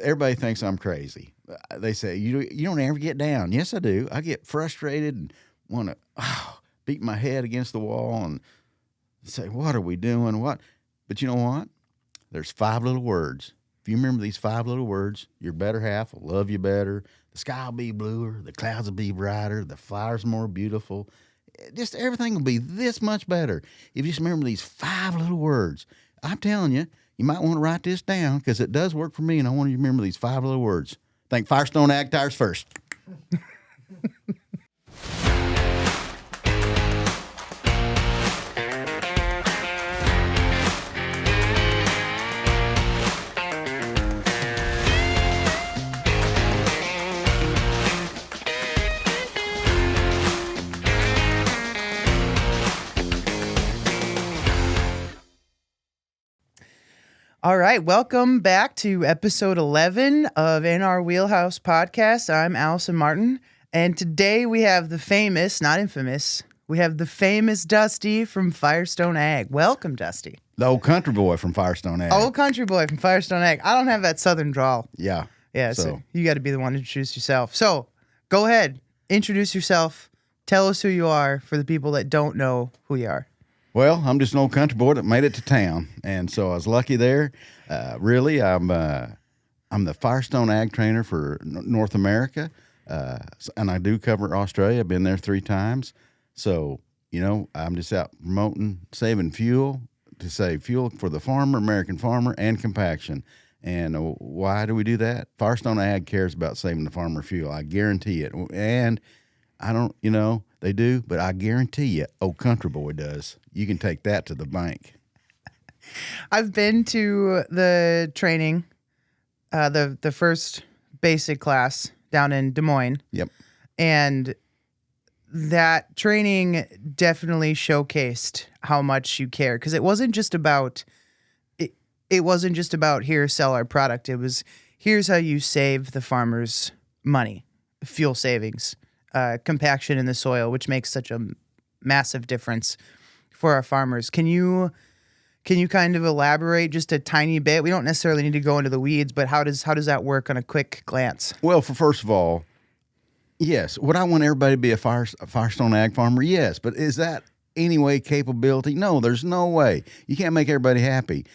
everybody thinks I'm crazy. They say, you don't ever get down. Yes, I do. I get frustrated and want to beat my head against the wall and say, what are we doing? What? But you know what? There's 5 little words. If you remember these 5 little words, your better half will love you better. The sky will be bluer. The clouds will be brighter. The flowers more beautiful. Just everything will be this much better. If you just remember these 5 little words, I'm telling you, you might want to write this down because it does work for me, and I want you to remember these 5 little words. Think Firestone AG tires first. All right, welcome back to episode 11 of In Our Wheelhouse podcast. I'm Allison Martin, and today we have the famous, not infamous, we have the famous Dusty from Firestone AG. Welcome, Dusty. The old country boy from Firestone AG. Old country boy from Firestone AG. I don't have that southern drawl. Yeah. Yeah, so you got to be the one to introduce yourself. So go ahead, introduce yourself. Tell us who you are for the people that don't know who you are. Well, I'm just an old country boy that made it to town, and so I was lucky there. Really, I'm the Firestone AG trainer for North America, and I do cover Australia. I've been there 3 times. So, I'm just out promoting saving fuel, to save fuel for the farmer, American farmer, and compaction. And why do we do that? Firestone AG cares about saving the farmer fuel. I guarantee it. And I don't, they do, but I guarantee you, old country boy does. You can take that to the bank. I've been to the training, the first basic class down in Des Moines. Yep. And that training definitely showcased how much you care, because it wasn't just about here, sell our product. It was, here's how you save the farmers money, fuel savings, compaction in the soil, which makes such a massive difference for our farmers. Can you kind of elaborate just a tiny bit? We don't necessarily need to go into the weeds, but how does that work on a quick glance? Well, first of all, yes. Would I want everybody to be a Firestone AG farmer? Yes. But is that any way capability? No, there's no way. You can't make everybody happy.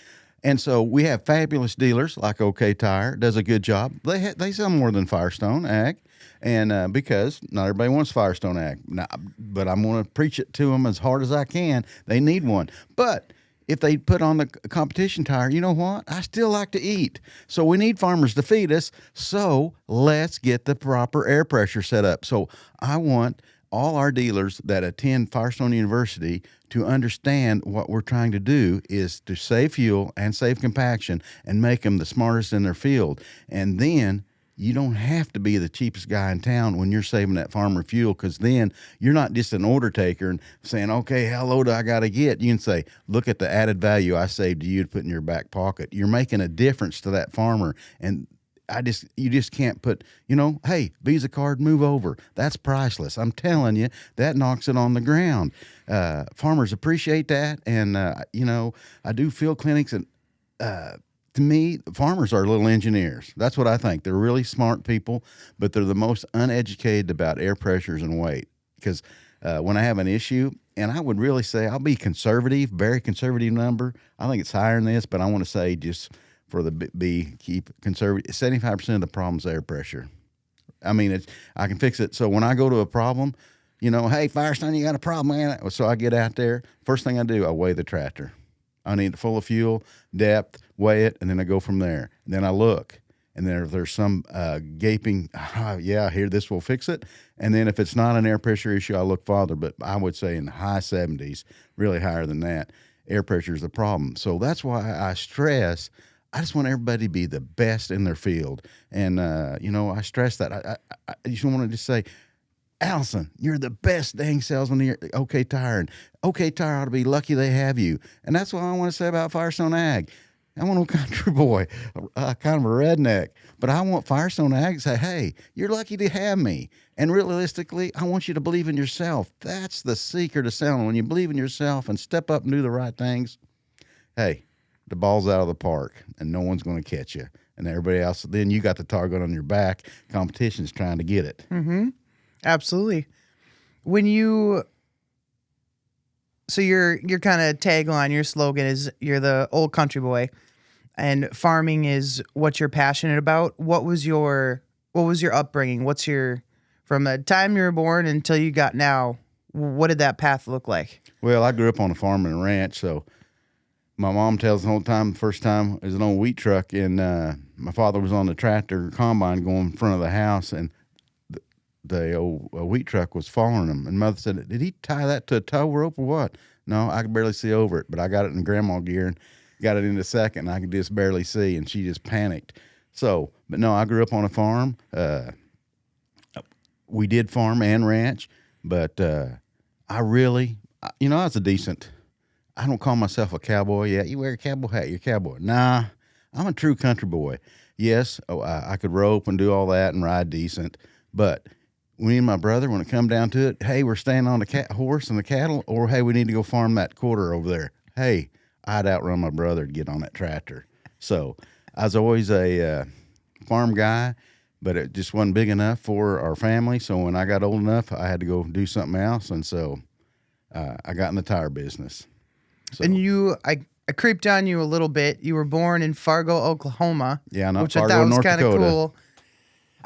And so we have fabulous dealers like OK Tire, does a good job. They sell more than Firestone AG. And because not everybody wants Firestone AG, but I'm going to preach it to them as hard as I can. They need one. But if they put on the competition tire, you know what? I still like to eat. So we need farmers to feed us. So let's get the proper air pressure set up. So I want all our dealers that attend Firestone University to understand what we're trying to do is to save fuel and save compaction and make them the smartest in their field. And then you don't have to be the cheapest guy in town when you're saving that farmer fuel, because then you're not just an order taker and saying, okay, how low do I got to get? You can say, look at the added value I saved to you to put in your back pocket. You're making a difference to that farmer. And you just can't put, hey, Visa card, move over. That's priceless. I'm telling you, that knocks it on the ground. Farmers appreciate that. And, I do field clinics, and to me, farmers are little engineers. That's what I think. They're really smart people, but they're the most uneducated about air pressures and weight. Because when I have an issue, and I would really say I'll be conservative, very conservative number. I think it's higher than this, but I want to say just for the keep conservative. 75% of the problem is air pressure. I mean, I can fix it. So when I go to a problem, hey, Firestone, you got a problem, man. So I get out there. First thing I do, I weigh the tractor. I need it full of fuel, depth, weigh it, and then I go from there. And then I look. And then if there's some gaping, here, this will fix it. And then if it's not an air pressure issue, I look farther. But I would say in the high 70s, really higher than that, air pressure is the problem. So that's why I stress, I just want everybody to be the best in their field. And, I stress that. I just want to say, Allison, you're the best dang salesman here at OK Tire, and OK Tire ought to be lucky they have you. And that's what I want to say about Firestone AG. I'm an old country boy, kind of a redneck, but I want Firestone AG to say, hey, you're lucky to have me. And realistically, I want you to believe in yourself. That's the secret of selling. When you believe in yourself and step up and do the right things, hey, the ball's out of the park, and no one's going to catch you. and everybody else. Then you got the target on your back. Competition's trying to get it. Absolutely. So your kind of tagline, your slogan is you're the old country boy, and farming is what you're passionate about. What was your upbringing? From the time you were born until you got now? What did that path look like? Well, I grew up on a farm and a ranch, so my mom tells the whole time. The first time was an old wheat truck, and my father was on the tractor combine going in front of the house, and the old wheat truck was following him. And Mother said, "Did he tie that to a tow rope or what?" No, I could barely see over it, but I got it in grandma gear and got it in the second, and I could just barely see, and she just panicked. So, but no, I grew up on a farm. We did farm and ranch, but I was a decent. I don't call myself a cowboy. Yeah, you wear a cowboy hat, you're a cowboy. Nah, I'm a true country boy. Yes, I could rope and do all that and ride decent, but me and my brother, when it come down to it, hey, we're staying on the horse and the cattle, or hey, we need to go farm that quarter over there. Hey, I'd outrun my brother to get on that tractor. So I was always a farm guy, but it just wasn't big enough for our family. So when I got old enough, I had to go do something else, and so I got in the tire business. So, And I creeped on you a little bit. You were born in Fargo, Oklahoma. Yeah, not which Fargo, I thought was North kind of Dakota. cool.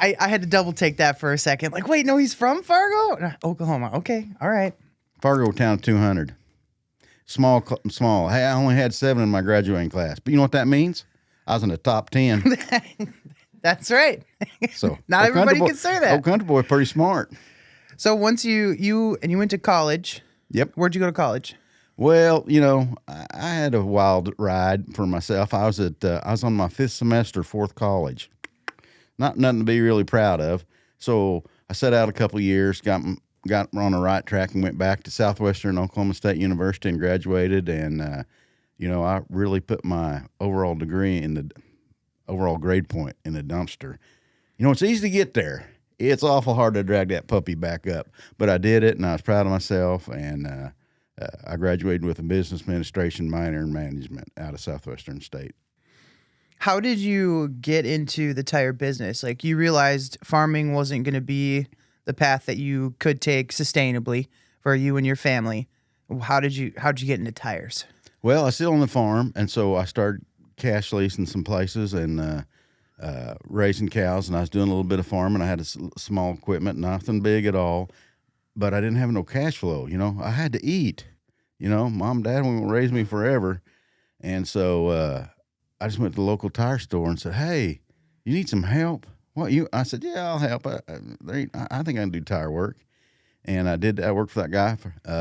I had to double take that for a second. Like, wait, no, he's from Fargo? Oklahoma. Okay, all right. Fargo, town of 200. Small. Hey, I only had 7 in my graduating class. But you know what that means? I was in the top 10. That's right. So Not everybody can say that. Old country boy, pretty smart. So once you went to college. Yep. Where'd you go to college? Well, I had a wild ride for myself. I was on my 5th semester, 4th college. Nothing to be really proud of. So I set out a couple of years, got on the right track, and went back to Southwestern Oklahoma State University and graduated. And I really put my overall degree overall grade point in the dumpster. It's easy to get there. It's awful hard to drag that puppy back up, but I did it, and I was proud of myself. And I graduated with a business administration minor in management out of Southwestern State. How did you get into the tire business? Like, you realized farming wasn't going to be the path that you could take sustainably for you and your family. How'd you get into tires? Well, I still on the farm, and so I started cash leasing some places and raising cows, and I was doing a little bit of farming. I had small equipment, nothing big at all, but I didn't have no cash flow. I had to eat. Mom and Dad weren't gonna raise me forever, and so I just went to the local tire store and said, "Hey, you need some help?" I said, "Yeah, I'll help. I think I can do tire work." And I did. I worked for that guy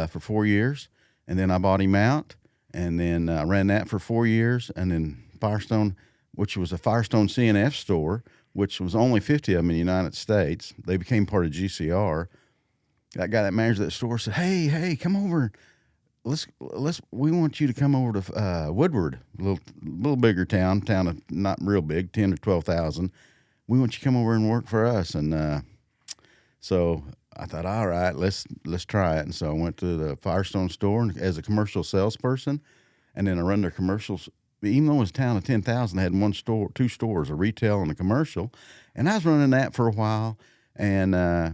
for 4 years, and then I bought him out, and then I ran that for 4 years, and then Firestone, which was a Firestone C&F store, which was only 50 of them in the United States. They became part of GCR. That guy that managed that store said, "Hey, come over. We want you to come over to Woodward, a little bigger town of not real big, 10 to 12,000. We want you to come over and work for us." And so I thought, all right, let's try it. And so I went to the Firestone store as a commercial salesperson, and then I run their commercials. Even though it was a town of 10,000, they had 2 stores, a retail and a commercial, and I was running that for a while. And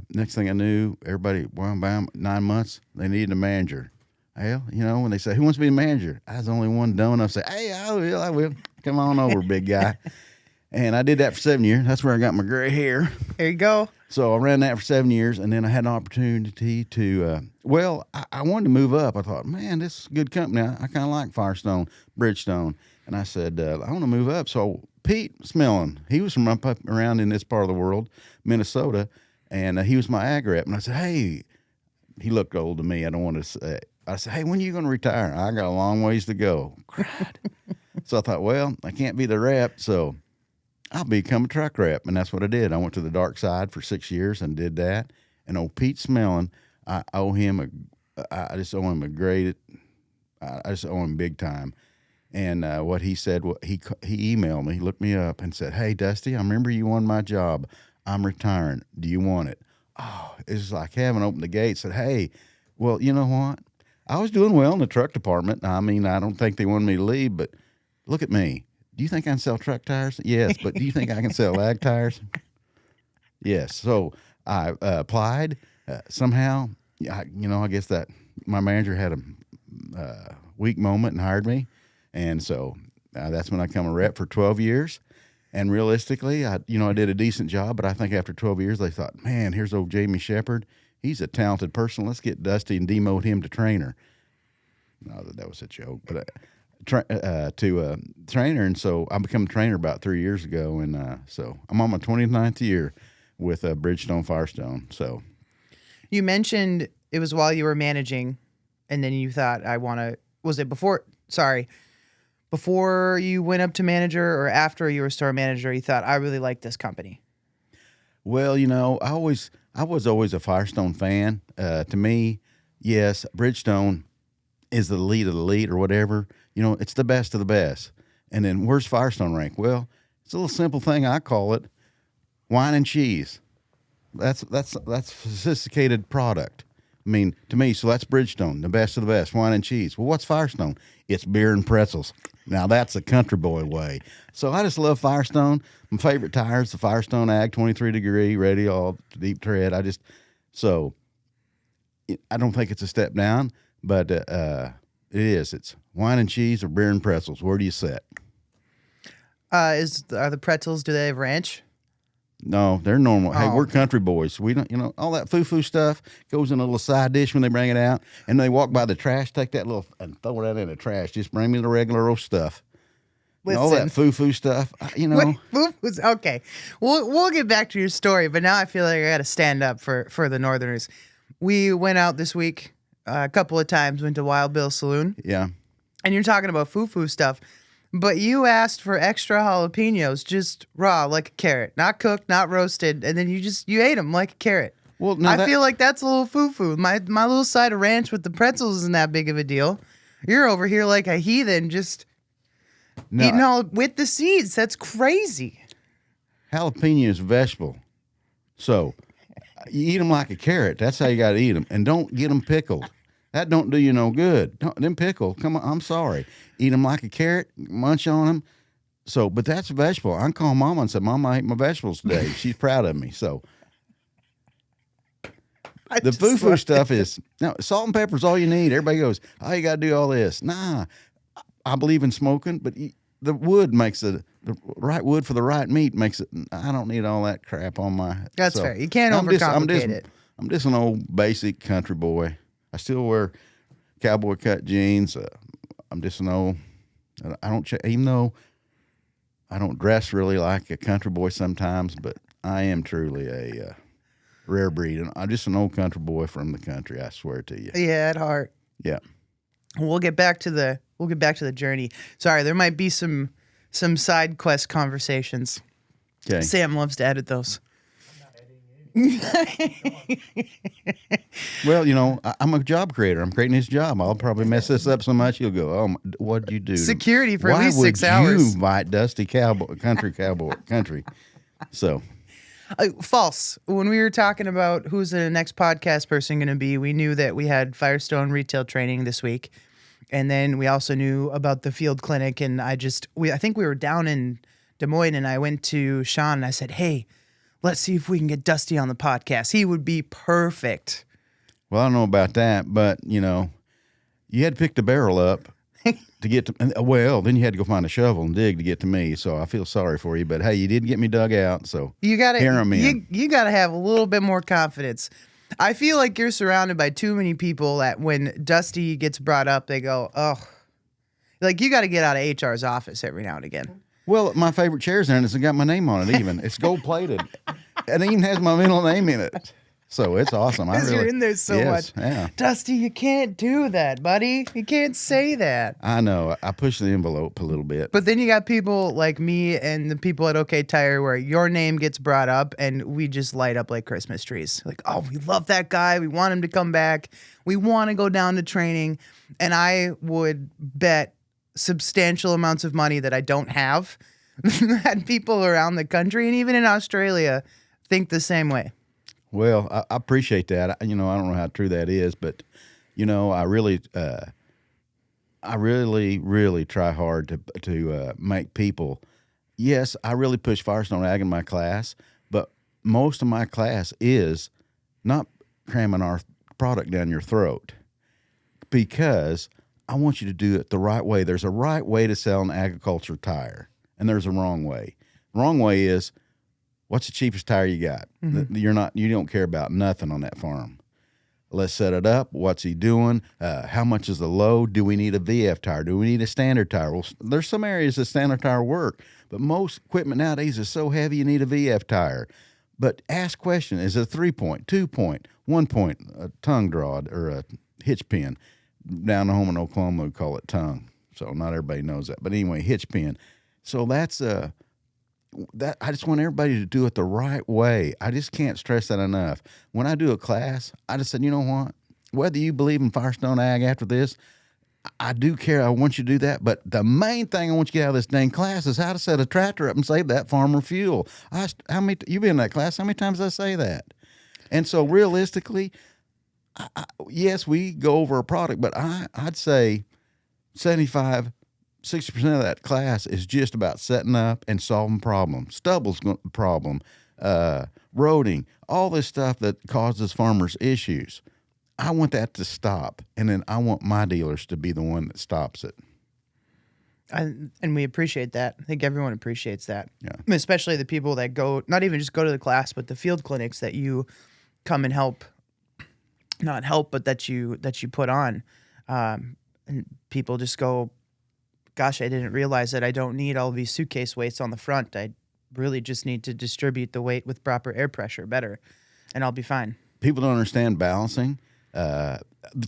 next thing I knew, everybody, bam, 9 months, they needed a manager. Hell, when they say, "Who wants to be the manager?" I was the only one dumb enough to say, "Hey, I will. Come on over, big guy." And I did that for 7 years. That's where I got my gray hair. There you go. So I ran that for 7 years, and then I had an opportunity to, I wanted to move up. I thought, man, this is a good company. I kind of like Firestone, Bridgestone. And I said, I want to move up. So Pete Smillen, he was from up around in this part of the world, Minnesota, and he was my ag rep. And I said, hey, he looked old to me. I don't want to say. I said, "Hey, when are you going to retire?" "I got a long ways to go." Cried. So I thought, well, I can't be the rep, so I'll become a truck rep. And that's what I did. I went to the dark side for 6 years and did that. And old Pete Smillen, I just owe him I just owe him big time. And what he said, he emailed me, looked me up and said, "Hey, Dusty, I remember you won my job. I'm retiring. Do you want it?" Oh, it was like heaven opened the gate. Said, "Hey, well, you know what? I was doing well in the truck department. I mean, I don't think they wanted me to leave, but look at me. do you think I can sell truck tires? Yes, but do you think I can sell ag tires? Yes. So I applied somehow. I guess that my manager had a weak moment and hired me, and so that's when I became a rep for 12 years. And realistically, I did a decent job, but I think after 12 years, they thought, man, here's old Jamie Shepard. He's a talented person. Let's get Dusty and demote him to trainer. No, that was a joke, but to trainer. And so I became a trainer about 3 years ago. And so I'm on my 29th year with Bridgestone Firestone. So You mentioned it was while you were managing, and then you thought, was it before you went up to manager or after you were store manager, you thought, I really like this company? Well, I was always a Firestone fan. To me, yes, Bridgestone is the lead of the lead or whatever. It's the best of the best. And then where's Firestone rank? Well, it's a little simple thing. I call it wine and cheese. That's a sophisticated product. I mean, to me, so that's Bridgestone, the best of the best, wine and cheese. Well, what's Firestone? It's beer and pretzels. Now, that's a country boy way. So I just love Firestone. My favorite tires, the Firestone AG 23 degree, radial, deep tread. I don't think it's a step down, but it is. It's wine and cheese or beer and pretzels. Where do you sit? Are the pretzels, do they have ranch? No, they're normal. Hey, Oh. we're country boys. We don't, all that foo-foo stuff goes in a little side dish when they bring it out, and they walk by the trash, take that little and throw that in the trash. Just bring me the regular old stuff. All that foo-foo stuff, Wait, okay. We'll get back to your story, but now I feel like I got to stand up for the Northerners. We went out this week a couple of times, went to Wild Bill Saloon, Yeah. and you're talking about foo-foo stuff, but you asked for extra jalapenos, just raw, like a carrot, not cooked, not roasted, and then you ate them like a carrot. Well, no, I feel like that's a little foo-foo. My little side of ranch with the pretzels isn't that big of a deal. You're over here like a heathen, just eating all with the seeds. That's crazy. Jalapeno is a vegetable, so you eat them like a carrot. That's how you got to eat them, and don't get them pickled. That don't do you no good. Them pickle, come on, I'm sorry. Eat them like a carrot, munch on them. So, but that's a vegetable. I can call Mama and say, Mama, I ate my vegetables today. She's proud of me. So the foo-foo stuff is, salt and pepper is all you need. Everybody goes, oh, you got to do all this. Nah, I believe in smoking, but the wood makes the right wood for the right meat makes it. I don't need all that crap on my. That's fair. You can't overcomplicate it. I'm just an old basic country boy. I still wear cowboy cut jeans. I'm just an old. I don't even though I don't dress really like a country boy sometimes, but I am truly a rare breed, and I'm just an old country boy from the country. I swear to you. Yeah, at heart. Yeah. We'll get back to the journey. Sorry, there might be some side quest conversations. Okay. Sam loves to edit those. Well, I'm a job creator. I'm creating his job. I'll probably mess this up so much he'll go, oh, what'd you do? Security for at least 6 hours. Why would you invite Dusty Country? So. False. When we were talking about who's the next podcast person going to be, we knew that we had Firestone retail training this week. And then we also knew about the field clinic. And I think we were down in Des Moines, and I went to Sean and I said, hey, let's see if we can get Dusty on the podcast. He would be perfect. Well, I don't know about that, but, you had to pick the barrel up to get to, well, then you had to go find a shovel and dig to get to me. So I feel sorry for you, but hey, you did get me dug out. So you got here I'm in. You got to have a little bit more confidence. I feel like you're surrounded by too many people that when Dusty gets brought up, they go, oh, like you got to get out of HR's office every now and again. Well, my favorite chair's there, and it's got my name on it even. It's gold plated. And it even has my middle name in it. So it's awesome. Because you're in there so much. Yeah. Dusty, you can't do that, buddy. You can't say that. I know. I push the envelope a little bit. But then you got people like me and the people at OK Tire where your name gets brought up and we just light up like Christmas trees. Like, oh, we love that guy. We want him to come back. We want to go down to training. And I would bet substantial amounts of money that I don't have that people around the country and even in Australia think the same way. Well, I appreciate that. I don't know how true that is, but I really, I really, really try hard to make people. Yes, I really push Firestone Ag in my class, but most of my class is not cramming our product down your throat, because I want you to do it the right way. There's a right way to sell an agriculture tire, and there's a wrong way. The wrong way is, what's the cheapest tire you got? You don't care about nothing on that farm. Let's set it up. What's he doing? How much is the load? Do we need a VF tire? Do we need a standard tire? Well, there's some areas that standard tire work, but most equipment nowadays is so heavy you need a VF tire. But ask question: is it a 3-point, 2-point, 1-point, a tongue draw, or a hitch pin? Down home in Oklahoma, we call it tongue. So not everybody knows that. But anyway, hitch pin. So that's that I just want everybody to do it the right way. I just can't stress that enough. When I do a class, I just said, you know what? Whether you believe in Firestone Ag after this, I do care. I want you to do that. But the main thing I want you to get out of this dang class is how to set a tractor up and save that farmer fuel. You've been in that class. How many times did I say that? And so realistically, yes, we go over a product, but I'd say 60% of that class is just about setting up and solving problems. Stubble's problem, roading, all this stuff that causes farmers issues. I want that to stop, and then I want my dealers to be the one that stops it. And we appreciate that. I think everyone appreciates that. Yeah. Especially the people that go, not even just go to the class, but the field clinics that you come and help, not help, but that you put on. And people just go, gosh, I didn't realize that I don't need all these suitcase weights on the front. I really just need to distribute the weight with proper air pressure better, and I'll be fine. People don't understand balancing. To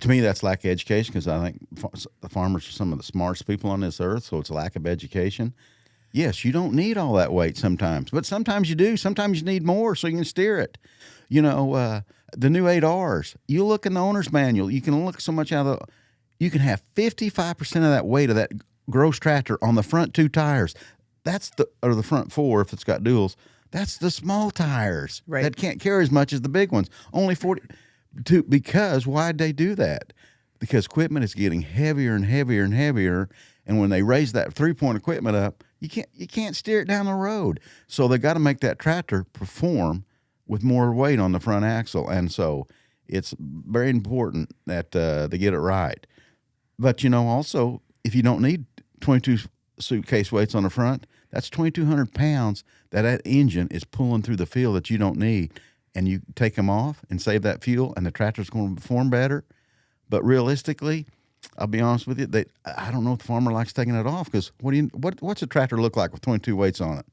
me, that's lack of education, because I think the farmers are some of the smartest people on this earth, so it's a lack of education. Yes, you don't need all that weight sometimes, but sometimes you do. Sometimes you need more so you can steer it. You know, the new 8Rs, you look in the owner's manual, you can look so much out of you can have 55% of that weight of that gross tractor on the front 2 tires. Or the front 4 if it's got duals. That's the small tires that can't carry as much as the big ones. Only 42. Because why'd they do that? Because equipment is getting heavier and heavier and heavier, and when they raise that 3-point equipment up, you can't steer it down the road. So they got to make that tractor perform with more weight on the front axle, and so it's very important that they get it right. But also, if you don't need 22 suitcase weights on the front, that's 2,200 pounds that engine is pulling through the field that you don't need, and you take them off and save that fuel, and the tractor's going to perform better. But realistically, I'll be honest with you, I don't know if the farmer likes taking it off, because what's a tractor look like with 22 weights on it?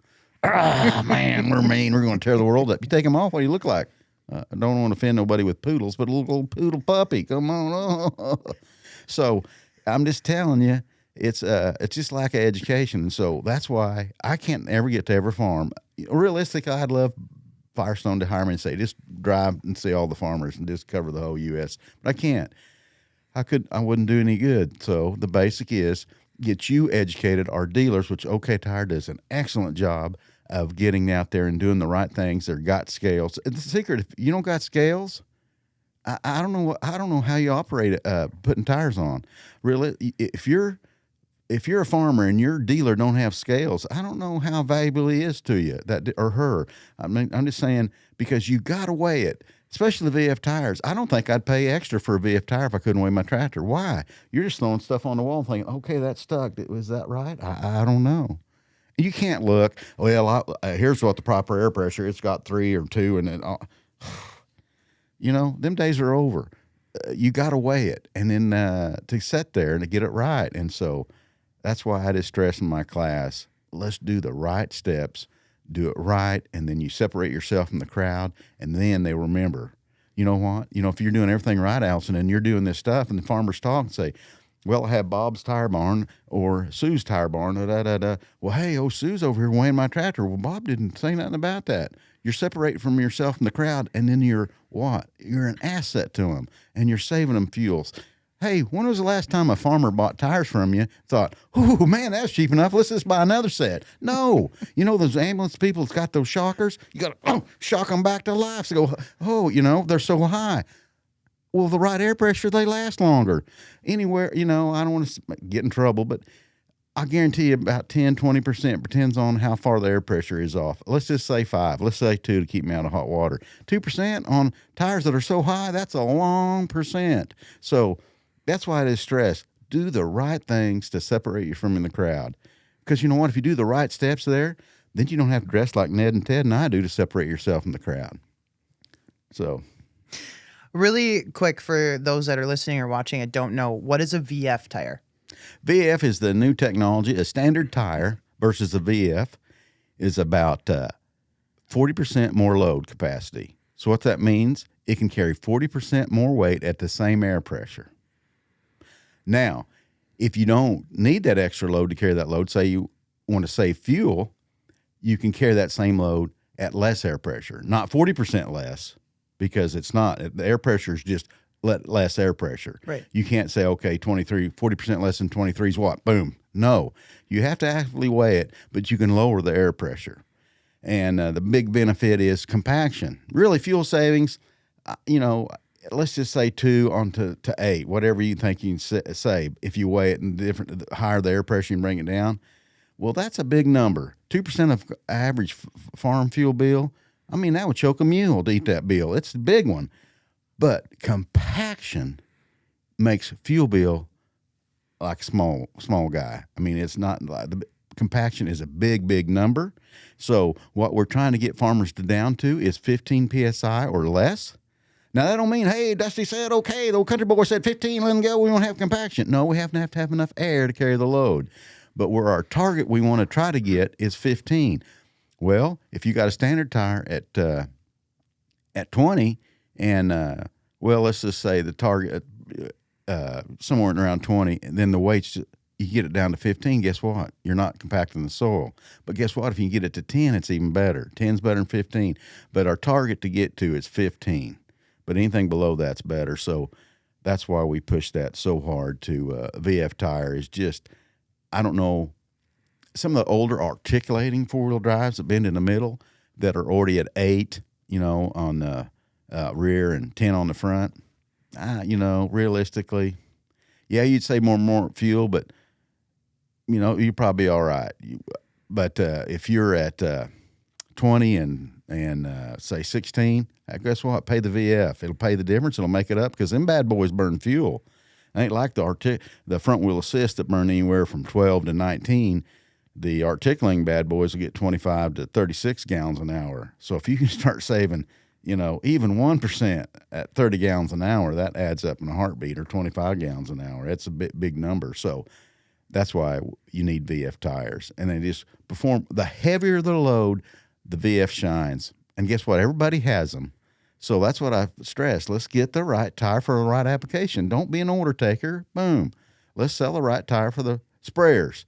Ah, man, we're mean. We're going to tear the world up. You take them off, what do you look like? I don't want to offend nobody with poodles, but a little old poodle puppy. Come on. So I'm just telling you, it's just lack of education. And so that's why I can't ever get to every farm. Realistically, I'd love Firestone to hire me and say, just drive and see all the farmers and just cover the whole U.S. But I can't. I wouldn't do any good. So the basic is get you educated. Our dealers, which OK Tire does an excellent job of getting out there and doing the right things. They've got scales. The secret, if you don't got scales, I don't know how you operate putting tires on. Really, if you're a farmer and your dealer don't have scales, I don't know how valuable he is to you, or her. I mean, I'm just saying, because you got to weigh it, especially the VF tires. I don't think I'd pay extra for a VF tire if I couldn't weigh my tractor. Why? You're just throwing stuff on the wall and thinking, okay, that's stuck. Was that right? I don't know. You can't look, well, here's what the proper air pressure, it's got 3 or 2, and then, them days are over. You got to weigh it, and then to sit there and to get it right. And so that's why I just stress in my class, let's do the right steps, do it right, and then you separate yourself from the crowd, and then they remember, you know what? If you're doing everything right, Allison, and you're doing this stuff, and the farmers talk and say, well, I have Bob's Tire Barn or Sue's Tire Barn. Well, hey, Sue's over here weighing my tractor. Well, Bob didn't say nothing about that. You're separating from yourself from the crowd, and then you're what? You're an asset to them, and you're saving them fuels. Hey, when was the last time a farmer bought tires from you, thought, oh, man, that's cheap enough. Let's just buy another set. No. Those ambulance people that's got those shockers, you got to shock them back to life. So go, they're so high. Well, the right air pressure, they last longer. Anywhere, I don't want to get in trouble, but I guarantee you about 10, 20% depends on how far the air pressure is off. Let's just say 5. Let's say 2 to keep me out of hot water. 2% on tires that are so high, that's a long percent. So that's why it is stress. Do the right things to separate you from in the crowd. Because you know what? If you do the right steps there, then you don't have to dress like Ned and Ted and I do to separate yourself from the crowd. So... Really quick for those that are listening or watching and don't know, what is a VF tire? VF is the new technology. A standard tire versus a VF is about 40% more load capacity. So what that means, it can carry 40% more weight at the same air pressure. Now, if you don't need that extra load to carry that load, say you want to save fuel, you can carry that same load at less air pressure, not 40% less. Because it's not. The air pressure is just less air pressure. Right. You can't say, okay, 40% less than 23 is what? Boom. No. You have to actively weigh it, but you can lower the air pressure. And the big benefit is compaction. Really, fuel savings, let's just say 2 on to 8, whatever you think you can save. If you weigh it and the higher the air pressure and bring it down, well, that's a big number. 2% of average farm fuel bill. I mean, that would choke a mule to eat that bill. It's a big one. But compaction makes fuel bill like a small guy. I mean, it's not like compaction is a big number. So what we're trying to get farmers down to is 15 PSI or less. Now, that don't mean, hey, Dusty said, okay, the old country boy said 15, let him go, we won't have compaction. No, we have to have enough air to carry the load. But where our target we want to try to get is 15. Well, if you got a standard tire at 20 and, let's just say the target somewhere around 20, and then the weights, you get it down to 15, guess what? You're not compacting the soil. But guess what? If you can get it to 10, it's even better. 10's better than 15. But our target to get to is 15. But anything below that's better. So that's why we push that so hard to VF tire is just, I don't know, some of the older articulating four-wheel drives that bend in the middle that are already at 8, on the rear and 10 on the front, realistically, yeah, you'd save more fuel, but, you're probably all right. But if you're at 20 and say 16, guess what? Pay the VF. It'll pay the difference. It'll make it up because them bad boys burn fuel. Ain't like the front wheel assist that burn anywhere from 12 to 19. The articulating bad boys will get 25 to 36 gallons an hour. So if you can start saving, even 1% at 30 gallons an hour, that adds up in a heartbeat, or 25 gallons an hour. That's a big number. So that's why you need VF tires. And they just perform. The heavier the load, the VF shines. And guess what? Everybody has them. So that's what I stress. Let's get the right tire for the right application. Don't be an order taker. Boom. Let's sell the right tire for the sprayers.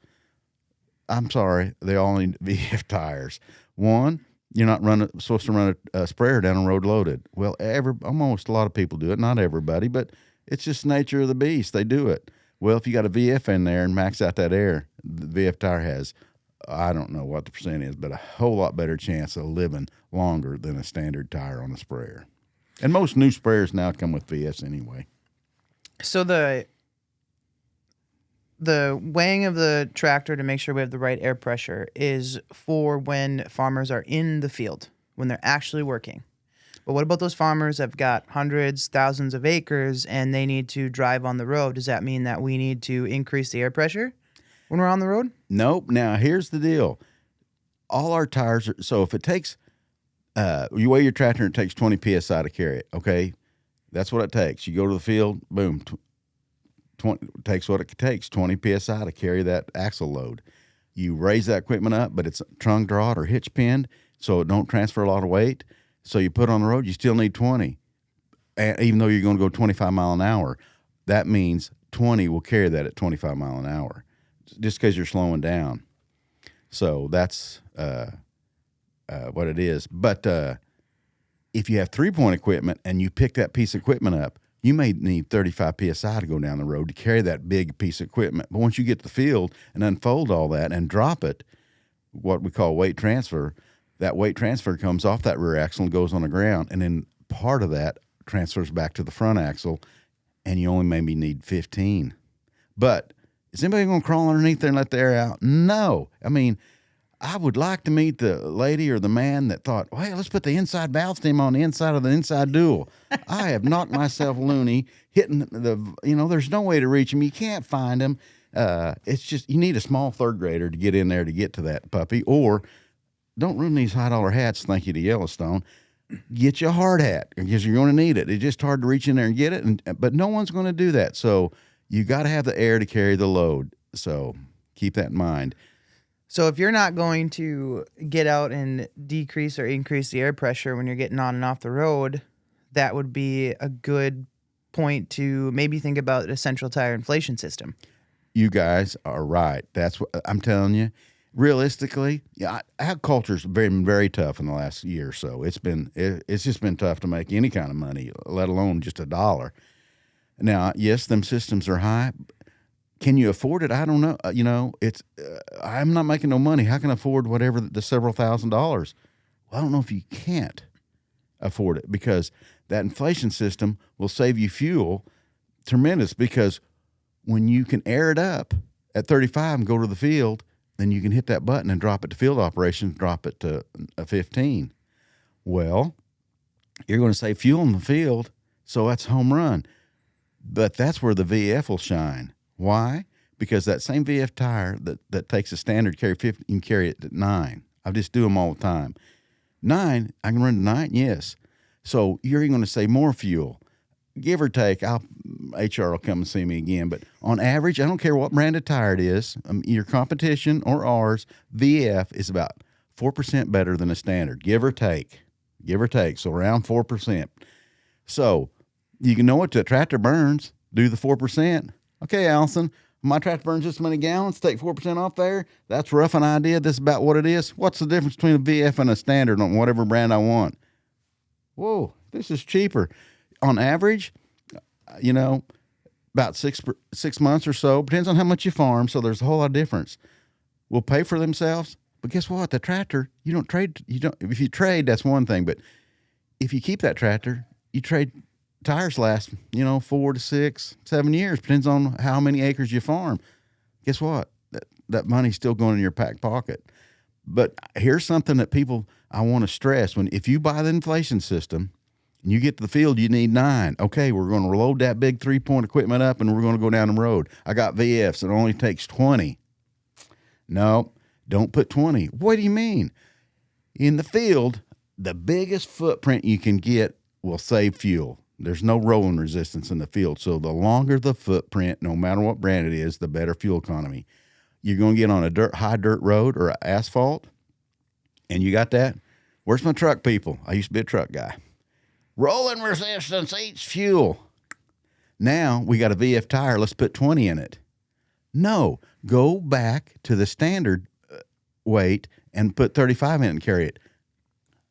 I'm sorry, they all need VF tires. One, you're not supposed to run a sprayer down a road loaded. Well, almost a lot of people do it, not everybody, but it's just the nature of the beast. They do it. Well, if you got a VF in there and max out that air, the VF tire has, I don't know what the percent is, but a whole lot better chance of living longer than a standard tire on a sprayer. And most new sprayers now come with VFs anyway. So the weighing of the tractor to make sure we have the right air pressure is for when farmers are in the field, when they're actually working. But what about those farmers that have got hundreds, thousands of acres and they need to drive on the road? Does that mean that we need to increase the air pressure when we're on the road? Nope. Now, here's the deal. All our tires so if it takes, you weigh your tractor and it takes 20 PSI to carry it, okay? That's what it takes. You go to the field, boom, 20 takes what it takes, 20 PSI to carry that axle load. You raise that equipment up, but it's trunk drawed or hitch pinned, so it don't transfer a lot of weight. So you put it on the road, you still need 20. And even though you're going to go 25 mile an hour, that means 20 will carry that at 25 mile an hour just because you're slowing down. So that's what it is. But if you have 3-point equipment and you pick that piece of equipment up, you may need 35 PSI to go down the road to carry that big piece of equipment. But once you get to the field and unfold all that and drop it, what we call weight transfer, that weight transfer comes off that rear axle and goes on the ground. And then part of that transfers back to the front axle, and you only maybe need 15. But is anybody going to crawl underneath there and let the air out? No. I mean, I would like to meet the lady or the man that thought, well, hey, let's put the inside valve stem on the inside of the inside dual. I have knocked myself loony hitting there's no way to reach them. You can't find them. It's just, you need a small third grader to get in there to get to that puppy. Or don't ruin these high dollar hats, thank you to Yellowstone. Get you a hard hat because you're going to need it. It's just hard to reach in there and get it. But no one's going to do that. So you got to have the air to carry the load. So keep that in mind. So if you're not going to get out and decrease or increase the air pressure when you're getting on and off the road, that would be a good point to maybe think about a central tire inflation system. You guys are right. That's what I'm telling you. Realistically, agriculture's been very tough in the last year or so. It's just been tough to make any kind of money, let alone just $1. Now, yes, them systems are high. Can you afford it? I don't know. I'm not making no money. How can I afford whatever the several $1,000s? Well, I don't know if you can't afford it, because that inflation system will save you fuel tremendous, because when you can air it up at 35 and go to the field, then you can hit that button and drop it to field operations, drop it to a 15. Well, you're going to save fuel in the field, so that's home run. But that's where the VF will shine. Why? Because that same VF tire that takes a standard carry 50, you can carry it at 9. I just do them all the time. 9, I can run to 9, yes. So you're going to save more fuel. Give or take, HR will come and see me again. But on average, I don't care what brand of tire it is, your competition or ours, VF is about 4% better than a standard, give or take. Give or take, so around 4%. So you can know what the tractor burns, do the 4%. Okay, Allison, my tractor burns this many gallons, take 4% off there. That's rough an idea. This is about what it is. What's the difference between a VF and a standard on whatever brand I want? Whoa, this is cheaper. On average, about 6 months or so, depends on how much you farm, so there's a whole lot of difference. Will pay for themselves, but guess what? The tractor, if you trade, that's one thing, but if you keep that tractor, you trade. Tires last, 4 to 6, 7 years. Depends on how many acres you farm. Guess what? That money's still going in your back pocket. But here's something that I want to stress. If you buy the inflation system and you get to the field, you need 9. Okay, we're going to load that big 3-point equipment up and we're going to go down the road. I got VFs. It only takes 20. No, don't put 20. What do you mean? In the field, the biggest footprint you can get will save fuel. There's no rolling resistance in the field. So the longer the footprint, no matter what brand it is, the better fuel economy. You're going to get on a high dirt road or asphalt, and you got that. Where's my truck people? I used to be a truck guy. Rolling resistance eats fuel. Now we got a VF tire. Let's put 20 in it. No, go back to the standard weight and put 35 in it and carry it.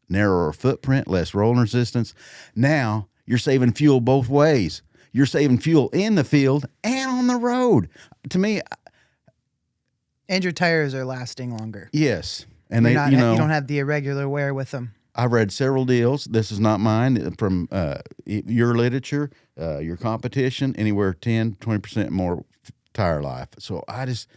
Narrower footprint, less rolling resistance. Now you're saving fuel both ways. You're saving fuel in the field and on the road. To me, and your tires are lasting longer. Yes, and you don't have the irregular wear with them. I've read several deals. This is not mine. From your literature, your competition, anywhere 10, 20% more tire life. So I just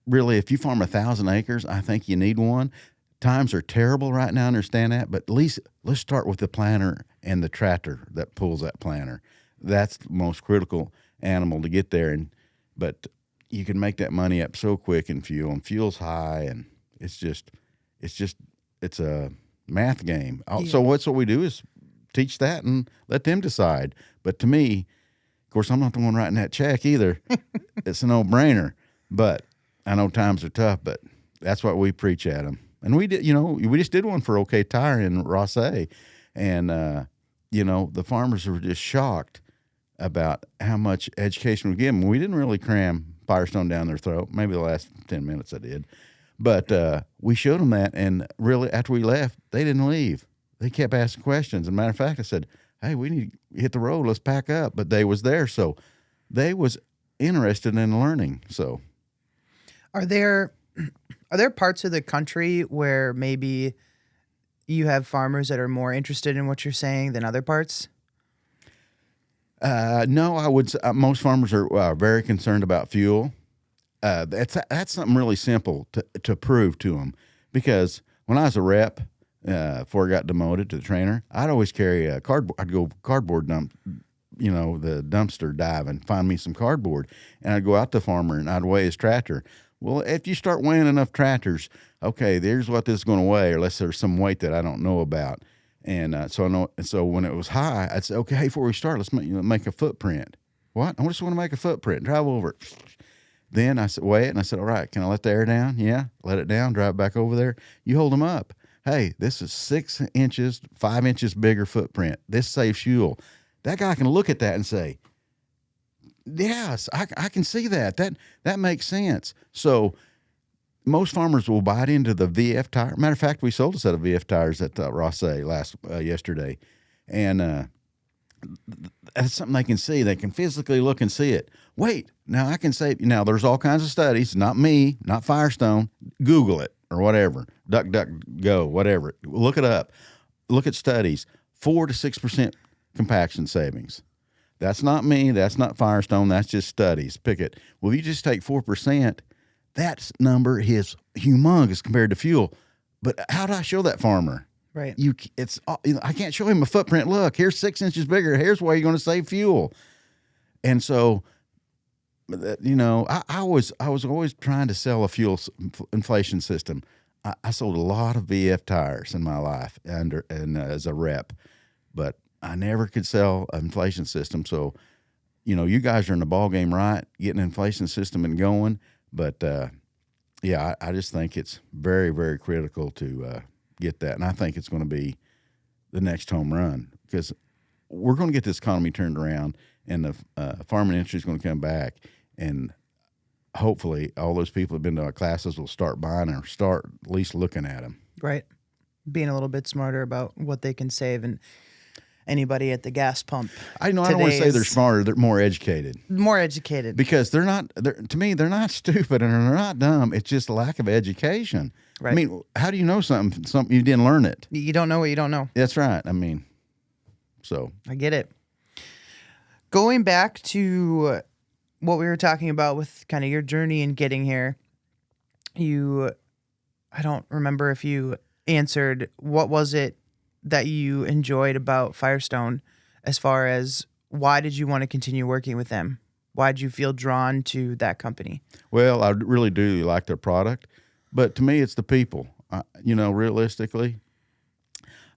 really, if you farm 1,000 acres, I think you need one. Times are terrible right now, I understand that, but at least let's start with the planter and the tractor that pulls that planter. That's the most critical animal to get there. But you can make that money up so quick in fuel, and fuel's high, and it's a math game. Yeah. So what we do is teach that and let them decide. But to me, of course, I'm not the one writing that check either. It's a no-brainer. But I know times are tough, but that's what we preach at them. And we did, we just did one for OK Tire in Rossay, and the farmers were just shocked about how much education we give them. We didn't really cram Firestone down their throat. Maybe the last 10 minutes I did, but we showed them that, and really after we left, they didn't leave. They kept asking questions. As a matter of fact, I said, "Hey, we need to hit the road. Let's pack up." But they was there, so they was interested in learning. So, are there parts of the country where maybe you have farmers that are more interested in what you're saying than other parts? No, I would. Most farmers are very concerned about fuel. That's something really simple to prove to them, because when I was a rep, before I got demoted to the trainer, I'd always carry a cardboard. I'd go cardboard dump, the dumpster dive and find me some cardboard, and I'd go out to the farmer and I'd weigh his tractor. Well, if you start weighing enough tractors, okay, there's what this is going to weigh, unless there's some weight that I don't know about. And so I know. And so when it was high, I'd say, okay, before we start, let's make a footprint. What? I just want to make a footprint. Drive over it. Then I said, weigh it, and I said, all right, can I let the air down? Yeah, let it down. Drive back over there. You hold them up. Hey, this is 6 inches, 5 inches bigger footprint. This saves fuel. That guy can look at that and say, yes, I can see that. That makes sense. So most farmers will buy into the VF tire. Matter of fact, we sold a set of VF tires at Rosse yesterday, and that's something they can see. They can physically look and see it. Wait, now I can say. Now there's all kinds of studies. Not me, not Firestone. Google it or whatever. DuckDuckGo, whatever. Look it up. Look at studies. 4 to 6% compaction savings. That's not me. That's not Firestone. That's just studies. Pick it. Well, if you just take 4%. That number is humongous compared to fuel. But how do I show that farmer? Right. I can't show him a footprint. Look, here's 6 inches bigger. Here's where you're going to save fuel. And so, I was always trying to sell a fuel inflation system. I sold a lot of VF tires in my life and as a rep, but I never could sell an inflation system. So, you guys are in the ball game, right? Getting an inflation system and going. But, I just think it's very, very critical to get that. And I think it's going to be the next home run, because we're going to get this economy turned around, and the farming industry is going to come back. And hopefully all those people who have been to our classes will start buying or start at least looking at them. Right. Being a little bit smarter about what they can save. And anybody at the gas pump, I don't want to say they're smarter. They're more educated. More educated. Because to me, they're not stupid and they're not dumb. It's just a lack of education. Right. I mean, how do you know something you didn't learn it? You don't know what you don't know. That's right. I mean, so. I get it. Going back to what we were talking about with kind of your journey in getting here, I don't remember if you answered, what was it that you enjoyed about Firestone, as far as why did you want to continue working with them? Why did you feel drawn to that company? Well, I really do like their product, but to me, it's the people. Realistically,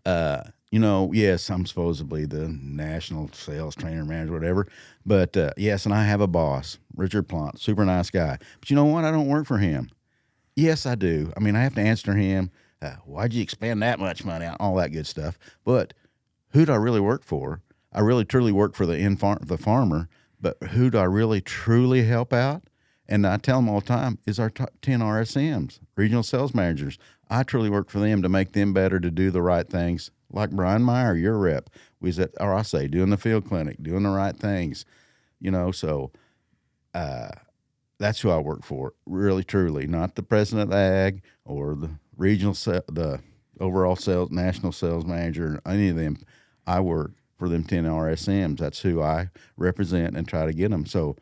yes, I'm supposedly the national sales trainer, manager, whatever. But yes, and I have a boss, Richard Plant, super nice guy. But you know what? I don't work for him. Yes, I do. I mean, I have to answer him. Why'd you expend that much money? All that good stuff. But who do I really work for? I really truly work for the farmer. But who do I really truly help out? And I tell them all the time is our top 10 RSMs, regional sales managers. I truly work for them to make them better, to do the right things. Like Brian Meyer, your rep, was at RSA doing the field clinic, doing the right things. So that's who I work for, really, truly. Not the president of ag or the the overall sales, national sales manager, any of them. I work for them 10 RSMs. That's who I represent and try to get them. So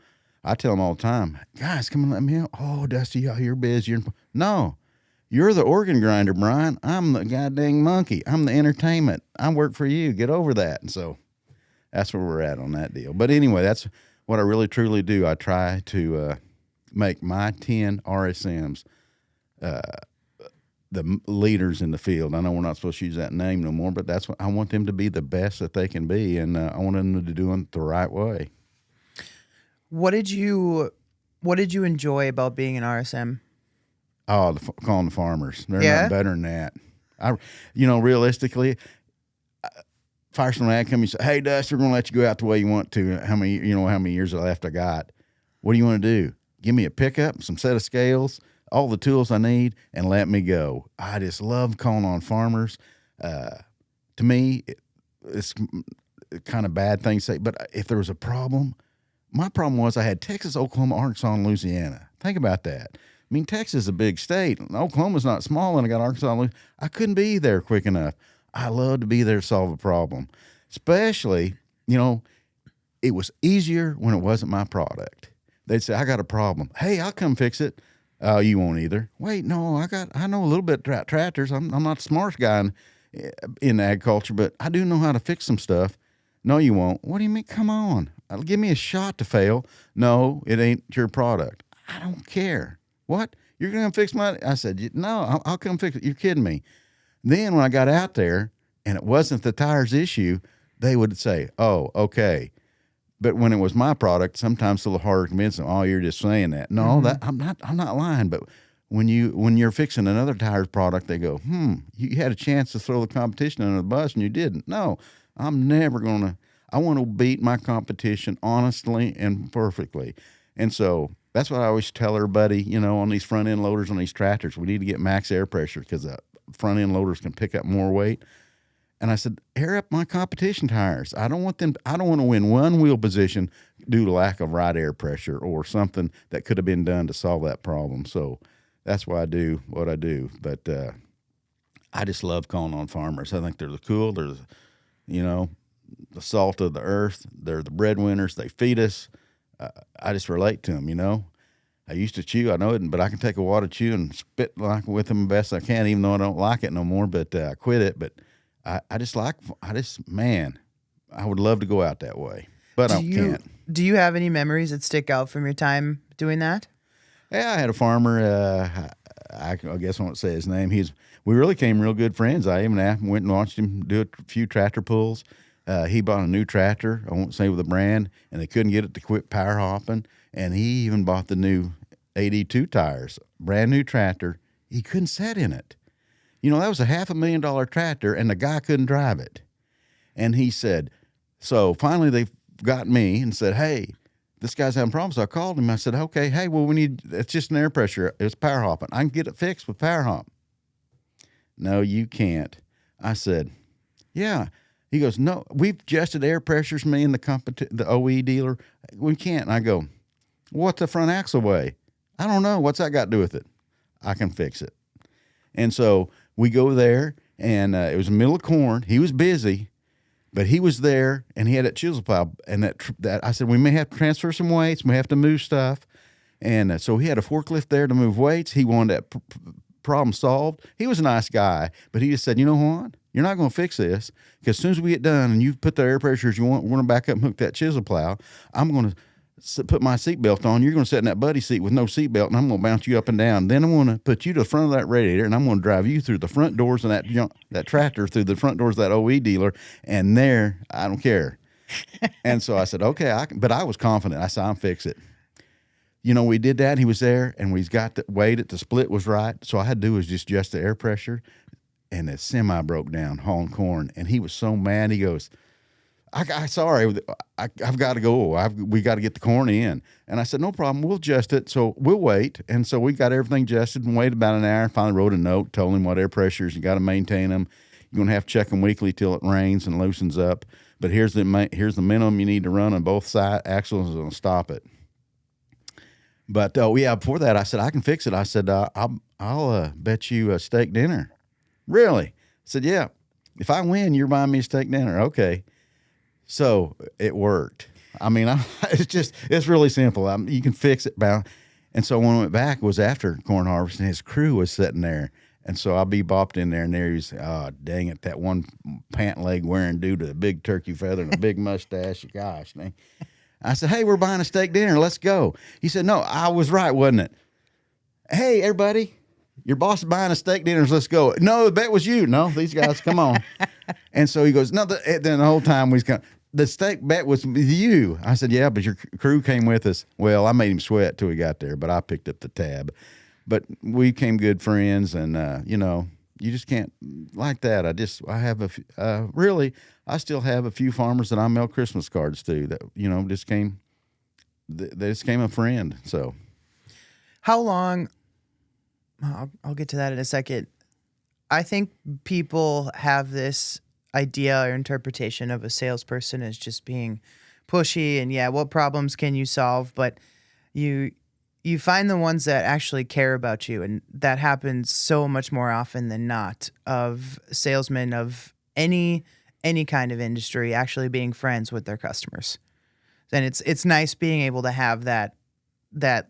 I tell them all the time, guys, come and let me help. Oh, Dusty, you're busy. No, you're the organ grinder, Brian. I'm the goddamn monkey. I'm the entertainment. I work for you. Get over that. And so that's where we're at on that deal. But anyway, that's what I really, truly do. I try to make my 10 RSMs the leaders in the field. I know we're not supposed to use that name no more, but that's what I want them to be, the best that they can be, and I want them to do it the right way. What did you enjoy about being an RSM? Oh, calling the farmers. They're Yeah? not better than that. Realistically, Firestone AG come and say, "Hey, Dust, we're going to let you go out the way you want to. How many years left I got? What do you want to do? Give me a pickup, some set of scales, all the tools I need, and let me go." I just love calling on farmers. To me, it's kind of bad thing to say, but if there was a problem, my problem was I had Texas, Oklahoma, Arkansas, and Louisiana. Think about that. I mean, Texas is a big state. Oklahoma's not small, and I got Arkansas and Louisiana. I couldn't be there quick enough. I love to be there to solve a problem, especially, It was easier when it wasn't my product. They'd say, I got a problem. Hey, I'll come fix it. Oh, you won't either. Wait, no, I know a little bit about tractors. I'm not the smartest guy in agriculture, but I do know how to fix some stuff. No, you won't. What do you mean? Come on. Give me a shot to fail. No, it ain't your product. I don't care. What? You're going to fix my... I said, no, I'll come fix it. You're kidding me. Then when I got out there and it wasn't the tires issue, they would say, oh, okay. But when it was my product, sometimes it's a little harder to convince them, oh, you're just saying that. No, that I'm not lying. But when you're fixing another tires product, they go, you had a chance to throw the competition under the bus and you didn't. No, I'm never going to. I want to beat my competition honestly and perfectly. And so that's what I always tell everybody, on these front end loaders on these tractors, we need to get max air pressure because the front end loaders can pick up more weight. And I said, air up my competition tires. I don't want to win one wheel position due to lack of right air pressure or something that could have been done to solve that problem. So that's why I do what I do. But I just love calling on farmers. I think they're cool. They're, the salt of the earth. They're the breadwinners. They feed us. I just relate to them, I used to chew. I know it, but I can take a wad of chew and spit with them best I can, even though I don't like it no more. But I quit it. But I would love to go out that way, but I can't. Do you have any memories that stick out from your time doing that? Yeah, I had a farmer. I guess I won't say his name. We really became real good friends. I even went and watched him do a few tractor pulls. He bought a new tractor. I won't say with a brand, and they couldn't get it to quit power hopping. And he even bought the new 82 tires, brand new tractor. He couldn't sit in it. That was a $500,000 tractor, and the guy couldn't drive it. And he said, so finally they got me and said, hey, this guy's having problems. So I called him. I said, okay, hey, well, it's just an air pressure. It's power hopping. I can get it fixed with power hop. No, you can't. I said, yeah. He goes, no, we've adjusted air pressures, me and the OE dealer. We can't. And I go, what's the front axle weigh? I don't know. What's that got to do with it? I can fix it. And so we go there, and it was the middle of corn. He was busy, but he was there, and he had that chisel plow. And that I said, we may have to transfer some weights. We have to move stuff. And so he had a forklift there to move weights. He wanted that problem solved. He was a nice guy, but he just said, you know what? You're not going to fix this, because as soon as we get done and you put the air pressures you want, we're going to back up and hook that chisel plow. I'm going to put my seatbelt on. You're going to sit in that buddy seat with no seatbelt, and I'm going to bounce you up and down. Then I'm going to put you to the front of that radiator, and I'm going to drive you through the front doors of that tractor, through the front doors of that OE dealer, and there, I don't care. And so I said, okay, but I was confident. I said, I'll fix it. We did that. He was there, and we got the weight it. The split was right. So all I had to do was just adjust the air pressure, and the semi broke down hauling corn, and he was so mad. He goes, sorry, I've got to go. We got to get the corn in. And I said, no problem. We'll adjust it. So we'll wait. And so we got everything adjusted and waited about an hour. Finally wrote a note, told him what air pressures, you got to maintain them. You're going to have to check them weekly till it rains and loosens up. But here's the minimum you need to run on both side axles and stop it. But before that, I said, I can fix it. I said, I'll bet you a steak dinner. Really? I said, yeah. If I win, you're buying me a steak dinner. Okay. So it worked. I mean, it's really simple. You can fix it. And so when I went back, it was after corn harvest, and his crew was sitting there. And so I bebopped in there, and there he was, oh, dang it, that one pant leg wearing due to a big turkey feather and a big mustache. Gosh, dang. I said, hey, we're buying a steak dinner. Let's go. He said, no, I was right, wasn't it? Hey, everybody, your boss is buying a steak dinner. Let's go. No, the bet was you. No, these guys, come on. And so he goes, no, then the whole time the steak bet was with you. I said, yeah, but your crew came with us. Well, I made him sweat till we got there, but I picked up the tab. But we became good friends, and, you just can't like that. I still have a few farmers that I mail Christmas cards to that, they just came a friend. So how long, I'll get to that in a second. I think people have this idea or interpretation of a salesperson as just being pushy and what problems can you solve? But you find the ones that actually care about you, and that happens so much more often than not, of salesmen of any kind of industry actually being friends with their customers. And it's nice being able to have that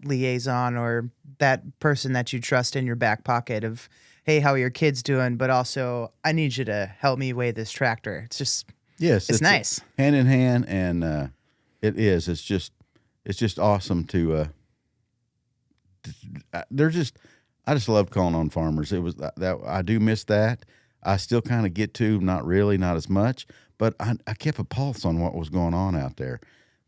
liaison or that person that you trust in your back pocket of, hey, how are your kids doing? But also, I need you to help me weigh this tractor. It's just, Yes, it's nice. hand in hand, and it is. It's just awesome to. I just love calling on farmers. It was that I do miss that. I still kind of get to, not really, not as much, but I kept a pulse on what was going on out there.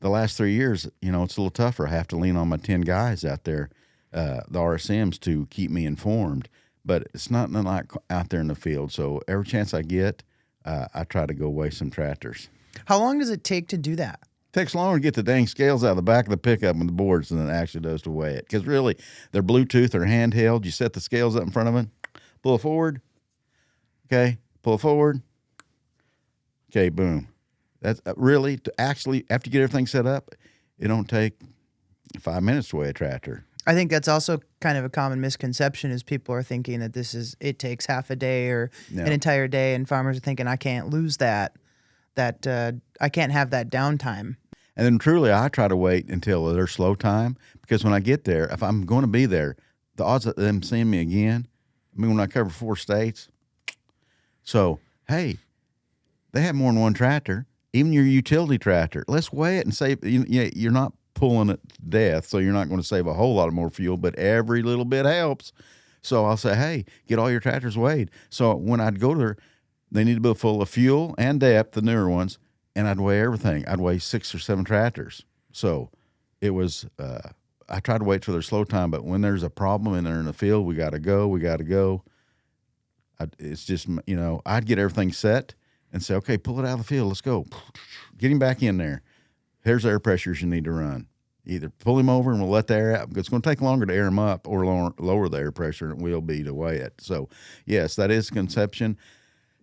The last 3 years, it's a little tougher. I have to lean on my 10 guys out there, the RSMs, to keep me informed. But it's not like out there in the field. So every chance I get, I try to go weigh some tractors. How long does it take to do that? Takes longer to get the dang scales out of the back of the pickup and the boards than it actually does to weigh it. Because really, they're Bluetooth or handheld. You set the scales up in front of it, pull it forward. Okay, pull it forward. Okay, boom. That's really, to actually, after you get everything set up, it don't take 5 minutes to weigh a tractor. I think that's also kind of a common misconception is people are thinking that it takes half a day or an entire day, and farmers are thinking, I can't lose that I can't have that downtime. And then truly, I try to wait until their slow time, because when I get there, if I'm going to be there, the odds of them seeing me again, when I cover 4 states. So, hey, they have more than one tractor, even your utility tractor. Let's weigh it and save. You're not pulling it to death, so you're not going to save a whole lot of more fuel, but every little bit helps. So I'll say, hey, get all your tractors weighed. So when I'd go there, they need to be full of fuel and depth, the newer ones, and I'd weigh everything. I'd weigh 6 or 7 tractors. So it was, I try to wait till their slow time, but when there's a problem and they're in the field, we got to go. It's just, I'd get everything set and say, okay, pull it out of the field. Let's go. Get him back in there. Here's the air pressures you need to run. Either pull him over and we'll let the air out, because it's going to take longer to air him up, or lower the air pressure than it will be to weigh it. So, yes, that is conception.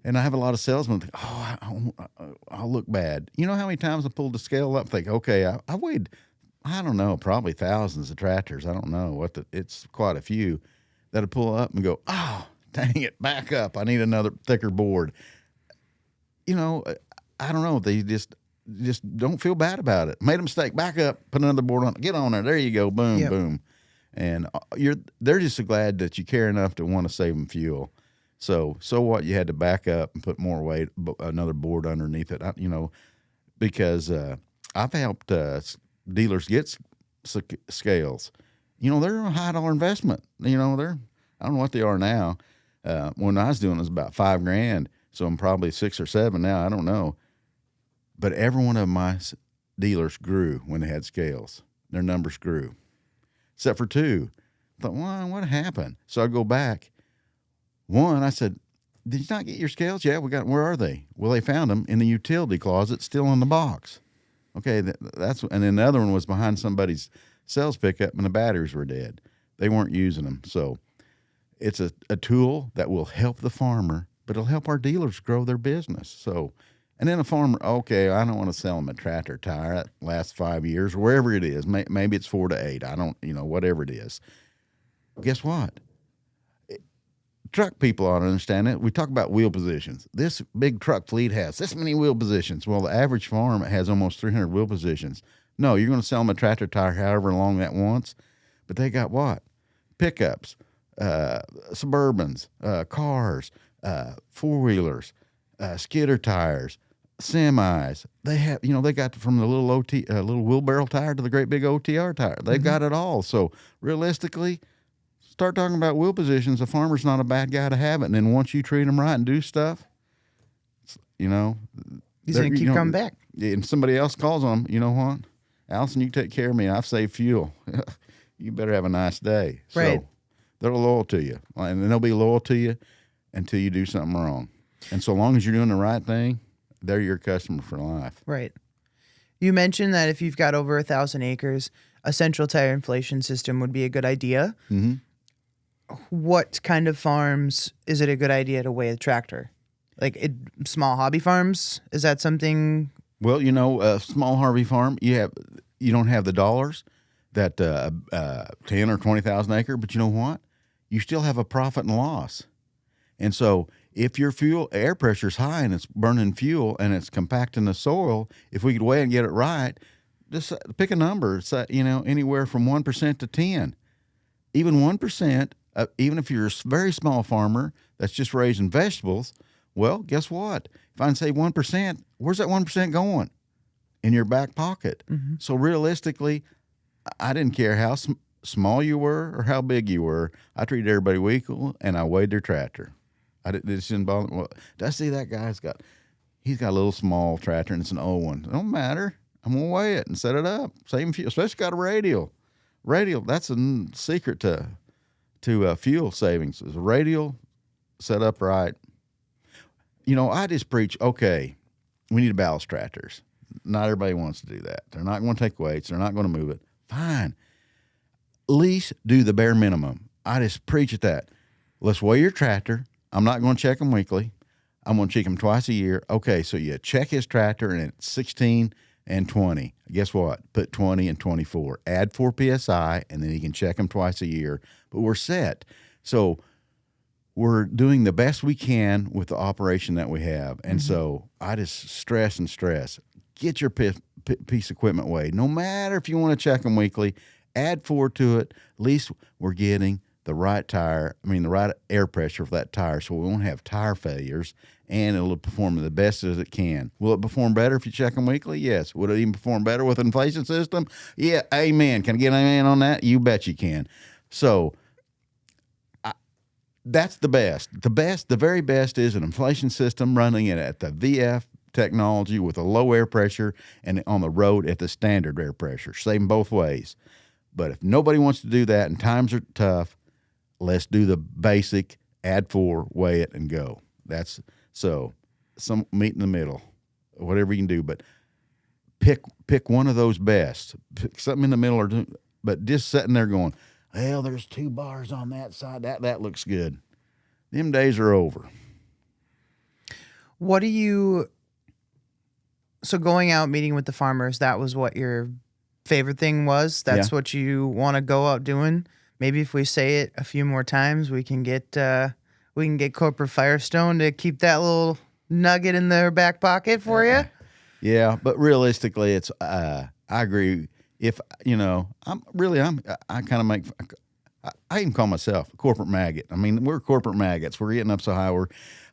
And I have a lot of salesmen think, I'll look bad. You know how many times I pulled the scale up, think, okay, I weighed, I don't know, probably thousands of tractors. I don't know it's quite a few that'll pull up and go, oh, dang it, back up. I need another thicker board. I don't know. They just don't feel bad about it. Made a mistake, back up, put another board on, get on there. There you go, boom, boom. And they're just so glad that you care enough to want to save them fuel. So what? You had to back up and put more weight, another board underneath it, because I've helped dealers get scales. They're a $high investment. I don't know what they are now. When I was doing it was about $5,000, so I'm probably 6 or 7 now. I don't know. But every one of my dealers grew when they had scales. Their numbers grew, except for 2. I thought, well, what happened? So I go back. One, I said, did you not get your scales? Yeah, where are they? Well, they found them in the utility closet, still in the box. Okay, and then the other one was behind somebody's sales pickup, and the batteries were dead. They weren't using them. So it's a tool that will help the farmer, but it'll help our dealers grow their business. So, and then a farmer, okay, I don't want to sell them a tractor tire that lasts 5 years, or wherever it is. Maybe it's 4 to 8. I don't, whatever it is. Guess what? Truck people ought to understand it. We talk about wheel positions. This big truck fleet has this many wheel positions. Well, the average farm has almost 300 wheel positions. No, you're going to sell them a tractor tire however long that wants, but they got what? Pickups, Suburbans, cars, 4-wheelers, skidder tires, semis. They have, they got from the little wheelbarrow tire to the great big OTR tire. They've got it all. So realistically, start talking about wheel positions. A farmer's not a bad guy to have it. And then once you treat them right and do stuff, he's going to keep coming back. And somebody else calls on them, you know what? Allison, you take care of me. I've saved fuel. You better have a nice day. Right. So they're loyal to you. And they'll be loyal to you until you do something wrong. And so long as you're doing the right thing, they're your customer for life. Right. You mentioned that if you've got over 1,000 acres, a central tire inflation system would be a good idea. Mm-hmm. What kind of farms is it a good idea to weigh a tractor? Like small hobby farms? Is that something? Well, a small hobby farm, you don't have the dollars that 10 or 20,000 acre, but you know what? You still have a profit and loss. And so if your air pressure is high and it's burning fuel and it's compacting the soil, if we could weigh and get it right, just pick a number. Say, anywhere from 1% to 10, even 1%. Even if you're a very small farmer that's just raising vegetables, well, guess what? If I can say 1%, where's that 1% going? In your back pocket. Mm-hmm. So realistically, I didn't care how small you were or how big you were. I treated everybody equal, and I weighed their tractor. It just didn't bother me. Well, did I see that guy's got? He's got a little small tractor, and it's an old one. It don't matter. I'm gonna weigh it and set it up. Same fuel, especially got a radial. Radial. That's a secret to fuel savings. Is a radial set up right. I just preach. Okay, we need ballast tractors. Not everybody wants to do that. They're not going to take weights. They're not going to move it. Fine. At least do the bare minimum. I just preach at that. Let's weigh your tractor. I'm not going to check them weekly. I'm going to check them twice a year. Okay, so you check his tractor and it's 16 and 20. Guess what? Put 20 and 24. Add 4 PSI, and then you can check them twice a year. But we're set. So we're doing the best we can with the operation that we have. And so I just stress. Get your piece of equipment weighed. No matter if you want to check them weekly, add 4 to it. At least we're getting the right the right air pressure for that tire, so we won't have tire failures, and it'll perform the best as it can. Will it perform better if you check them weekly? Yes. Would it even perform better with an inflation system? Yeah, amen. Can I get an amen on that? You bet you can. So that's the best. The very best is an inflation system running it at the VF technology with a low air pressure, and on the road at the standard air pressure. Same both ways. But if nobody wants to do that and times are tough, let's do the basic, add 4, weigh it, and go. That's some meet in the middle, whatever you can do. But pick one of those best. Pick something in the middle, but just sitting there going, well, there's 2 bars on that side. That looks good. Them days are over. So going out meeting with the farmers, that was what your favorite thing was? That's what you want to go out doing? Maybe if we say it a few more times, we can get corporate Firestone to keep that little nugget in their back pocket for you. Yeah, but realistically, it's I agree. If I kind of make. I even call myself a corporate maggot. I mean, we're corporate maggots. We're getting up so high.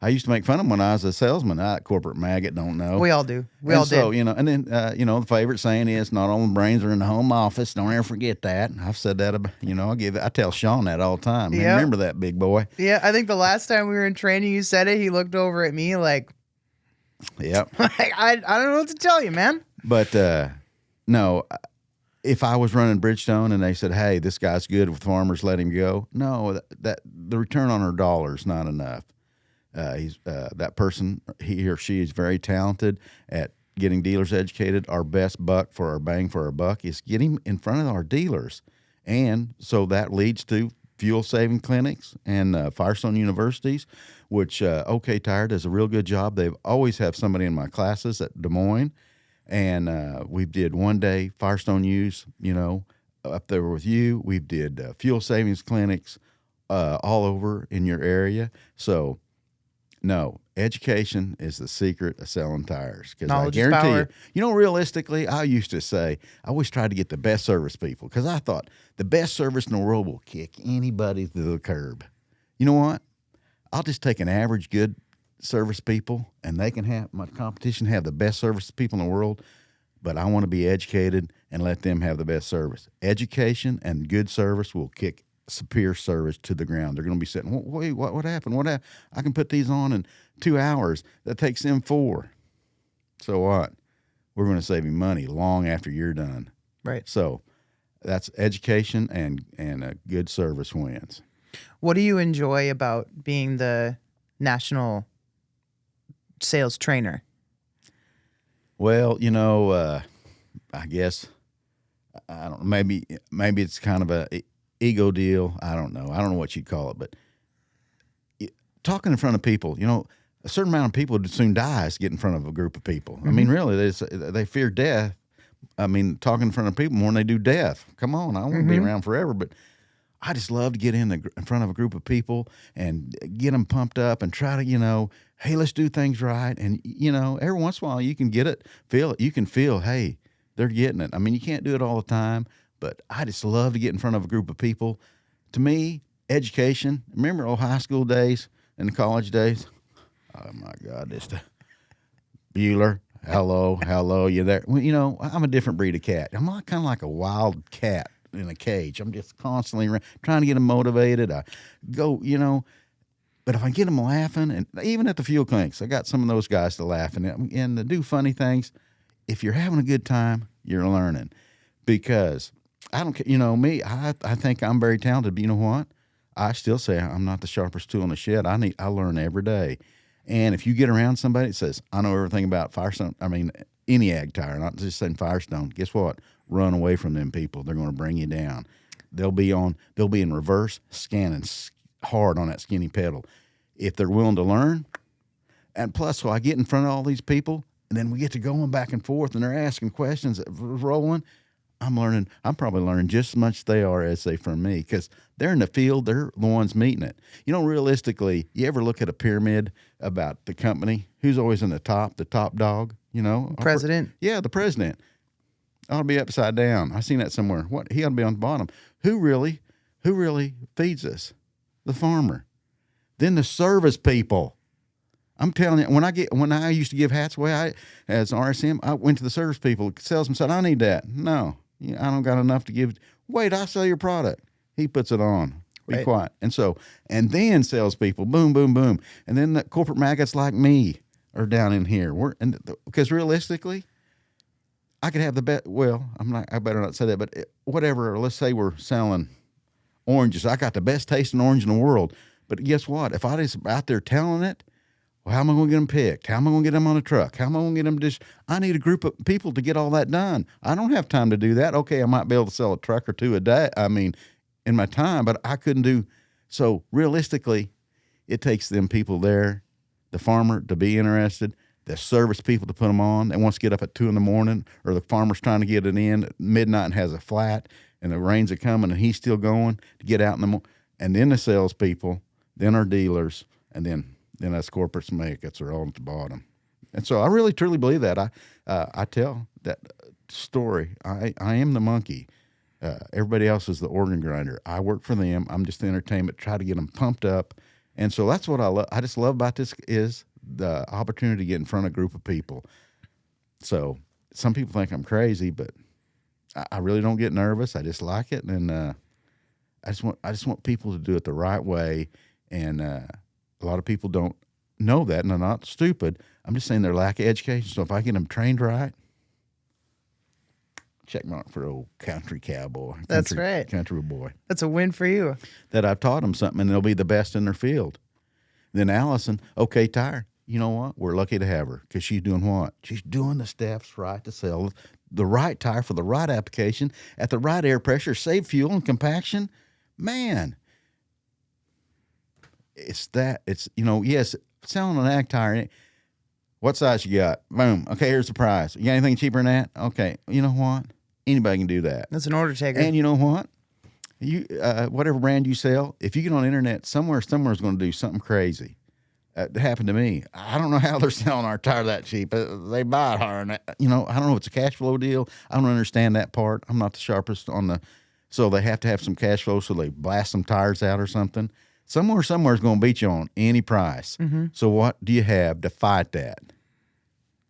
I used to make fun of them when I was a salesman. Corporate maggot, don't know. We all do. So, and then, the favorite saying is, not all the brains are in the home office. Don't ever forget that. I've said that, I tell Sean that all the time. Yep. Remember that, big boy. Yeah, I think the last time we were in training, you said it. He looked over at me like, yep. I don't know what to tell you, man. But, no, if I was running Bridgestone and they said, hey, this guy's good with farmers, let him go. No, that the return on her dollar is not enough. That person, he or she is very talented at getting dealers educated. Our best buck for our bang for our buck is get him in front of our dealers. And so that leads to fuel saving clinics and Firestone universities, which OK Tire does a real good job. They always have somebody in my classes at Des Moines. And we did 1 day Firestone use, up there with you. We did fuel savings clinics all over in your area. So, no, education is the secret of selling tires. Because I guarantee you, realistically, I used to say, I always tried to get the best service people because I thought the best service in the world will kick anybody to the curb. You know what? I'll just take an average good service people, and they can have my competition have the best service people in the world, but I want to be educated and let them have the best service. Education and good service will kick superior service to the ground. They're going to be saying, wait, what happened? What happened? I can put these on in 2 hours. That takes them 4. So what? We're going to save you money long after you're done. Right. So that's education and a good service wins. What do you enjoy about being the national sales trainer? Well, I guess I don't know. Maybe it's kind of a ego deal. I don't know what you'd call it, but talking in front of people, a certain amount of people would soon die to get in front of a group of people. Mm-hmm. I mean, really, they fear death. I mean, talking in front of people more than they do death. Come on, I won't be around forever, but I just love to get in front of a group of people and get them pumped up and try to, hey, let's do things right. And, every once in a while you can feel it. You can feel, hey, they're getting it. I mean, you can't do it all the time, but I just love to get in front of a group of people. To me, education, remember old high school days and the college days? Oh, my God, this Bueller, hello, you there? Well, I'm a different breed of cat. I'm not kind of like a wild cat in a cage. I'm just constantly trying to get them motivated. I go, but if I get them laughing, and even at the fuel clinics, I got some of those guys to laugh and to do funny things. If you're having a good time, you're learning. Because I don't, me, I think I'm very talented, but you know what? I still say I'm not the sharpest tool in the shed. I learn every day. And if you get around somebody that says, I know everything about Firestone, any ag tire, not just saying Firestone, guess what? Run away from them people. They're going to bring you down. They'll be in reverse, scanning hard on that skinny pedal. If they're willing to learn, and plus, so I get in front of all these people, and then we get to going back and forth, and they're asking questions, rolling. I'm probably learning just as much as they are as they from me, because they're in the field, they're the ones meeting it. Realistically, you ever look at a pyramid about the company? Who's always in the top dog, President? Yeah, the president. Ought to be upside down. I seen that somewhere. What? He ought to be on the bottom. Who really feeds us? The farmer. Then the service people. I'm telling you, when I used to give hats away, as RSM, I went to the service people, salesman said, I need that. No, I don't got enough to give. Wait, I'll sell your product. He puts it on. Be quiet. And then salespeople, boom, boom, boom. And then the corporate maggots like me are down in here. Because realistically, I could have the best. Well, I better not say that, but whatever. Let's say we're selling oranges. I got the best tasting orange in the world. But guess what? If I just out there telling it, well, how am I going to get them picked? How am I going to get them on a truck? How am I going to get them I need a group of people to get all that done. I don't have time to do that. Okay, I might be able to sell a truck or two a day. In my time, but I couldn't do. So realistically, it takes them people there, the farmer to be interested, the service people to put them on. They want to get up at 2 a.m, or the farmer's trying to get it in at midnight and has a flat, and the rains are coming and he's still going to get out in the morning. And then the salespeople, then our dealers, and then us corporate maggots are all at the bottom. And so I really truly believe that. I tell that story. I am the monkey. Everybody else is the organ grinder. I work for them. I'm just the entertainment, try to get them pumped up. And so that's what I love. I just love about this is the opportunity to get in front of a group of people. So some people think I'm crazy, but I really don't get nervous. I just like it. And I just want people to do it the right way. And a lot of people don't know that, and they're not stupid. I'm just saying they're lack of education. So if I get them trained right, check mark for old country cowboy. That's right. Country boy. That's a win for you. That I've taught them something, and they'll be the best in their field. Then Allison, okay, tire. You know what? We're lucky to have her, because she's doing what? She's doing the steps right to sell the right tire for the right application at the right air pressure, save fuel and compaction. Man, it's yes, selling an ag tire. What size you got? Boom. Okay, here's the price. You got anything cheaper than that? Okay, you know what? Anybody can do that. That's an order taker. And you know what? You whatever brand you sell, if you get on the internet, somewhere's going to do something crazy. It happened to me. I don't know how they're selling our tire that cheap. They buy it higher. I don't know if it's a cash flow deal. I don't understand that part. I'm not the sharpest on the. So they have to have some cash flow, so they blast some tires out or something. Somewhere's going to beat you on any price. Mm-hmm. So what do you have to fight that?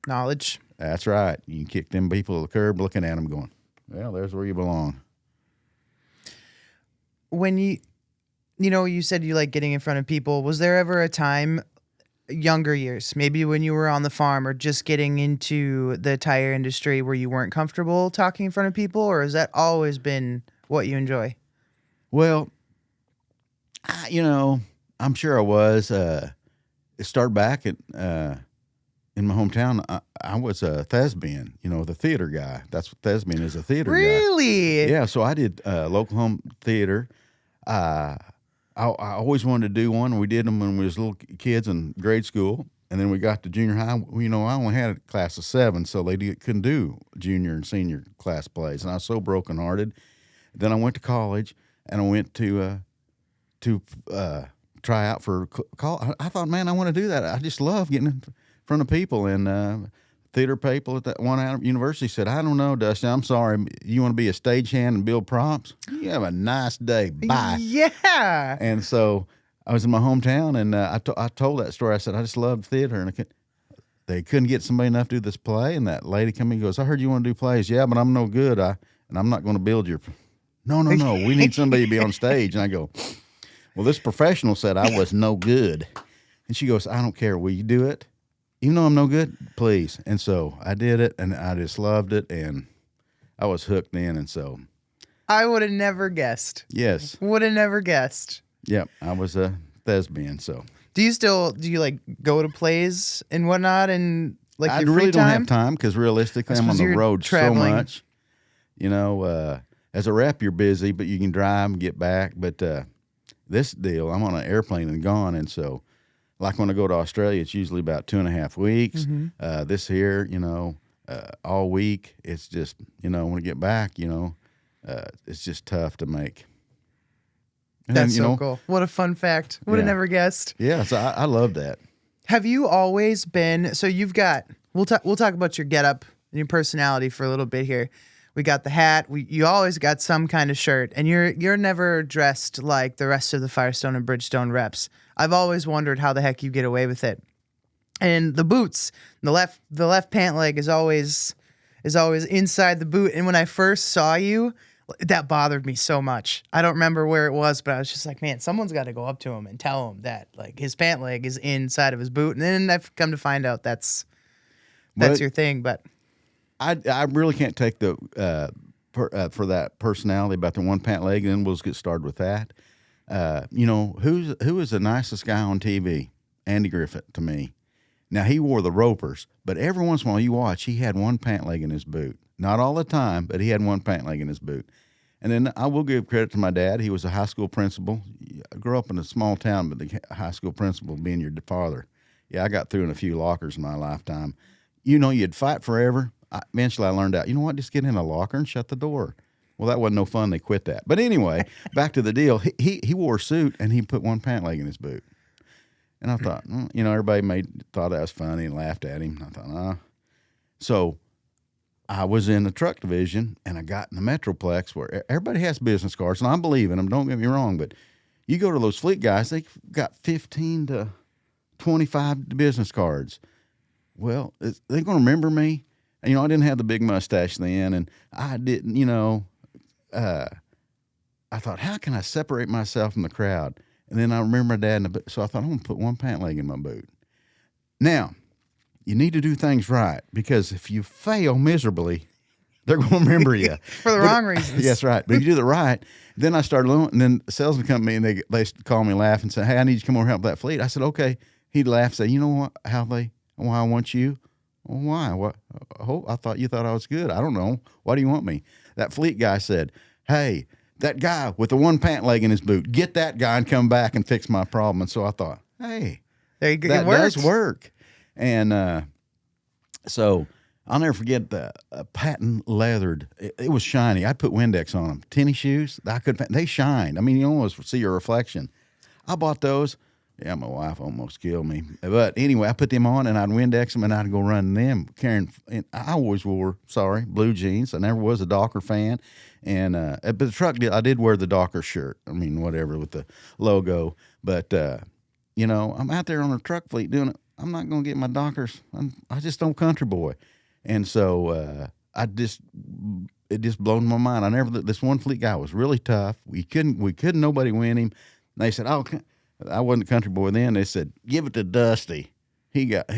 Knowledge. That's right. You can kick them people to the curb looking at them going, well, there's where you belong. When you said you like getting in front of people, was there ever a time, younger years, maybe when you were on the farm or just getting into the tire industry, where you weren't comfortable talking in front of people, or has that always been what you enjoy? Well, I'm sure I was. It started back in my hometown. I was a thespian, the theater guy. That's what thespian is, a theater guy. Really? Yeah, so I did local home theater. I always wanted to do one. We did them when we was little kids in grade school, and then we got to junior high. I only had a class of 7, so they couldn't do junior and senior class plays, and I was so brokenhearted. Then I went to college, and I went to try out for call. I thought, man, I want to do that. I just love getting in front of people, and theater people at that one out of university said, I don't know, Dustin, I'm sorry. You want to be a stagehand and build props? You have a nice day. Bye. Yeah. And so I was in my hometown, and I told that story. I said, I just love theater. And they couldn't get somebody enough to do this play. And that lady came in and goes, I heard you want to do plays. Yeah, but I'm no good. And I'm not going to build your. No. We need somebody to be on stage. And I go, well, this professional said I was no good. And she goes, I don't care. Will you do it? Even though I'm no good, please. And so I did it, and I just loved it, and I was hooked in. And so I would have never guessed. yes, Would have never guessed. yep, I was a thespian. So Do you like go to plays and whatnot and like I your really free don't time? have time because realistically, I I'm on suppose the you're road traveling. so much. You know, as a rep, you're busy, but you can drive and get back. But this deal, I'm on an airplane and gone, and so. Like when I go to Australia, it's usually about 2.5 weeks. Mm-hmm. This here, all week. It's just, when I get back, it's just tough to make. And That's then, cool. What a fun fact. Would have Yeah. never guessed. Yeah, so I love that. Have you always been? So you've got. We'll talk about your getup and your personality for a little bit here. We got the hat. You always got some kind of shirt, and you're never dressed like the rest of the Firestone and Bridgestone reps. I've always wondered how the heck you get away with it. And the boots, the left pant leg is always inside the boot. And when I first saw you, that bothered me so much. I don't remember where it was, but I was just like, man, someone's got to go up to him and tell him that like his pant leg is inside of his boot. And then I've come to find out that's your thing. But I really can't take the for that personality about the one pant leg, and then we'll just get started with that. Who is the nicest guy on TV? Andy Griffith to me. Now, he wore the ropers, but every once in a while you watch, he had one pant leg in his boot. Not all the time, but he had one pant leg in his boot. And then I will give credit to my dad. He was a high school principal. I grew up in a small town, but the high school principal being your father. Yeah, I got through in a few lockers in my lifetime. You'd fight forever. Eventually I learned out, you know what, just get in a locker and shut the door. Well, that wasn't no fun. They quit that. But anyway, back to the deal. He wore a suit, and he put one pant leg in his boot. And I thought, everybody thought that was funny and laughed at him. I thought, So I was in the truck division, and I got in the Metroplex where everybody has business cards, and I believe in them. Don't get me wrong, but you go to those fleet guys, they got 15 to 25 business cards. Well, they're going to remember me. And, I didn't have the big mustache then, and I didn't, I thought, how can I separate myself from the crowd? And then I remember my dad, so I thought, I'm going to put one pant leg in my boot. Now, you need to do things right, because if you fail miserably, they're going to remember you. for the wrong reasons. Yes, right. But if you do it right, then I started learning, and then the salesman come to me, and they call me, laugh, and say, hey, I need you to come over and help that fleet. I said, okay. He'd laugh, say, you know what, why I want you? Well, why? What? Oh, I thought you thought I was good. I don't know. Why do you want me? That fleet guy said, hey, that guy with the one pant leg in his boot, get that guy and come back and fix my problem. And so I thought, hey, there you go. that It worked. does work. And so I'll never forget the patent leathered. It was shiny. I put Windex on them. Tennis shoes, they shined. I mean, you almost see your reflection. I bought those. Yeah, my wife almost killed me. But anyway, I put them on, and I'd Windex them, and I'd go run them carrying. And I always wore, blue jeans. I never was a Docker fan. And but the truck, I did wear the Docker shirt. I mean, whatever, with the logo. But, I'm out there on the truck fleet doing it. I'm not going to get my Dockers. I just don't country boy. And so it just blown my mind. This one fleet guy was really tough. We couldn't nobody win him. And they said, I wasn't a country boy then. They said, give it to Dusty. He got,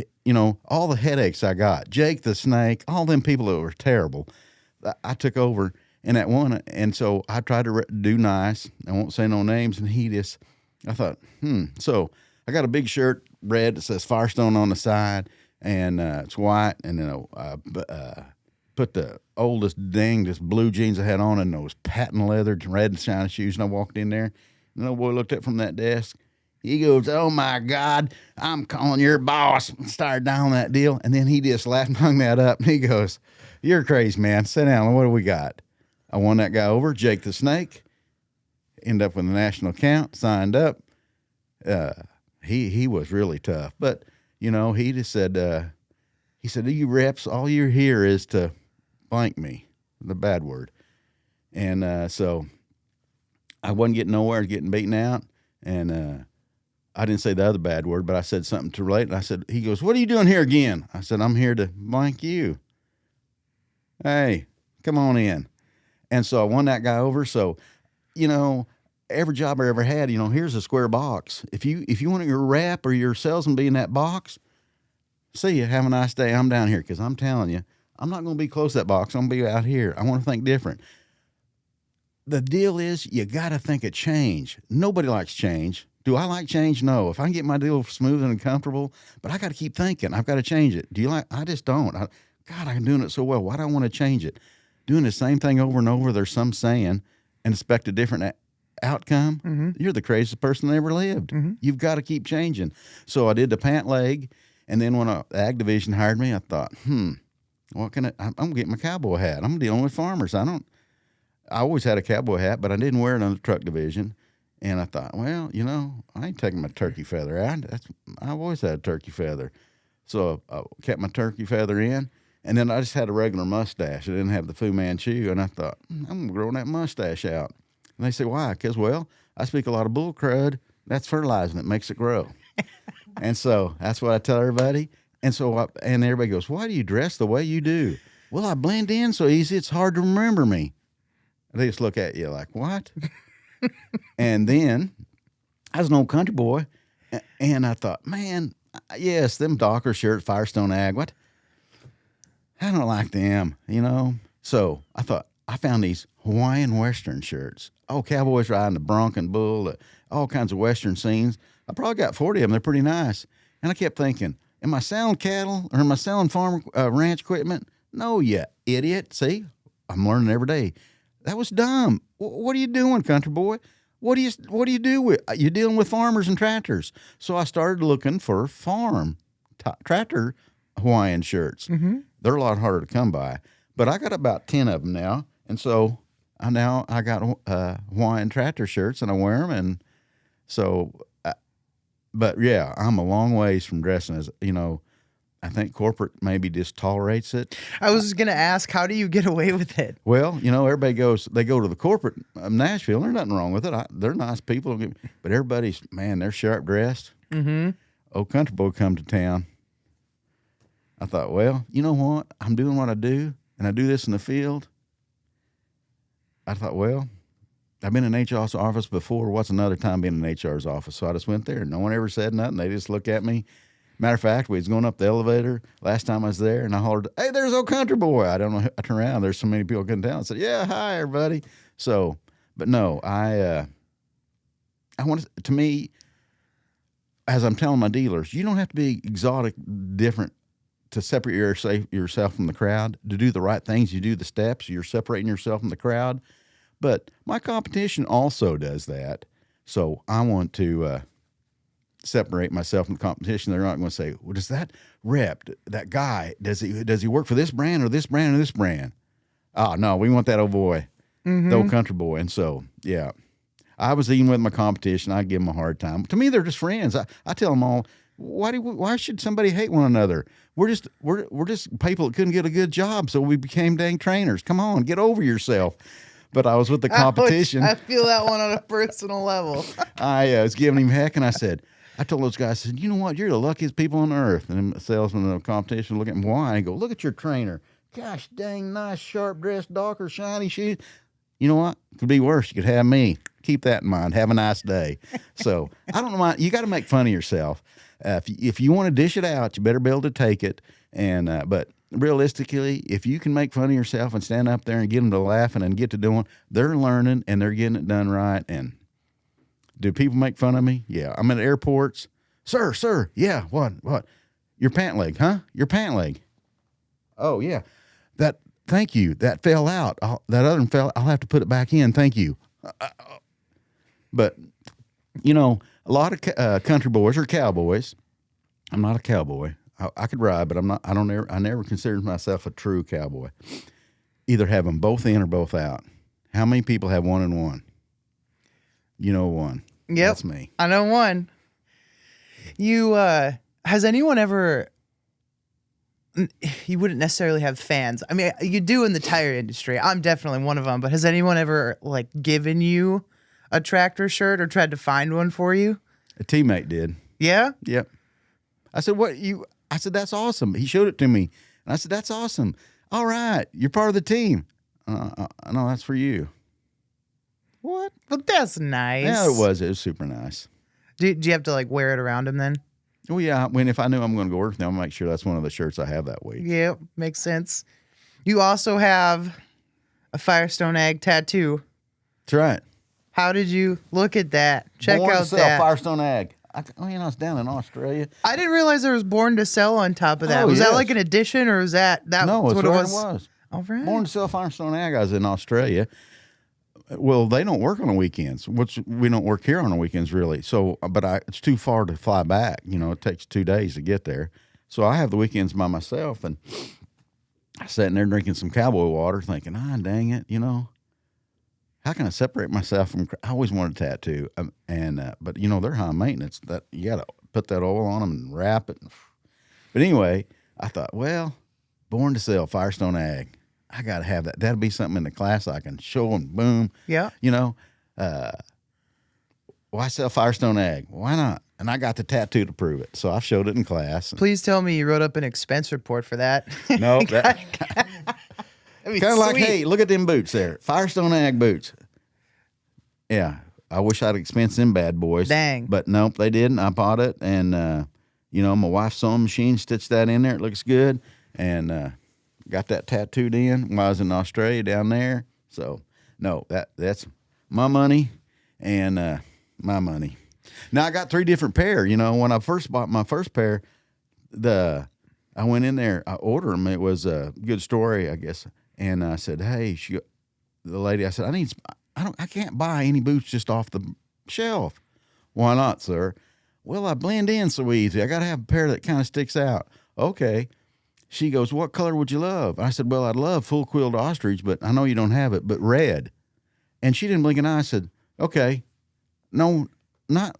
all the headaches I got. Jake the Snake, all them people that were terrible. I took over in that one. And so I tried to do nice. I won't say no names. And I thought, So I got a big shirt, red, that says Firestone on the side. And it's white. And then I put the dangest blue jeans I had on and those patent leathered red shiny shoes. And I walked in there. And the old boy looked up from that desk. He goes, oh, my God, I'm calling your boss. Started down that deal. And then he just laughed and hung that up. And he goes, you're crazy, man. Sit down. What do we got? I won that guy over, Jake the Snake. Ended up with a national account, signed up. He was really tough. But, he just said, He said, you reps, all you're here is to blank me, the bad word. And so I wasn't getting nowhere, getting beaten out. And I didn't say the other bad word, but I said something to relate. And I said, he goes, what are you doing here again? I said, I'm here to blank you. Hey, come on in. And so I won that guy over. So, every job I ever had, here's a square box. If you want your rep or your salesman be in that box, see you. Have a nice day. I'm down here because I'm telling you, I'm not going to be close to that box. I'm going to be out here. I want to think different. The deal is you got to think of change. Nobody likes change. Do I like change? No. If I can get my deal smooth and comfortable, but I got to keep thinking. I've got to change it. Do you like? I just don't. God, I'm doing it so well. Why do I want to change it? Doing the same thing over and over. There's some saying and expect a different outcome. Mm-hmm. You're the craziest person that ever lived. Mm-hmm. You've got to keep changing. So I did the pant leg. And then when the ag division hired me, I thought, what can I'm going to get my cowboy hat. I'm dealing with farmers. I always had a cowboy hat, but I didn't wear it on the truck division. And I thought, well, I ain't taking my turkey feather out. I've always had a turkey feather. So I kept my turkey feather in. And then I just had a regular mustache. I didn't have the Fu Manchu. And I thought, I'm going to grow that mustache out. And they said, why? Because, I speak a lot of bull crud. That's fertilizing. It makes it grow. And so that's what I tell everybody. And so and everybody goes, why do you dress the way you do? Well, I blend in so easy, it's hard to remember me. They just look at you like, what? And then I was an old country boy, and I thought, man, yes, them Docker shirts, Firestone AG, what? I don't like them, So I thought, I found these Hawaiian Western shirts. Oh, cowboys riding the bronc and bull, all kinds of Western scenes. I probably got 40 of them. They're pretty nice. And I kept thinking, am I selling cattle or am I selling farm ranch equipment? No, you idiot. See, I'm learning every day. That was dumb. What are you doing, country boy? What do you do with? You're dealing with farmers and tractors. So I started looking for farm tractor Hawaiian shirts. Mm-hmm. They're a lot harder to come by, but I got about 10 of them now, and so I got Hawaiian tractor shirts, and I wear them, and so. But yeah, I'm a long ways from dressing as I think corporate maybe just tolerates it. I was going to ask, how do you get away with it? Well, everybody they go to the corporate Nashville. There's nothing wrong with it. They're nice people, but everybody's, man, they're sharp dressed. Mm-hmm. Old country boy come to town. I thought, well, you know what? I'm doing what I do, and I do this in the field. I thought, well, I've been in HR's office before. What's another time being in HR's office? So I just went there. No one ever said nothing. They just looked at me. Matter of fact, we was going up the elevator last time I was there, and I hollered, hey, there's old country boy. I don't know. I turned around. There's so many people couldn't tell. I said, yeah, hi, everybody. So, but no, I want to me, as I'm telling my dealers, you don't have to be exotic, different to separate yourself from the crowd. To do the right things, you do the steps. You're separating yourself from the crowd. But my competition also does that. So I want to separate myself from the competition. They're not going to say, well, does that rep, that guy, does he work for this brand or this brand or this brand? Oh, no, we want that old boy, the old country boy. And so, yeah, I was even with my competition. I give them a hard time. To me, they're just friends. I tell them all, why should somebody hate one another? We're just people that couldn't get a good job, so we became dang trainers. Come on, get over yourself. But I was with the competition. I feel that one on a personal level. I was giving him heck, and I told those guys, I said, you know what? You're the luckiest people on earth. And the salesman in the competition look at him, why? And go, look at your trainer. Gosh dang, nice, sharp-dressed, Docker, shiny shoes. You know what? Could be worse. You could have me. Keep that in mind. Have a nice day. So I don't know. You got to make fun of yourself. If you want to dish it out, you better be able to take it. And but realistically, if you can make fun of yourself and stand up there and get them to laughing and get to doing, they're learning and they're getting it done right. And do people make fun of me? Yeah. I'm at airports. Sir. Yeah. What? Your pant leg, huh? Your pant leg. Oh, yeah. Thank you. That fell out. That other one fell. I'll have to put it back in. Thank you. But, a lot of country boys are cowboys. I'm not a cowboy. I could ride, but I'm not. I never considered myself a true cowboy. Either have them both in or both out. How many people have one and one? You know one. Yep. That's me. I know one. You has anyone ever you wouldn't necessarily have fans. I mean, you do in the tire industry. I'm definitely one of them. But has anyone ever like given you a tractor shirt or tried to find one for you? A teammate did. Yeah. Yep. I said, "What you?" I said, "That's awesome." He showed it to me, and I said, "That's awesome. All right, you're part of the team." No, that's for you. What? But that's nice. Yeah, it was. It was super nice. Do you have to like wear it around him then? Well, yeah. If I knew I'm going to go work with them, I'll make sure that's one of the shirts I have that week. Yep, makes sense. You also have a Firestone Ag tattoo. That's right. How did you look at that? Check Born out to sell that. Firestone Ag. It's down in Australia. I didn't realize there was Born to Sell on top of that. Oh, Was yes. that like an addition or was that No, what it's it what was? it was. All right. Born to sell Firestone Ag. I was in Australia. Well, they don't work on the weekends, which we don't work here on the weekends really. So, but it's too far to fly back. It takes 2 days to get there. So I have the weekends by myself, and I sat in there drinking some cowboy water, thinking, dang it, how can I separate myself from? I always wanted a tattoo, but they're high maintenance. That you got to put that oil on them and wrap it. But anyway, I thought, well, Born to Sell Firestone Ag. I got to have that. That'll be something in the class I can show them. Boom. Yeah. Why sell Firestone Ag? Why not? And I got the tattoo to prove it. So I showed it in class. Please tell me you wrote up an expense report for that. No, kind of like, sweet. hey, look at them boots there. Firestone Ag boots. Yeah. I wish I'd expense them bad boys. Dang. But nope, they didn't. I bought it. And, my wife's sewing machine stitched that in there. It looks good. And, got that tattooed in while I was in Australia down there. So, no, that's my money and my money. Now, I got 3 different pair. When I first bought my first pair, I went in there, I ordered them. It was a good story, I guess. And I said, hey, the lady, I said, I can't buy any boots just off the shelf. Why not, sir? Well, I blend in so easy. I got to have a pair that kind of sticks out. Okay. She goes, what color would you love? I said, well, I'd love full-quilled ostrich, but I know you don't have it, but red. And she didn't blink an eye. I said, okay, no, not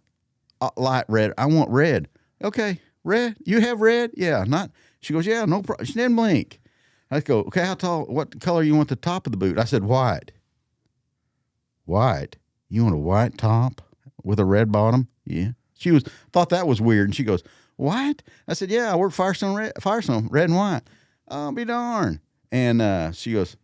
light red. I want red. Okay, red? You have red? Yeah, not. She goes, yeah, no problem. She didn't blink. I go, okay, how tall, what color you want the top of the boot? I said, white. White? You want a white top with a red bottom? Yeah. She thought that was weird, and she goes, what? I said, yeah, I work Firestone, red and white. I'll be darn. And she goes,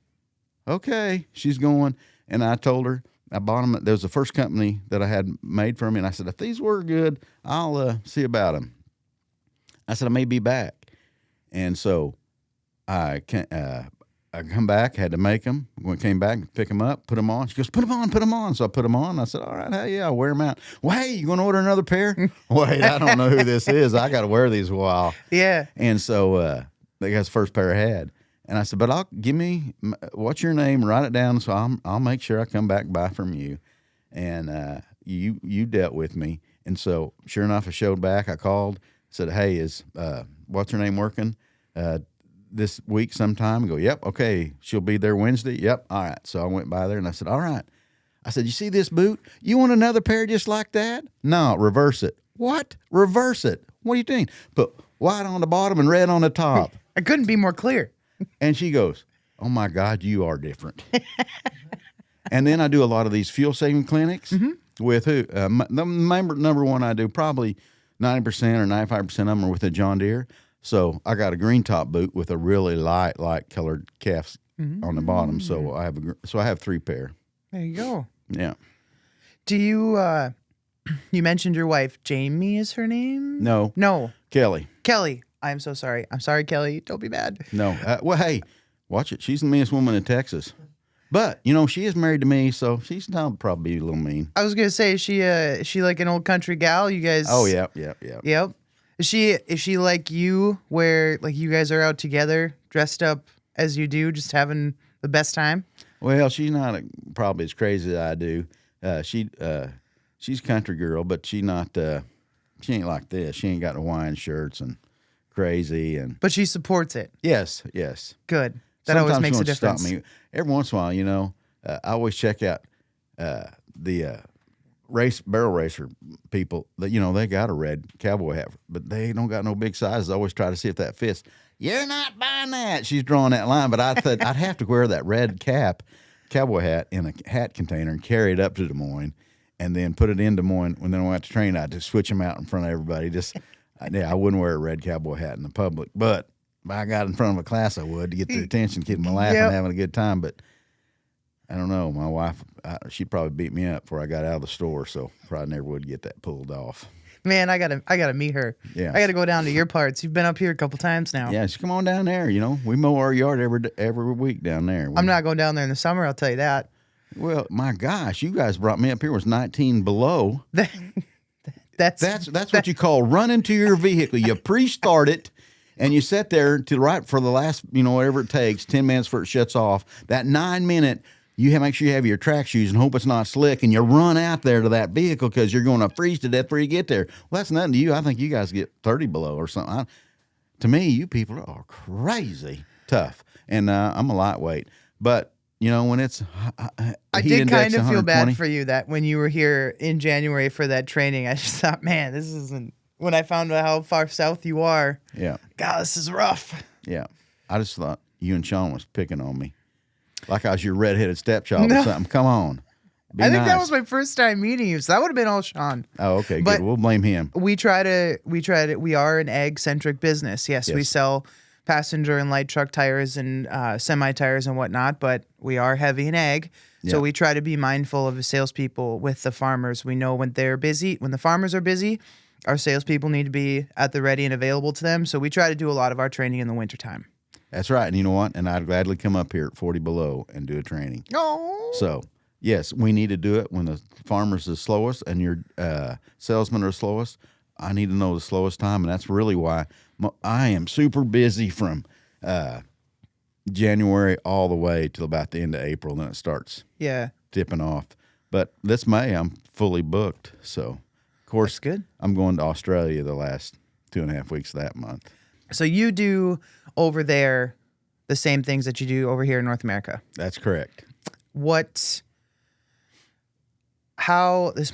okay. She's going. And I told her, I bought them. There was the first company that I had made for me. And I said, if these were good, I'll see about them. I said, I may be back. And so I come back, had to make them. When I came back, pick them up, put them on. She goes, put them on, put them on. So I put them on. I said, all right, hey, yeah, I'll wear them out. Well, hey, you going to order another pair? Wait, I don't know who this is. I got to wear these a while. Yeah. And so that guy's the first pair I had. And I said, but what's your name? Write it down so I'll make sure I come back buy from you. And you dealt with me. And so sure enough, I showed back. I called, said, hey, is what's her name working this week sometime? I go, yep, okay. She'll be there Wednesday? Yep, all right. So I went by there and I said, all right. I said, you see this boot? You want another pair just like that? No, reverse it. What? Reverse it. What are you doing? Put white on the bottom and red on the top. I couldn't be more clear. And she goes, oh my God, you are different. And then I do a lot of these fuel saving clinics with who? The number one I do, probably 90% or 95% of them are with a John Deere. So I got a green top boot with a really light colored calves on the bottom. So I have 3 pair. There you go. Yeah. Do you, you mentioned your wife, Jamie is her name? No. Kelly. Kelly. I'm so sorry. I'm sorry, Kelly. Don't be mad. No. Well, hey, watch it. She's the meanest woman in Texas. But, she is married to me, so she's probably a little mean. I was going to say, is she like an old country gal? You guys. Oh, yeah. Yep. Is she like you, where like you guys are out together, dressed up as you do, just having the best time? Well, she's not probably as crazy as I do. She's a country girl, but she ain't like this. She ain't got Hawaiian shirts and crazy But she supports it. Yes. Good. That Sometimes always makes she a wants to stop difference. me. Every once in a while, I always check out the barrel racer people that they got a red cowboy hat, but they don't got no big sizes. I always try to see if that fits. You're not buying that. She's drawing that line. But I thought I'd have to wear that red cowboy hat in a hat container and carry it up to Des Moines and then put it in Des Moines. When then I went to train, I'd just switch them out in front of everybody. I wouldn't wear a red cowboy hat in the public. But if I got in front of a class, I would to get their attention, keep them laughing, having a good time. But I don't know. My wife, she'd probably beat me up before I got out of the store, so probably never would get that pulled off. Man, I gotta meet her. Yeah, I gotta go down to your parts. You've been up here a couple times now. Yeah, just come on down there. You know, we mow our yard every week down there. I'm not going down there in the summer. I'll tell you that. Well, my gosh, you guys brought me up here. It was 19 below. That's what you call running to your vehicle. You pre-start it, and you sit there to right for the last, whatever it takes, 10 minutes before it shuts off. That 9-minute. Make sure you have your track shoes and hope it's not slick, and you run out there to that vehicle because you're going to freeze to death before you get there. Well, that's nothing to you. I think you guys get 30 below or something. To me, you people are crazy tough, and I'm a lightweight. But, when it's I did kind of feel bad for you that when you were here in January for that training, I just thought, man, this isn't – when I found out how far south you are, God, this is rough. Yeah. I just thought you and Sean was picking on me. Like I was your redheaded stepchild or something. Come on. I think that was my first time meeting you, so that would have been all Sean. Oh, okay, good. We'll blame him. We are an egg-centric business. Yes, we sell passenger and light truck tires and semi-tires and whatnot, but we are heavy in egg. So we try to be mindful of the salespeople with the farmers. We know when they're busy, when the farmers are busy, our salespeople need to be at the ready and available to them. So we try to do a lot of our training in the wintertime. That's right. And you know what? And I'd gladly come up here at 40 below and do a training. Oh. So, yes, we need to do it when the farmer's the slowest and your salesmen are slowest. I need to know the slowest time, and that's really why I am super busy from January all the way till about the end of April. Then it starts tipping off. But this May, I'm fully booked. So, of course, that's good. I'm going to Australia the last 2.5 weeks of that month. So you do over there the same things that you do over here in North America? That's correct. This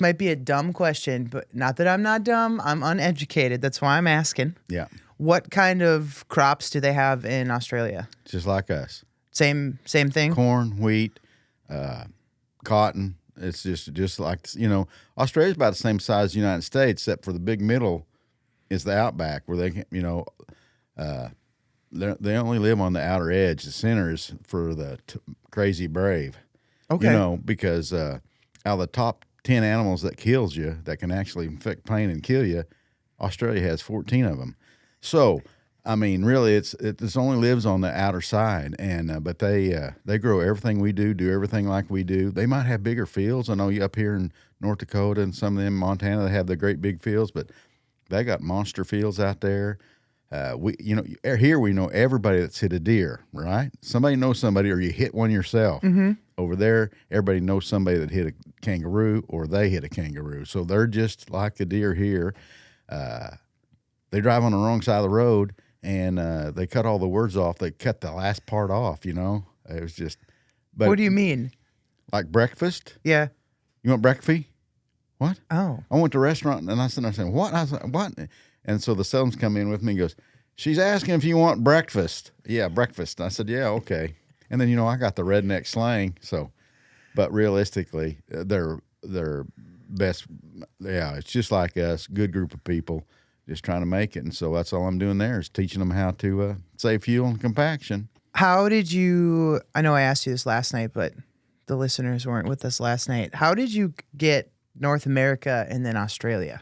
might be a dumb question, but not that I'm not dumb. I'm uneducated. That's why I'm asking. Yeah. What kind of crops do they have in Australia? Just like us. Same thing? Corn, wheat, cotton. It's just like, Australia's about the same size as the United States, except for the big middle is the outback where they can, they only live on the outer edge. The center is for the crazy brave. Okay. Because out of the top 10 animals that kills you, that can actually inflict pain and kill you, Australia has 14 of them. So, I mean, really, it only lives on the outer side, and but they grow everything we do everything like we do. They might have bigger fields. I know you up here in North Dakota and some of them in Montana, they have the great big fields, but they got monster fields out there. Here we know everybody that's hit a deer, right? Somebody knows somebody, or you hit one yourself. Mm-hmm. Over there, everybody knows somebody that hit a kangaroo, or they hit a kangaroo. So they're just like the deer here. They drive on the wrong side of the road, and they cut all the words off. They cut the last part off, It was just. But what do you mean? Like breakfast? Yeah. You want breakfast? What? Oh. I went to a restaurant, and I said, what? I was like, what? And so the salesman come in with me and goes, she's asking if you want breakfast. Yeah, breakfast. I said, yeah, okay. And then, I got the redneck slang. So, but realistically, they're best. Yeah, it's just like us, good group of people just trying to make it. And so that's all I'm doing there is teaching them how to save fuel and compaction. How did you, I know I asked you this last night, but the listeners weren't with us last night. How did you get North America and then Australia?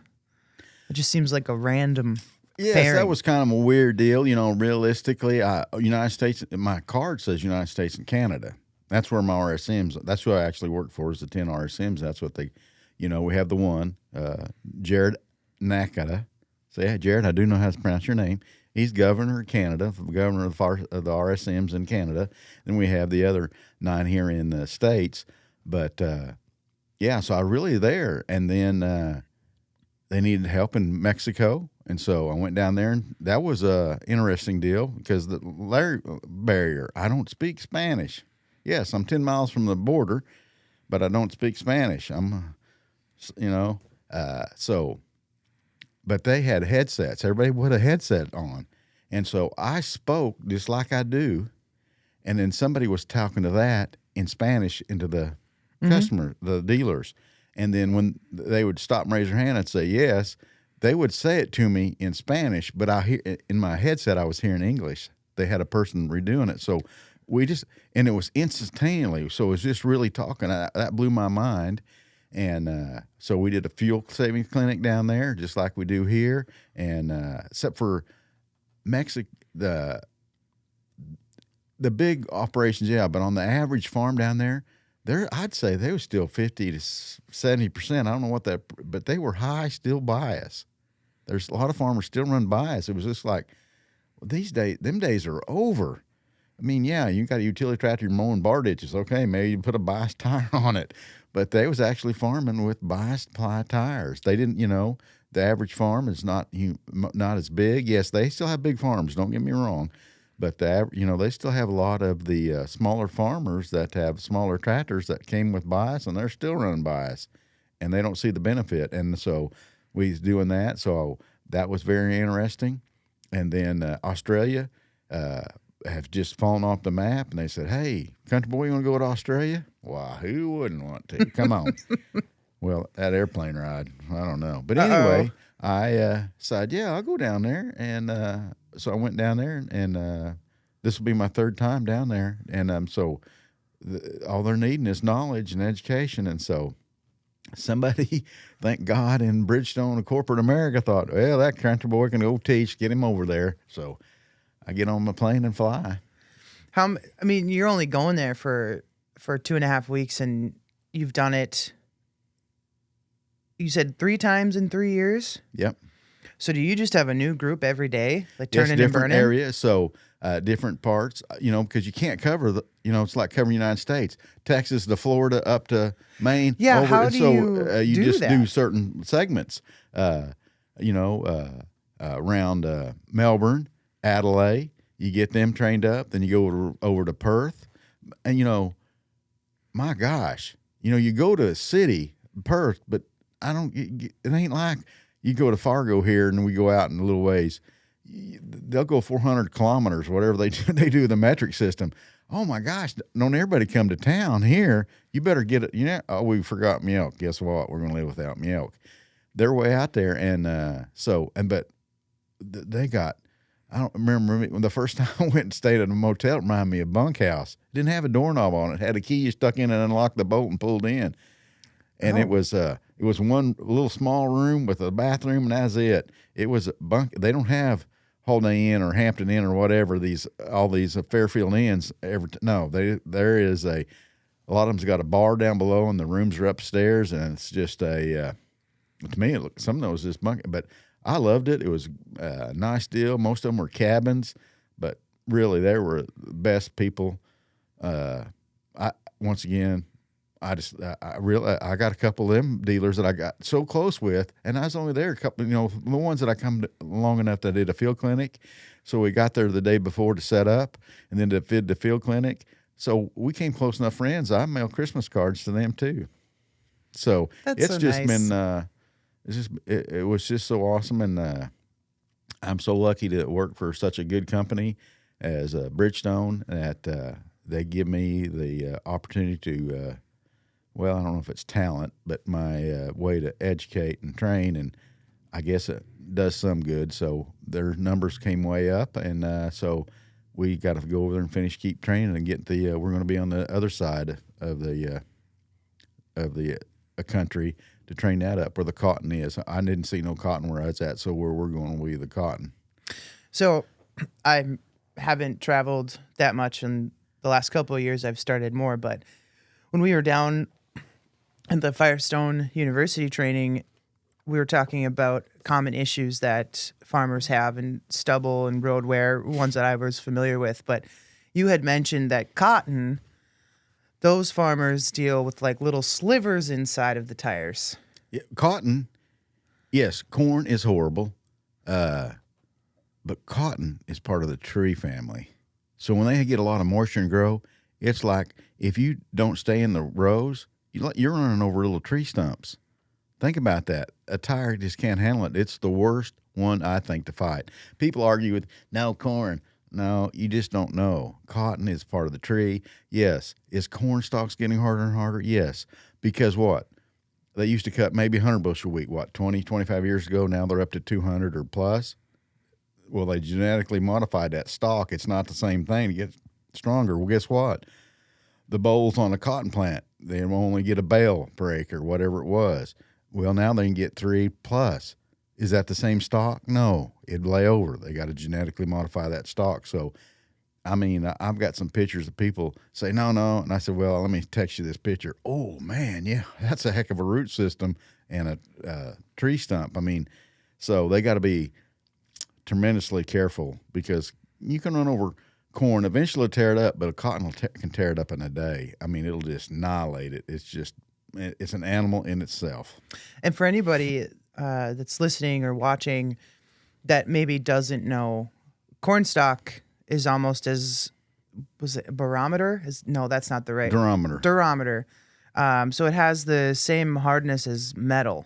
It just seems like a random pairing. That was kind of a weird deal. Realistically, United States, my card says United States and Canada. That's where my RSMs, that's who I actually work for is the 10 RSMs. That's what they, we have the one, Jared Nakata. So, yeah, Jared, I do know how to pronounce your name. He's governor of Canada, governor of the RSMs in Canada. Then we have the other 9 here in the States. But, so I really there. And then they needed help in Mexico. And so I went down there, and that was a interesting deal because the barrier, I don't speak Spanish. Yes, I'm 10 miles from the border, but I don't speak Spanish. But they had headsets. Everybody put a headset on. And so I spoke just like I do, and then somebody was talking to that in Spanish into the customer, the dealers. And then when they would stop and raise their hand, I'd say yes. They would say it to me in Spanish, but I hear in my headset I was hearing English. They had a person redoing it, so and it was instantaneously. So it was just really talking. That blew my mind. And so we did a fuel savings clinic down there, just like we do here. And except for Mexico, the big operations, yeah, but on the average farm down there, I'd say they were still 50 to 70%. I don't know what that, but they were high still bias. There's a lot of farmers still run bias. It was just like, well, them days are over. I mean, yeah, you got a utility tractor, you're mowing bar ditches. Okay, maybe you put a biased tire on it. But they was actually farming with biased ply tires. They didn't, the average farm is not as big. Yes, they still have big farms. Don't get me wrong. But they still have a lot of the smaller farmers that have smaller tractors that came with bias, and they're still running bias, and they don't see the benefit. And so we was doing that. So that was very interesting. And then Australia have just fallen off the map, and they said, "Hey, country boy, you want to go to Australia?" Why, who wouldn't want to? Come on. Well, that airplane ride, I don't know. But anyway, I decided, yeah, I'll go down there. And so I went down there, and this will be my third time down there. And so all they're needing is knowledge and education. And so somebody, thank God, in Bridgestone and corporate America thought, well, that country boy can go teach, get him over there. So I get on my plane and fly. You're only going there for 2.5 weeks, and you've done it, you said 3 times in 3 years? Yep. So do you just have a new group every day, like turning and different burning? areas, so different parts, because you can't cover it's like covering the United States, Texas to Florida up to Maine. Yeah, how do you do just that? do certain segments, around Melbourne, Adelaide. You get them trained up, then you go over to Perth, and my gosh, you go to a city, Perth, but it ain't like you go to Fargo here and we go out in a little ways. They'll go 400 kilometers, whatever they do. They do the metric system. Oh my gosh! Don't everybody come to town here? You better get it. Oh, we forgot milk. Guess what? We're going to live without milk. They're way out there, and but they got. I don't remember when the first time I went and stayed at a motel. It reminded me of bunkhouse. It didn't have a doorknob on it. It had a key you stuck in and unlocked the bolt and pulled in. And it was one little small room with a bathroom, and that's it. It was a bunk. They don't have Holiday Inn or Hampton Inn or whatever all these Fairfield Inns. There is a lot of them's got a bar down below, and the rooms are upstairs, and it's just to me, some of those just bunk. But I loved it. It was a nice deal. Most of them were cabins, but really they were the best people. I got a couple of them dealers that I got so close with, and I was only there a couple, the ones that I come to long enough that I did a field clinic. So we got there the day before to set up, and then to feed the field clinic. So we came close enough friends. I mailed Christmas cards to them too. So That's it's so just nice. been, it was just so awesome. And I'm so lucky to work for such a good company as Bridgestone that they give me the opportunity to, I don't know if it's talent, but my way to educate and train, and I guess it does some good. So their numbers came way up, and so we got to go over there and keep training and get we're going to be on the other side of the country to train that up where the cotton is. I didn't see no cotton where I was at, so where we're going to be the cotton. So I haven't traveled that much in the last couple of years. I've started more, but when we were down at the Firestone University training, we were talking about common issues that farmers have, and stubble and road wear, ones that I was familiar with. But you had mentioned that cotton, those farmers deal with like little slivers inside of the tires. Yeah, cotton, yes, corn is horrible, but cotton is part of the tree family. So when they get a lot of moisture and grow, it's like if you don't stay in the rows, you're running over little tree stumps. Think about that. A tire just can't handle it. It's the worst one, I think, to fight. People argue with, no, corn. No, you just don't know. Cotton is part of the tree. Yes. Is corn stalks getting harder and harder? Yes. Because what? They used to cut maybe 100 bushel a week, 20, 25 years ago? Now they're up to 200 or plus. Well, they genetically modified that stalk. It's not the same thing to get stronger. Well, guess what? The bolls on a cotton plant, they only get a bale per acre, whatever it was. Well, now they can get 3 plus. Is that the same stock? No, it'd lay over. They got to genetically modify that stock. So, I mean, I've got some pictures of people say, no. And I said, well, let me text you this picture. Oh, man, yeah, that's a heck of a root system and a tree stump. I mean, so they got to be tremendously careful because you can run over corn. Eventually it'll tear it up, but a cotton can tear it up in a day. I mean, it'll just annihilate it. It's an animal in itself. And for anybody that's listening or watching that maybe doesn't know, corn stalk is almost as, was it a barometer? No, that's not the right. Durometer. So it has the same hardness as metal.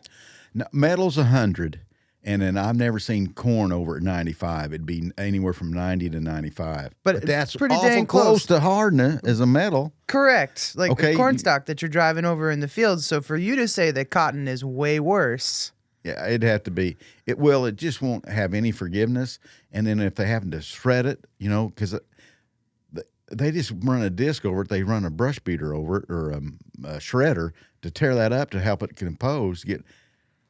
No, metal's 100, and then I've never seen corn over at 95. It'd be anywhere from 90 to 95. But that's pretty awful dang close to hardness as a metal. Correct. Like Okay, a corn stalk that you're driving over in the fields. So for you to say that cotton is way worse. Yeah, it'd have to be. It just won't have any forgiveness. And then if they happen to shred it, because they just run a disc over it, they run a brush beater over it or a shredder to tear that up to help it compose.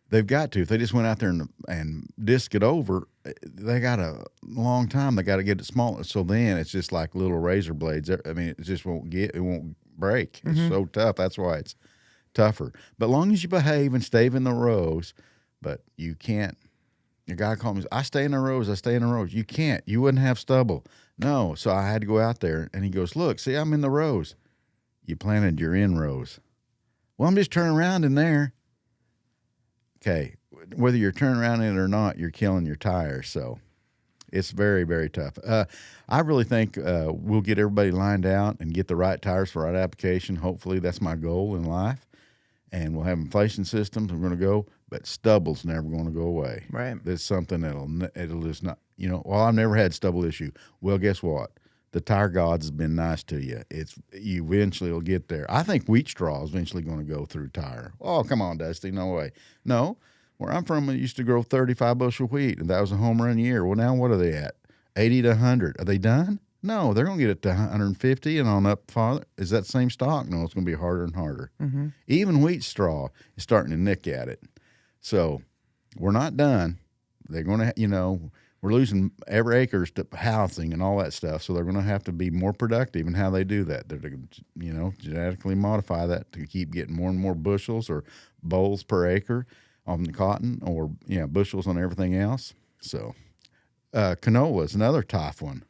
They've got to. If they just went out there and disc it over, they got a long time. They got to get it smaller. So then it's just like little razor blades. I mean, it just won't break. It's so tough. That's why it's tougher. But as long as you behave and stay in the rows, but you can't. A guy called me, I stay in the rows. You can't. You wouldn't have stubble. No. So I had to go out there, and he goes, look, see, I'm in the rows. You planted your in rows. Well, I'm just turning around in there. Okay, whether you're turning around in it or not, you're killing your tires. So it's very, very tough. I really think we'll get everybody lined out and get the right tires for the right application. Hopefully that's my goal in life. And we'll have inflation systems. We're going to go, but stubble's never going to go away. Right. That's something it'll just not, well, I've never had stubble issue. Well, guess what? The tire gods has been nice to you. You eventually will get there. I think wheat straw is eventually going to go through tire. Oh, come on, Dusty. No way. No, where I'm from, it used to grow 35 bushel wheat, and that was a home run year. Well, now what are they at? 80 to 100. Are they done? No, they're going to get it to 150 and on up farther. Is that the same stock? No, it's going to be harder and harder. Mm-hmm. Even wheat straw is starting to nick at it. So we're not done. They're going to, we're losing every acres to housing and all that stuff. So they're going to have to be more productive in how they do that. They're going to, genetically modify that to keep getting more and more bushels or bolls per acre on the cotton or, bushels on everything else. So canola is another tough one.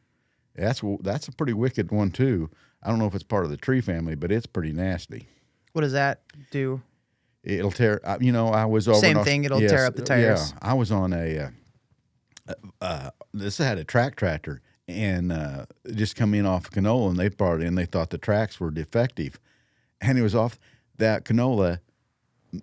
That's a pretty wicked one, too. I don't know if it's part of the tree family, but it's pretty nasty. What does that do? It'll tear, I was over. Same thing, it'll tear up the tires. Yeah, I was on this had a track tractor and just come in off canola, and they brought it in. They thought the tracks were defective. And it was off that canola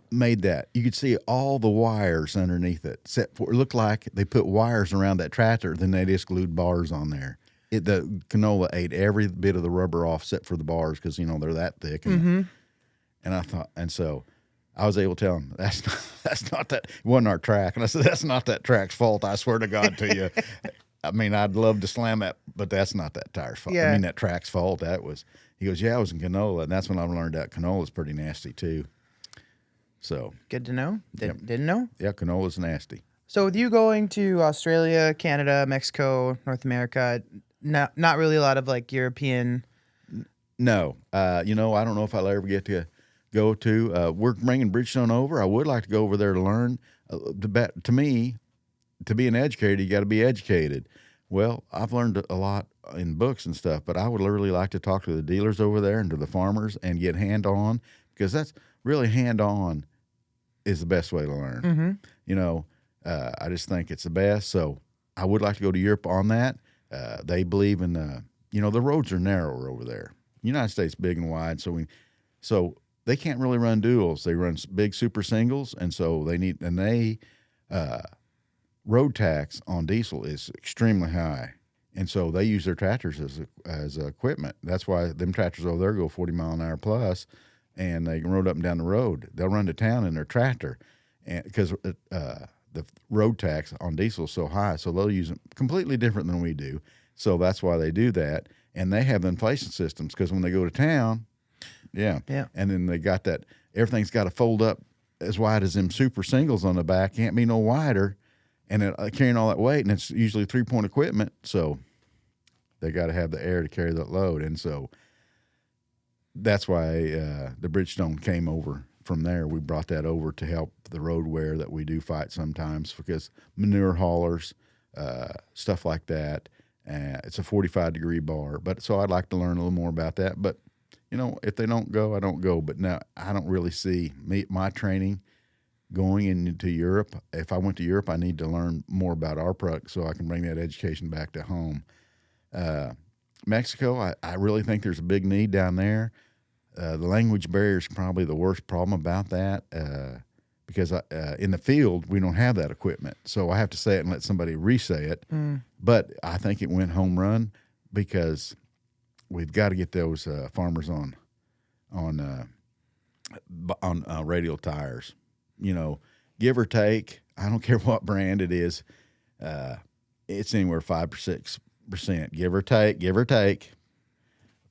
made that. You could see all the wires underneath it. Except for, it looked like they put wires around that tractor, then they just glued bars on there. The canola ate every bit of the rubber off except for the bars because, they're that thick. And I thought, and so I was able to tell him, that's not that, it wasn't our track. And I said, that's not that track's fault, I swear to God to you. I mean, I'd love to slam that, but that's not that tire's fault. Yeah. I mean, that track's fault. He goes, yeah, I was in canola. And that's when I learned that canola's pretty nasty too. So. Good to know. Didn't know? Yeah, canola's nasty. So with you going to Australia, Canada, Mexico, North America, not really a lot of like European. No. I don't know if I'll ever get to go to. We're bringing Bridgestone over. I would like to go over there to learn. To me, to be an educator, you got to be educated. Well, I've learned a lot in books and stuff, but I would literally like to talk to the dealers over there and to the farmers and get hand-on, because that's really hand-on is the best way to learn. Mm-hmm. I just think it's the best. So I would like to go to Europe on that. They believe in, the roads are narrower over there. United States big and wide. So they can't really run duals. They run big super singles, and so road tax on diesel is extremely high. And so they use their tractors as equipment. That's why them tractors over there go 40 mile an hour plus, and they can road up and down the road. They'll run to town in their tractor, and because the road tax on diesel is so high, so they'll use them completely different than we do. So that's why they do that, and they have the inflation systems because when they go to town, yeah, and then they got that everything's got to fold up as wide as them super singles on the back. Can't be no wider. And carrying all that weight, and it's usually 3-point equipment, so they got to have the air to carry that load. And so that's why the Bridgestone came over from there. We brought that over to help the road wear that we do fight sometimes because manure haulers, stuff like that. It's a 45-degree bar. But so I'd like to learn a little more about that. But, if they don't go, I don't go. But now I don't really see my training going into Europe. If I went to Europe, I need to learn more about our product so I can bring that education back to home. Mexico, I really think there's a big need down there. The language barrier is probably the worst problem about that because in the field, we don't have that equipment. So I have to say it and let somebody re-say it. But I think it went home run because we've got to get those farmers on radial tires. Give or take, I don't care what brand it is, it's anywhere 5 or 6%, give or take,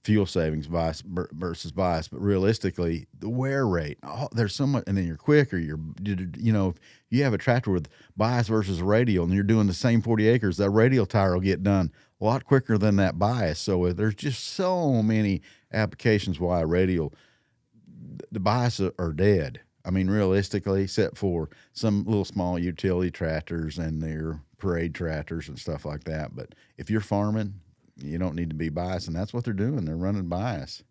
fuel savings versus bias. But realistically, the wear rate, there's so much, and then you're quicker. If you have a tractor with bias versus radial and you're doing the same 40 acres, that radial tire will get done a lot quicker than that bias. So there's just so many applications why the bias are dead. I mean, realistically, except for some little small utility tractors and their parade tractors and stuff like that. But if you're farming, you don't need to be biased, and that's what they're doing. They're running bias.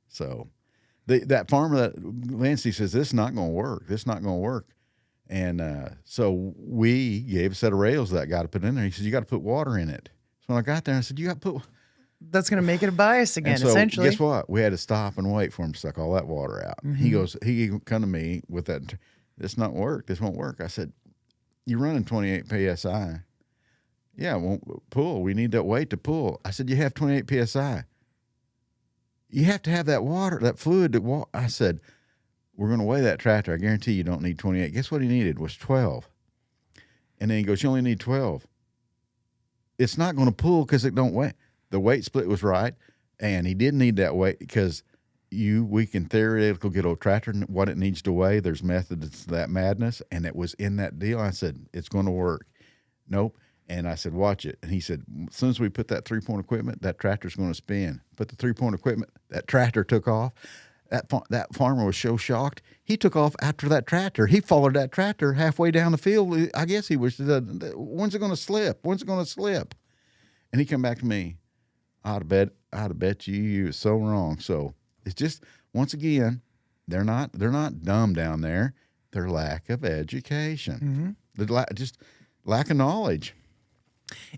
So that farmer, that Lancy says, this is not going to work. This is not going to work. And so we gave a set of rails that guy to put in there. He says, you got to put water in it. So when I got there, I said, you got to put that's going to make it a bias again, and so, essentially. Guess what? We had to stop and wait for him to suck all that water out. Mm-hmm. He come to me with that, this won't work. I said, you're running 28 PSI. Yeah, it won't pull. We need that weight to pull. I said, you have 28 PSI. You have to have that water, that fluid to walk. I said, we're going to weigh that tractor. I guarantee you don't need 28. Guess what he needed was 12. And then he goes, you only need 12. It's not going to pull because it don't weigh. The weight split was right, and he didn't need that weight because we can theoretically get a tractor what it needs to weigh. There's methods to that madness, and it was in that deal. I said, it's going to work. Nope. And I said, watch it. And he said, as soon as we put that 3-point equipment, that tractor's going to spin. Put the 3-point equipment, that tractor took off. That farmer was so shocked. He took off after that tractor. He followed that tractor halfway down the field. I guess he was, when's it going to slip? When's it going to slip? And he come back to me. I'd have bet you were so wrong. So it's just, once again, they're not dumb down there. Their lack of education, just lack of knowledge.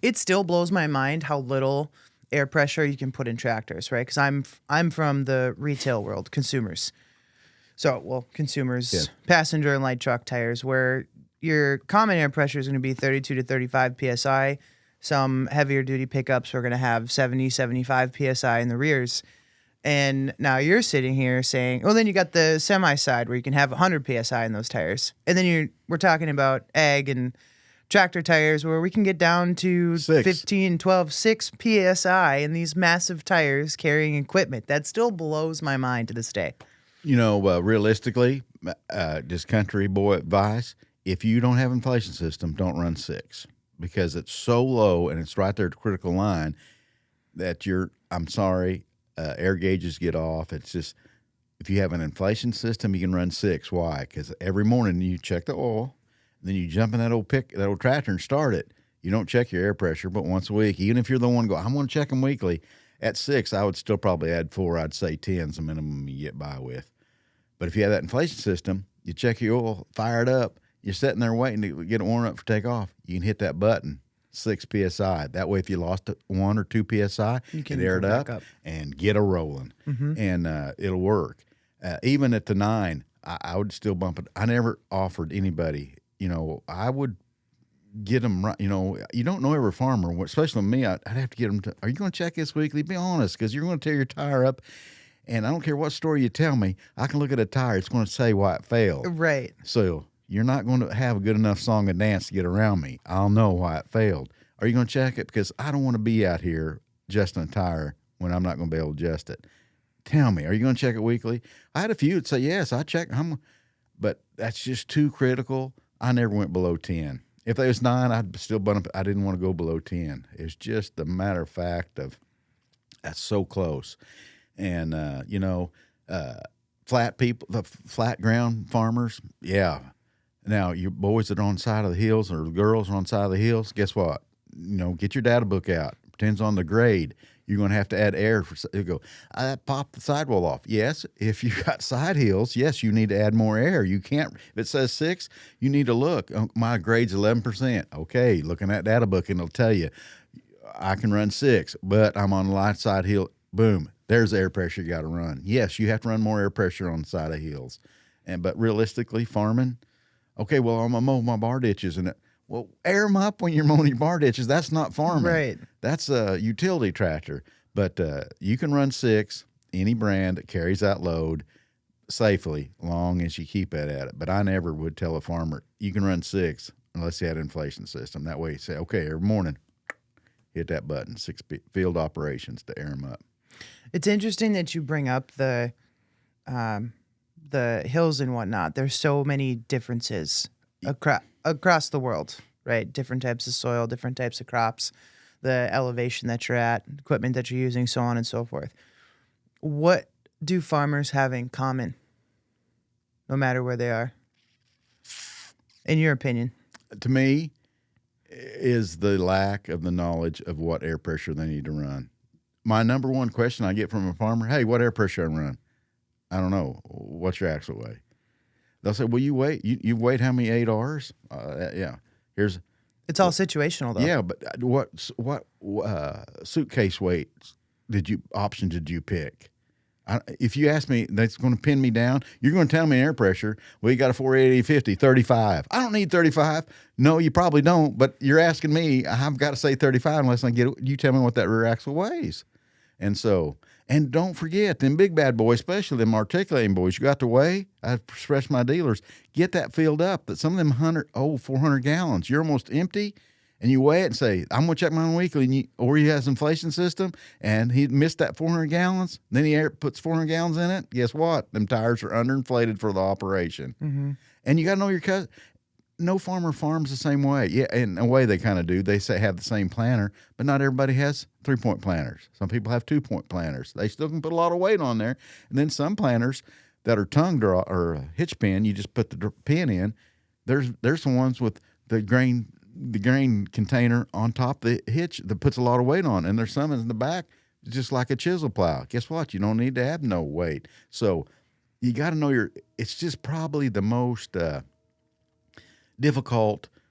It still blows my mind how little air pressure you can put in tractors, right? Because I'm from the retail world, consumers. So, consumers, yeah. Passenger and light truck tires, where your common air pressure is going to be 32 to 35 PSI. Some heavier duty pickups are going to have 70, 75 PSI in the rears. And now you're sitting here saying, then you got the semi side where you can have 100 PSI in those tires. And then we're talking about ag and tractor tires where we can get down to 15, 12, 6 PSI in these massive tires carrying equipment. That still blows my mind to this day. Realistically, just country boy advice, if you don't have an inflation system, don't run 6 because it's so low and it's right there at the critical line that I'm sorry, air gauges get off. It's just, if you have an inflation system, you can run 6. Why? Because every morning you check the oil, then you jump in that old tractor and start it. You don't check your air pressure, but once a week, even if you're the one I'm going to check them weekly. At 6, I would still probably add 4. I'd say 10's the minimum you get by with. But if you have that inflation system, you check your oil, fire it up. You're sitting there waiting to get it warmed up for takeoff. You can hit that button, 6 PSI. That way, if you lost 1 or 2 PSI, you can air it up and get a rolling, and it'll work. Even at the 9, I would still bump it. I never offered anybody, I would get them right. You don't know every farmer, especially me. I'd have to get them to, are you going to check this weekly? Be honest, because you're going to tear your tire up. And I don't care what story you tell me, I can look at a tire. It's going to say why it failed. Right. So you're not going to have a good enough song and dance to get around me. I'll know why it failed. Are you going to check it? Because I don't want to be out here adjusting a tire when I'm not going to be able to adjust it. Tell me, are you going to check it weekly? I had a few that say, yes, I check. But that's just too critical. I never went below 10. If there was 9, I'd still bump it. I didn't want to go below 10. It's just a matter of fact of that's so close. And, flat people, the flat ground farmers, yeah. Now, your boys that are on the side of the hills or the girls are on the side of the hills, guess what? Get your data book out. Depends on the grade. You're going to have to add air. I pop the sidewall off. Yes, if you got side hills, yes, you need to add more air. You can't, if it says 6, you need to look. My grade's 11%. Okay, looking at data book, and it'll tell you I can run 6, but I'm on the light side hill. Boom, there's the air pressure you got to run. Yes, you have to run more air pressure on the side of hills. But realistically, farming, okay, well, I'm going to mow my bar ditches. Well, air them up when you're mowing your bar ditches. That's not farming. Right. That's a utility tractor. But you can run 6, any brand that carries that load safely, long as you keep it at it. But I never would tell a farmer, you can run 6 unless you had an inflation system. That way you say, okay, every morning, hit that button, 6 field operations to air them up. It's interesting that you bring up the hills and whatnot. There's so many differences across the world, right? Different types of soil, different types of crops, the elevation that you're at, equipment that you're using, so on and so forth. What do farmers have in common, no matter where they are, in your opinion? To me, is the lack of the knowledge of what air pressure they need to run. My number one question I get from a farmer, hey, what air pressure I run? I don't know. What's your actual weigh? They'll say, well, you weigh, you weighed how many 8Rs? Yeah. It's all situational, though. Yeah, but what suitcase weights did you pick? If you ask me, that's going to pin me down. You're going to tell me air pressure. Well, you got a 480, 50, 35. I don't need 35. No, you probably don't. But you're asking me, I've got to say 35 unless I get it. You tell me what that rear axle weighs. And don't forget, them big bad boys, especially them articulating boys, you got to weigh. I express my dealers, get that filled up. That some of them 400 gallons, you're almost empty, and you weigh it and say, I'm going to check mine weekly. Or he has an inflation system, and he missed that 400 gallons. Then he puts 400 gallons in it. Guess what? Them tires are underinflated for the operation. Mm-hmm. And you got to know your cousin. No farmer farms the same way. Yeah, in a way they kind of do. They say have the same planter, but not everybody has 3-point planters. Some people have 2-point planters. They still can put a lot of weight on there. And then some planters that are tongue draw or hitch pin, you just put the pin in. There's the ones with the grain container on top of the hitch that puts a lot of weight on. And there's some in the back, just like a chisel plow. Guess what? You don't need to have no weight. So you got to know it's just probably the most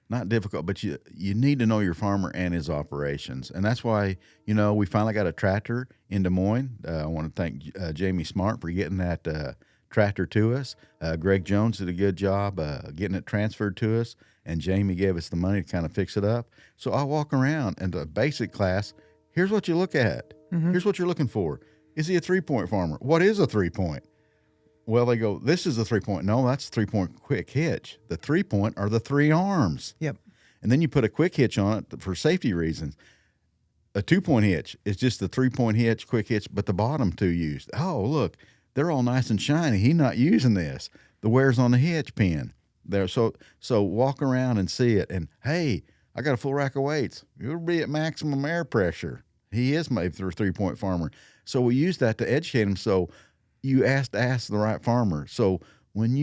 not difficult, but you need to know your farmer and his operations. And that's why, we finally got a tractor in Des Moines. I want to thank Jamie Smart for getting that tractor to us. Greg Jones did a good job getting it transferred to us, and Jamie gave us the money to kind of fix it up. So I walk around and the basic class, here's what you look at. Mm-hmm. Here's what you're looking for. Is he a 3-point farmer? What is a 3-point? Well, they go, this is a 3-point. No, that's a 3-point quick hitch. The 3-point are the 3 arms. Yep. And then you put a quick hitch on it for safety reasons. A 2-point hitch is just the 3-point hitch, quick hitch, but the bottom 2 used. Oh, look, they're all nice and shiny. He's not using this. The wear's on the hitch pin. There, so walk around and see it. And, hey, I got a full rack of weights. You'll be at maximum air pressure. He is made for a 3-point farmer. So we use that to educate him. So you ask the right farmer. So when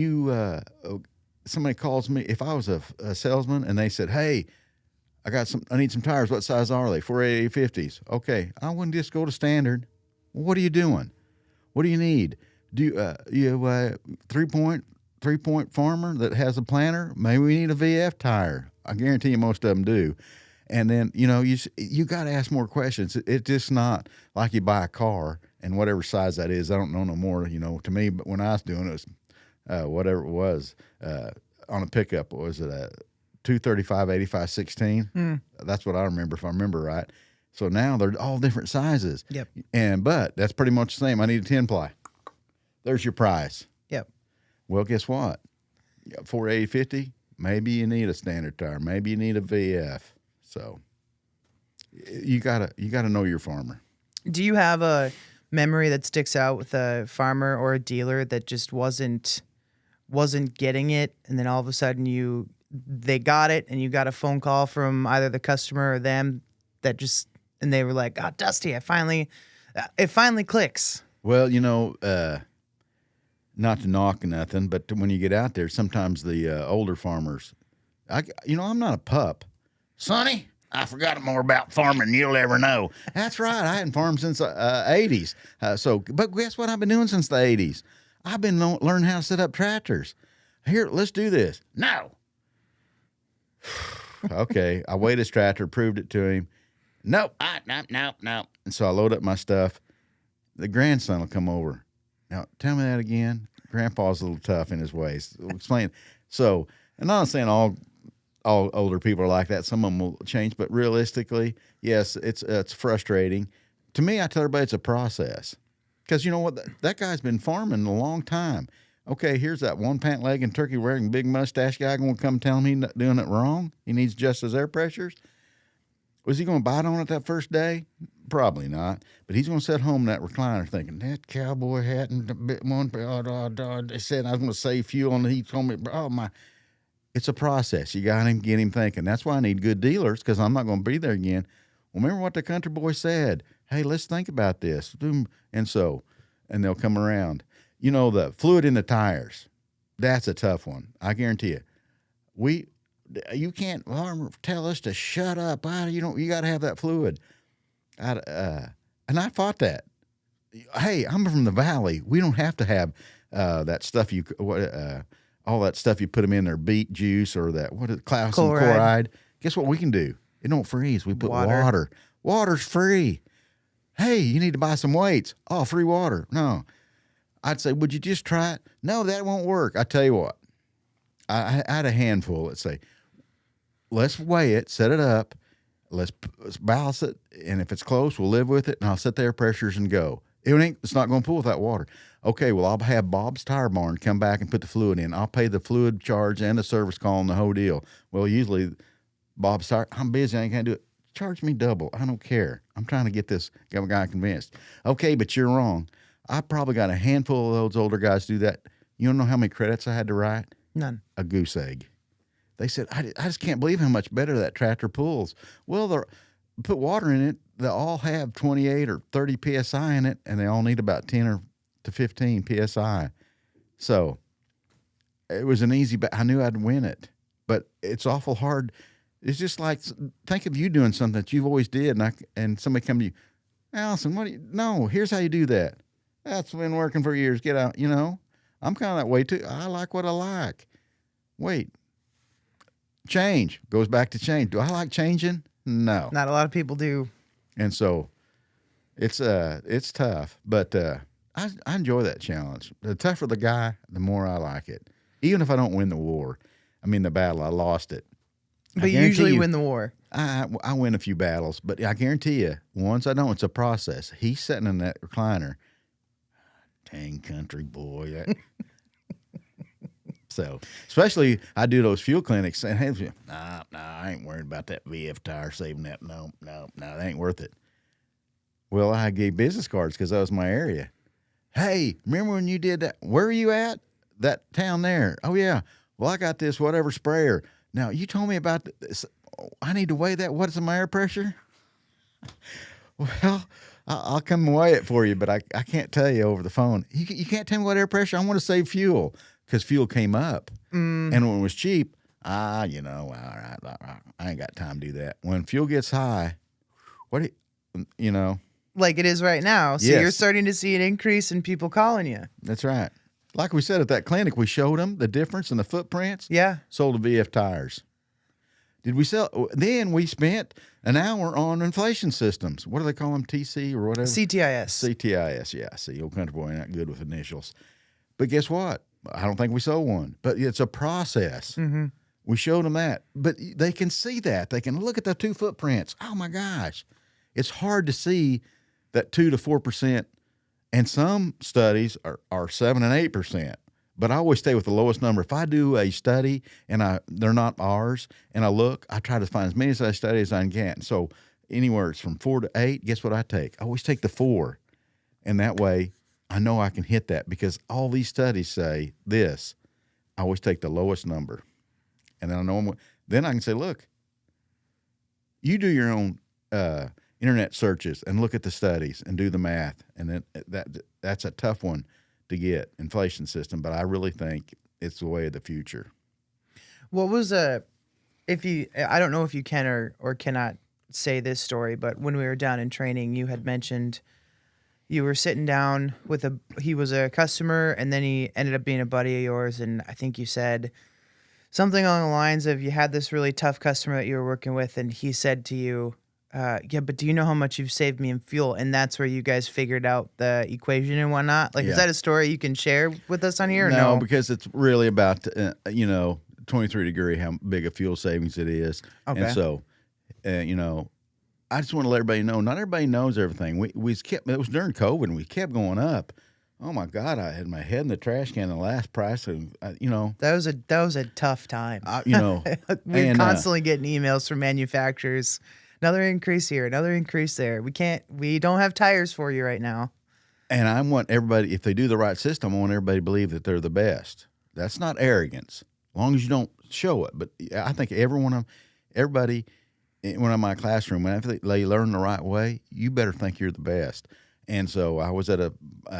somebody calls me, if I was a salesman and they said, hey, I need some tires. What size are they? 480 50s. Okay. I wouldn't just go to standard. Well, what are you doing? What do you need? Do you have a 3-point farmer that has a planter? Maybe we need a VF tire. I guarantee you most of them do. And then, you got to ask more questions. It's just not like you buy a car and whatever size that is, I don't know no more, to me. But when I was doing it, was whatever it was on a pickup. What was it a 235, 85, 16? That's what I remember, if I remember right. So now they're all different sizes. Yep. But that's pretty much the same. I need a 10-ply. There's your price. Yep. Well, guess what? 480/50. Maybe you need a standard tire. Maybe you need a VF. So you gotta know your farmer. Do you have a memory that sticks out with a farmer or a dealer that just wasn't getting it, and then all of a sudden they got it, and you got a phone call from either the customer or them and they were like, "Oh, Dusty, it finally clicks." Well, not to knock nothing, but when you get out there, sometimes the older farmers, I'm not a pup. Sonny, I forgot more about farming than you'll ever know. That's right. I hadn't farmed since the 80s. But guess what I've been doing since the 80s? I've been learning how to set up tractors. Here, let's do this. No. Okay. I weighed his tractor, proved it to him. Nope. Nope. And so I load up my stuff. The grandson will come over. Now, tell me that again. Grandpa's a little tough in his ways. Explain. So, and I'm not saying all older people are like that. Some of them will change, but realistically, yes, it's frustrating. To me, I tell everybody it's a process. Because you know what? That guy's been farming a long time. Okay, here's that one pant leg and turkey wearing big mustache guy going to come tell him he's not doing it wrong. He needs just his air pressures. Was he going to bite on it that first day? Probably not. But he's going to sit home in that recliner thinking, that cowboy hat and the bit one, they said I was going to save fuel, and he told me, oh, my. It's a process. You got to get him thinking. That's why I need good dealers, because I'm not going to be there again. Well, remember what the country boy said. Hey, let's think about this. And they'll come around. The fluid in the tires, that's a tough one. I guarantee you. You can't tell us to shut up. You got to have that fluid. And I fought that. Hey, I'm from the valley. We don't have to have that stuff. All that stuff you put them in their beet juice or that calcium chloride. Guess what we can do? It don't freeze. We put water. Water's free. Hey, you need to buy some weights. Oh, free water. No, I'd say, would you just try it? No, that won't work. I tell you what. I had a handful that say, let's weigh it, set it up, let's balance it, and if it's close, we'll live with it, and I'll set the air pressures and go. It's not going to pull without water. Okay, well, I'll have Bob's Tire Barn come back and put the fluid in. I'll pay the fluid charge and the service call and the whole deal. Well, usually Bob's Tire, I'm busy, I can't do it. Charge me double. I don't care. I'm trying to get this guy convinced. Okay, but you're wrong. I probably got a handful of those older guys do that. You don't know how many credits I had to write? None. A goose egg. They said, I just can't believe how much better that tractor pulls. Well, they put water in it. They all have 28 or 30 PSI in it, and they all need about 10 or to 15 PSI. So it was an easy bet. I knew I'd win it, but it's awful hard. It's just like, think of you doing something that you've always did, and somebody come to you, Allison, no, here's how you do that. That's been working for years. Get out, I'm kind of that way too. I like what I like. Wait. Change goes back to change. Do I like changing? No, not a lot of people do. And so it's tough, but I enjoy that challenge. The tougher the guy, the more I like it. Even if I don't win the war, the battle, I lost it. But you usually win the war. I win a few battles, but I guarantee you, once I don't, it's a process. He's sitting in that recliner. Dang country boy. So, especially I do those fuel clinics, and hey, nah, I ain't worried about that VF tire saving that. No, that ain't worth it. Well, I gave business cards because that was my area. Hey, remember when you did that? Where are you at? That town there. Oh, yeah. Well, I got this whatever sprayer. Now, you told me about this. I need to weigh that. What's my air pressure? Well, I'll come and weigh it for you, but I can't tell you over the phone. You can't tell me what air pressure. I want to save fuel. Because fuel came up, and when it was cheap, all right, I ain't got time to do that. When fuel gets high, like it is right now. So yes. You're starting to see an increase in people calling you. That's right. Like we said at that clinic, we showed them the difference in the footprints. Yeah. Sold the VF tires. Did we sell? Then we spent an hour on inflation systems. What do they call them? TC or whatever? CTIS. CTIS, yeah. See, old country boy ain't that good with initials. But guess what? I don't think we sold one. But it's a process. Mm-hmm. We showed them that. But they can see that. They can look at the 2 footprints. Oh, my gosh. It's hard to see that 2 to 4%. And some studies are 7 and 8%. But I always stay with the lowest number. If I do a study and they're not ours, and I try to find as many of those studies as I can. So anywhere it's from 4 to 8, guess what I take? I always take the 4. And that way I know I can hit that because all these studies say this. I always take the lowest number. And then then I can say, look, you do your own internet searches and look at the studies and do the math. And then that's a tough one to get, inflation system, but I really think it's the way of the future. What was I don't know if you can or cannot say this story, but when we were down in training, you had mentioned you were sitting down with he was a customer and then he ended up being a buddy of yours. And I think you said something along the lines of you had this really tough customer that you were working with. And he said to you, yeah, but do you know how much you've saved me in fuel? And that's where you guys figured out the equation and whatnot. Like, Yeah. Is that a story you can share with us on here? Or No, no, because it's really about, 23 degree, how big a fuel savings it is. Okay. And so, I just want to let everybody know, not everybody knows everything. We kept, it was during COVID and we kept going up. Oh my God, I had my head in the trash can, the last price, and that was a tough time. We're and, constantly getting emails from manufacturers. Another increase here, another increase there. We don't have tires for you right now. And I want everybody, if they do the right system, I want everybody to believe that they're the best. That's not arrogance, as long as you don't show it. But I think everybody in my classroom, when they learn the right way, you better think you're the best. And so I was at a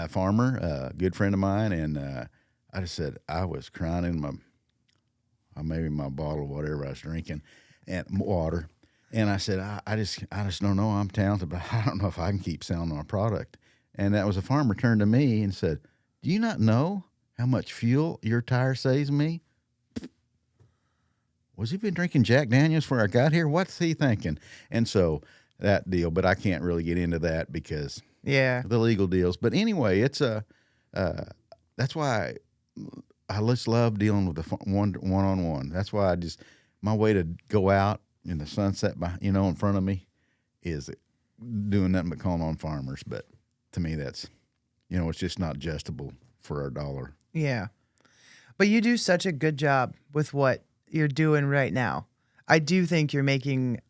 farmer, a good friend of mine, and I just said, I was crying in my bottle of whatever I was drinking, and water. And I said, I just don't know. I'm talented, but I don't know if I can keep selling my product. And that was a farmer turned to me and said, do you not know how much fuel your tire saves me? Was he been drinking Jack Daniels before I got here? What's he thinking? And so that deal, but I can't really get into that because the legal deals. But anyway, it's that's why I just love dealing with the one-on-one. That's why my way to go out in the sunset, in front of me, is doing nothing but calling on farmers. But to me, that's, it's just not adjustable for our dollar. Yeah. But you do such a good job with what you're doing right now. I do think you're making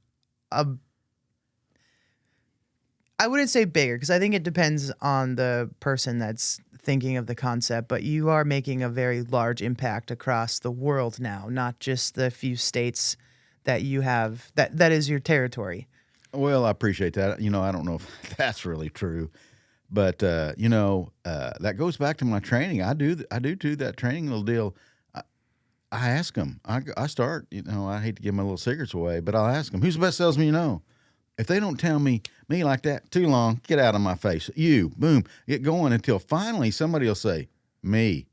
I wouldn't say bigger, because I think it depends on the person that's thinking of the concept, but you are making a very large impact across the world now, not just the few states that you have, that is your territory. Well, I appreciate that. I don't know if that's really true, but that goes back to my training. I do that training little deal. I ask them. I start. I hate to give my little secrets away, but I'll ask them, who's the best salesman you know? If they don't tell me like that too long, get out of my face. You, boom, get going until finally somebody will say, me.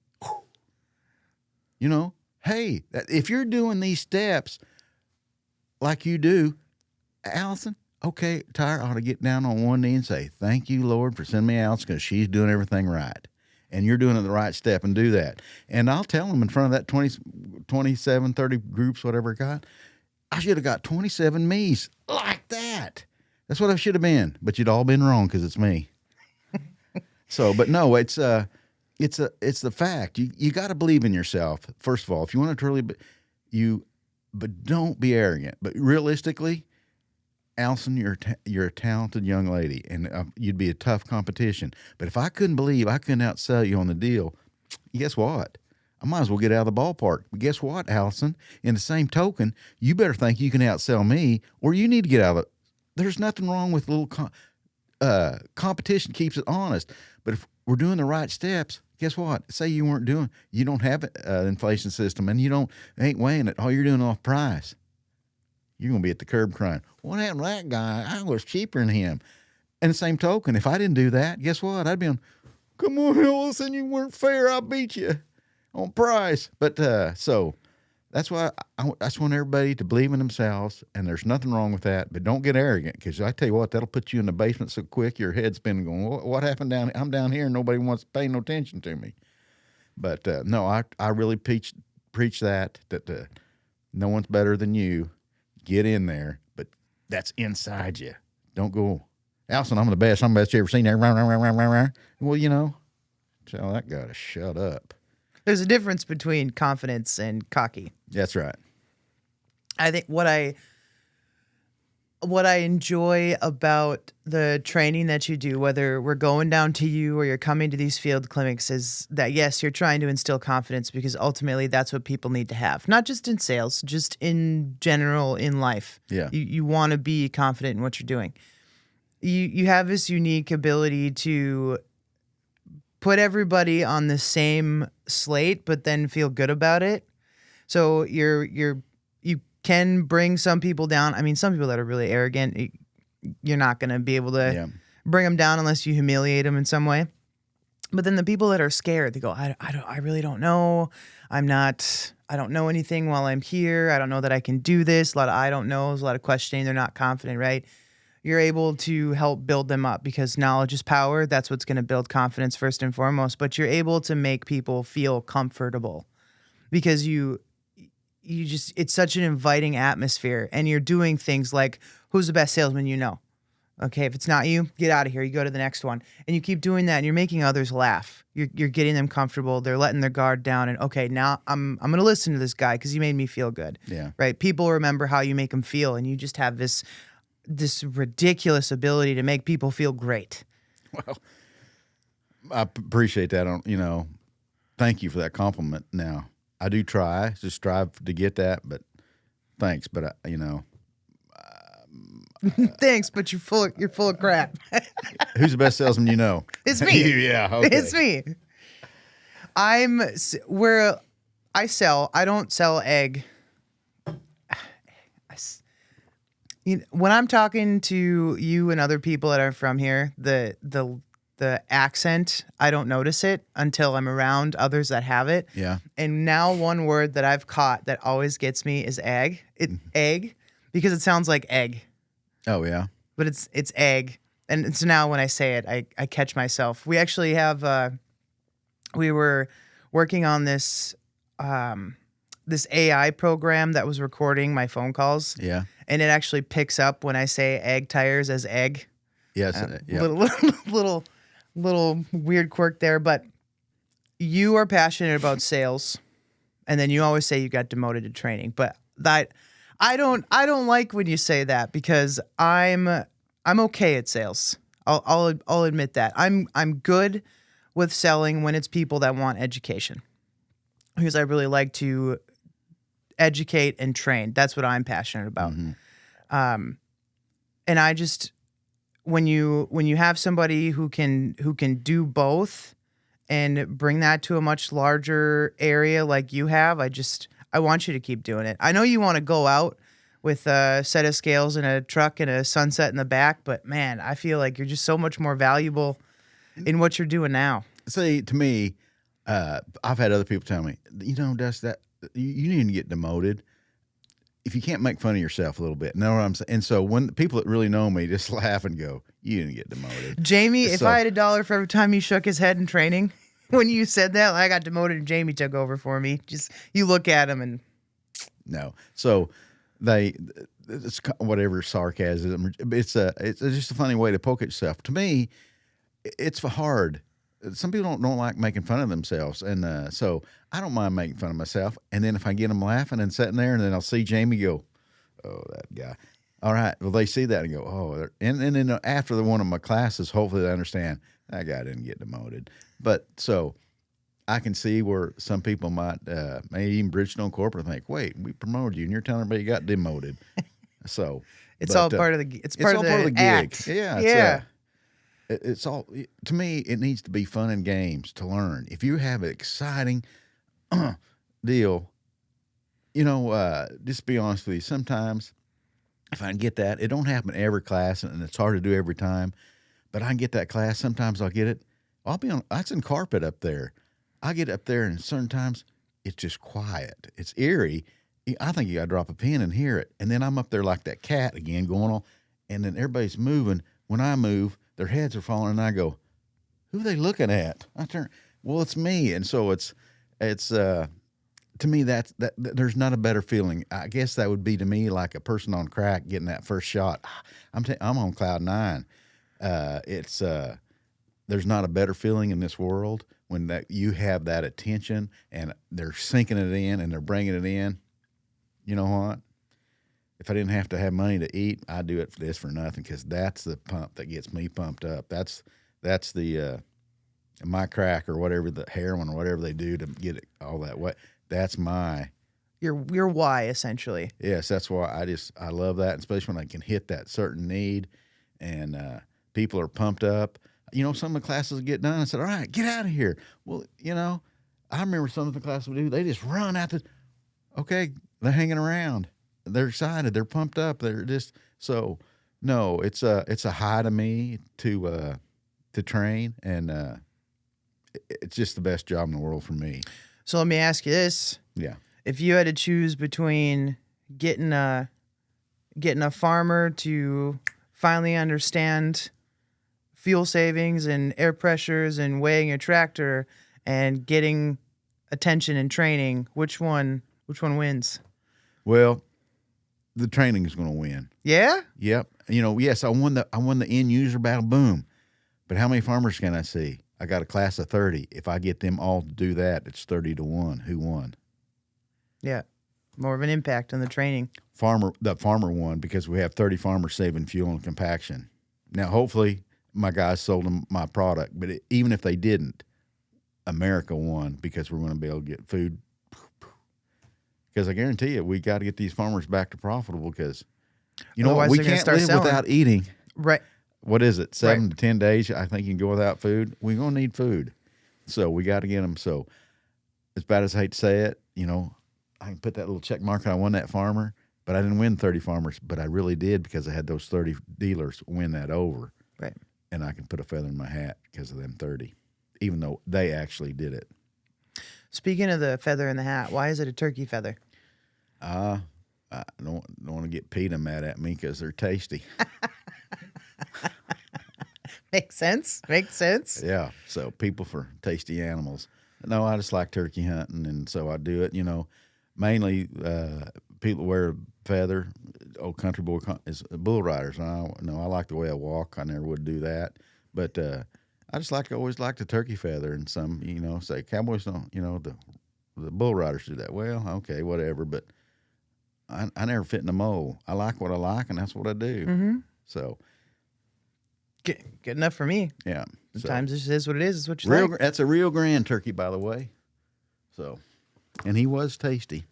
Hey, if you're doing these steps like you do, Allison, okay, Tyra ought to get down on one knee and say, thank you, Lord, for sending me Allison, because she's doing everything right. And you're doing it the right step, and do that. And I'll tell them in front of that 27, 30 groups, whatever I got, I should have got 27 me's like that. That's what I should have been. But you'd all been wrong because it's me. So, but no, it's the fact. You got to believe in yourself. First of all, if you want to truly, but don't be arrogant. But realistically, Allison, you're a talented young lady, and you'd be a tough competition. But if I couldn't outsell you on the deal, guess what? I might as well get out of the ballpark. But guess what, Allison? In the same token, you better think you can outsell me, or you need to get out of it. There's nothing wrong with little competition. Keeps it honest. But if we're doing the right steps, guess what? Say you don't have an inflation system, and ain't weighing it. All you're doing off price. You're going to be at the curb crying, what happened to that guy? I was cheaper than him. And the same token, if I didn't do that, guess what? I'd be on, come on, Allison, you weren't fair. I beat you on price. But so That's why I just want everybody to believe in themselves, and there's nothing wrong with that. But don't get arrogant, because I tell you what, that'll put you in the basement so quick your head's spinning, going, "What happened down? I'm down here, and nobody wants to pay no attention to me." But no, I really preach that no one's better than you. Get in there, but that's inside you. Don't go, Allison, I'm the best. I'm the best you ever seen. Well, tell that guy to shut up. There's a difference between confidence and cocky. That's right. I think what I enjoy about the training that you do, whether we're going down to you or you're coming to these field clinics, is that, yes, you're trying to instill confidence, because ultimately that's what people need to have. Not just in sales, just in general in life. Yeah. You want to be confident in what you're doing. You have this unique ability to put everybody on the same slate, but then feel good about it. So you can bring some people down. I mean, some people that are really arrogant, you're not going to be able to bring them down unless you humiliate them in some way. But then the people that are scared, they go, I really don't know. I don't know anything while I'm here. I don't know that I can do this. A lot of I don't knows, a lot of questioning. They're not confident, right? You're able to help build them up, because knowledge is power. That's what's going to build confidence first and foremost. But you're able to make people feel comfortable, because it's such an inviting atmosphere, and you're doing things like, who's the best salesman you know? Okay, if it's not you, get out of here. You go to the next one. And you keep doing that, and you're making others laugh. You're getting them comfortable. They're letting their guard down. And okay, now I'm going to listen to this guy because he made me feel good. Yeah. Right? People remember how you make them feel, and you just have this ridiculous ability to make people feel great. Well, I appreciate that. Thank you for that compliment. Now, I do just strive to get that, but thanks. But thanks, but you're full of crap. Who's the best salesman you know? It's me. Yeah, okay. It's me. I don't sell egg. When I'm talking to you and other people that are from here, the accent, I don't notice it until I'm around others that have it. Yeah. And now one word that I've caught that always gets me is egg. Egg, because it sounds like egg. Oh, yeah. But it's egg. And so now when I say it, I catch myself. We actually have we were working on this this AI program that was recording my phone calls. Yeah. And it actually picks up when I say egg tires as egg. Yes. Yeah. Little weird quirk there, but you are passionate about sales, and then you always say you got demoted to training. But that I don't like when you say that, because I'm okay at sales. I'll admit that. I'm good with selling when it's people that want education, because I really like to educate and train. That's what I'm passionate about. Mm-hmm. And I just, when you have somebody who can do both and bring that to a much larger area like you have, I want you to keep doing it. I know you want to go out with a set of scales and a truck and a sunset in the back, but man, I feel like you're just so much more valuable in what you're doing now. See, to me, I've had other people tell me, Dust, that you need to get demoted if you can't make fun of yourself a little bit. Know what I'm saying? And so when the people that really know me just laugh and go, you didn't get demoted. Jamie, if I had $1 for every time he shook his head in training, when you said that, I got demoted and Jamie took over for me. Just, you look at him and... No. So it's whatever sarcasm. It's just a funny way to poke at yourself. To me, it's hard. Some people don't like making fun of themselves, and so I don't mind making fun of myself. And then if I get them laughing and sitting there, and then I'll see Jamie go, "Oh, that guy." All right, well, they see that and go, "Oh," and then after one of my classes, hopefully they understand that guy didn't get demoted. But so I can see where some people might, maybe even Bridgestone Corporate, think, "Wait, we promoted you, and you're telling everybody you got demoted." So it's all part of the part of the gig. Act. Yeah. It's all, to me, it needs to be fun and games to learn. If you have an exciting deal, just be honest with you, sometimes if I can get that, it don't happen every class, and it's hard to do every time, but I can get that class. Sometimes I'll get it. That's in carpet up there. I get up there, and certain times it's just quiet. It's eerie. I think you got to drop a pin and hear it. And then I'm up there like that cat again going on. And then everybody's moving. When I move, their heads are falling. And I go, who are they looking at? I turn, well, it's me. And so it's to me, that there's not a better feeling. I guess that would be to me like a person on crack getting that first shot. I'm on cloud nine. There's not a better feeling in this world when that you have that attention and they're sinking it in and they're bringing it in. You know what? If I didn't have to have money to eat, I'd do it for this for nothing, because that's the pump that gets me pumped up. That's the my crack or whatever, the heroin or whatever they do to get it all that way. That's my your why, essentially. Yes, that's why I love that, especially when I can hit that certain need and people are pumped up. Some of the classes get done. I said, all right, get out of here. Well, I remember some of the classes we do, they just run out okay, they're hanging around. They're excited. They're pumped up. They're just, so no, it's a high to me to train, and it's just the best job in the world for me. So let me ask you this. Yeah. If you had to choose between getting a farmer to finally understand fuel savings and air pressures and weighing your tractor and getting attention and training, which one wins? Well, the training is going to win. Yeah? Yep. Yes, I won the end user battle. Boom. But how many farmers can I see? I got a class of 30. If I get them all to do that, it's 30-1. Who won? Yeah. More of an impact on the training. The farmer won because we have 30 farmers saving fuel and compaction. Now, hopefully, my guys sold them my product, but even if they didn't, America won because we're going to be able to get food. Because I guarantee you, we got to get these farmers back to profitable, because, Otherwise we they're gonna can't start live selling. without eating. Right. What is it, 7 Right. to 10 days? I think you can go without food. We're going to need food. So we got to get them. So as bad as I hate to say it, I can put that little check mark. I won that farmer, but I didn't win 30 farmers. But I really did, because I had those 30 dealers win that over. Right. And I can put a feather in my hat because of them 30, even though they actually did it. Speaking of the feather in the hat, why is it a turkey feather? I don't want to get PETA mad at me because they're tasty. Makes sense. Yeah. So people for tasty animals. No, I just like turkey hunting, and so I do it. Mainly people wear a feather. Old country boy is bull riders. I like the way I walk. I never would do that, but I just always like the turkey feather. And some, say cowboys don't. The bull riders do that. Well, okay, whatever. But I never fit in the mold. I like what I like, and that's what I do. Mm-hmm. So. Good enough for me. Yeah. Sometimes it is what it is. It's what you like. That's a Rio Grande turkey, by the way. So, and he was tasty.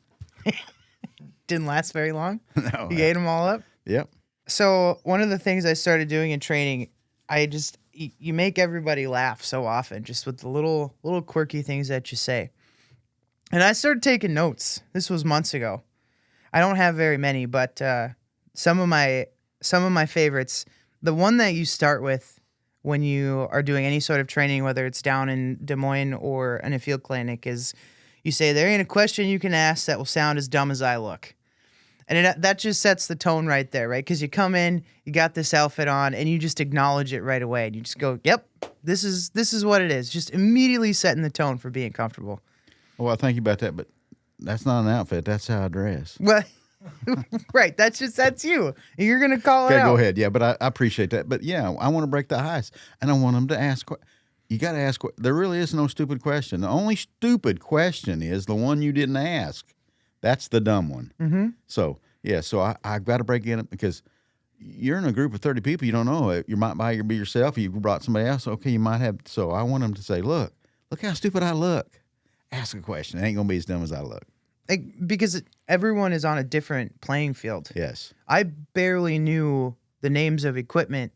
Didn't last very long. No. You ate them all up. Yep. So one of the things I started doing in training, you make everybody laugh so often, just with the little quirky things that you say. And I started taking notes. This was months ago. I don't have very many, but some of my favorites. The one that you start with when you are doing any sort of training, whether it's down in Des Moines or in a field clinic, is you say, there ain't a question you can ask that will sound as dumb as I look. And that just sets the tone right there, right? Because you come in, you got this outfit on, and you just acknowledge it right away. And you just go, yep, this is what it is. Just immediately setting the tone for being comfortable. Well, I thank you about that, but that's not an outfit. That's how I dress. Well, right. That's you. You're going to call it Okay, out. go ahead. Yeah, but I appreciate that. But yeah, I want to break the ice, and I want them to ask. You got to ask. There really is no stupid question. The only stupid question is the one you didn't ask. That's the dumb one. Mm-hmm. So yeah, so I've got to break in it, because you're in a group of 30 people. You don't know. You might be yourself. You brought somebody else. Okay, you might have. So I want them to say, look how stupid I look. Ask a question. It ain't gonna be as dumb as I look. Because everyone is on a different playing field. Yes. I barely knew the names of equipment.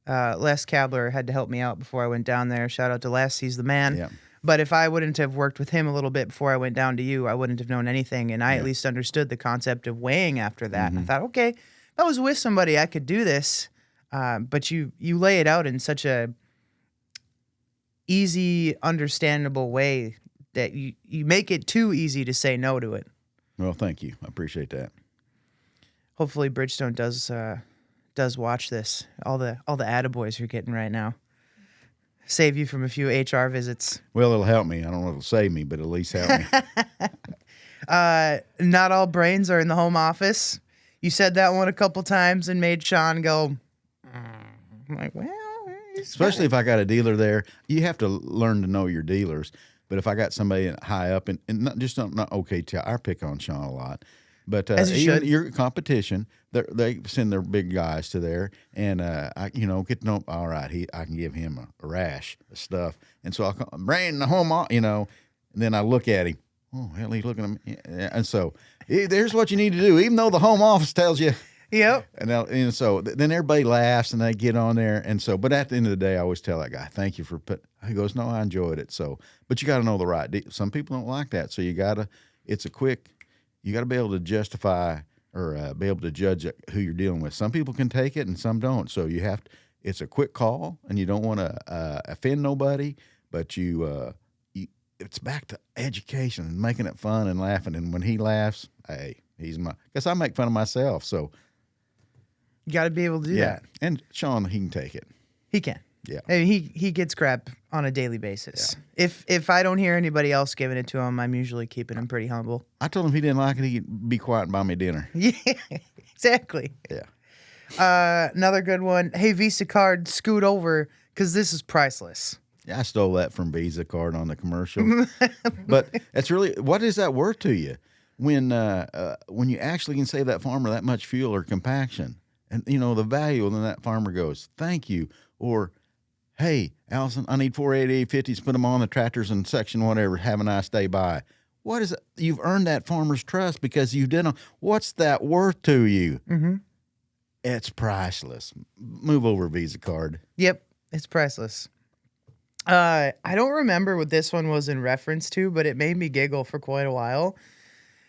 Les Kabler had to help me out before I went down there. Shout out to Les. He's the man. Yeah. But if I wouldn't have worked with him a little bit before I went down to you, I wouldn't have known anything. And I at least understood the concept of weighing after that. Mm-hmm. And I thought, okay, if I was with somebody, I could do this. But you lay it out in such a easy, understandable way that you make it too easy to say no to it. Well, thank you. I appreciate that. Hopefully Bridgestone does watch this. All the attaboys you're getting right now. Save you from a few HR visits. Well, it'll help me. I don't know if it'll save me, but at least help me. Not all brains are in the home office. You said that one a couple times and made Sean go, I'm like, well, Especially if I got a dealer there. You have to learn to know your dealers. But if I got somebody high up, and not okay, I pick on Sean a lot. But As you even should. your competition, they send their big guys to there, and I get to know. All right, I can give him a rash of stuff, and so I bring the home, and then I look at him. Oh hell, he's looking at me, and so there's what you need to do. Even though the home office tells you, yep. and so then everybody laughs and they get on there, and so. But at the end of the day, I always tell that guy, "Thank you for put." He goes, "No, I enjoyed it." So, but you got to know the right. Some people don't like that, so you got to. It's a quick. You got to be able to justify or be able to judge who you're dealing with. Some people can take it and some don't. So you have to. It's a quick call, and you don't want to offend nobody, but it's back to education and making it fun and laughing. And when he laughs, hey, because I make fun of myself. So You got to be able to do that. And Sean, he can take it. He can. Yeah. I mean, he gets crap on a daily basis. Yeah. If I don't hear anybody else giving it to him, I'm usually keeping him pretty humble. I told him if he didn't like it, he'd be quiet and buy me dinner. Yeah, exactly. Yeah. Another good one. Hey, Visa card, scoot over because this is priceless. Yeah, I stole that from Visa card on the commercial. But it's really, what is that worth to you when you actually can save that farmer that much fuel or compaction? And, the value, and then that farmer goes, thank you. Or, hey, Allison, I need 48850s, put them on the tractors and section whatever. Have a nice day, bye. What is it? You've earned that farmer's trust because you did. What's that worth to you? Mm-hmm. It's priceless. Move over, Visa card. Yep, it's priceless. I don't remember what this one was in reference to, but it made me giggle for quite a while.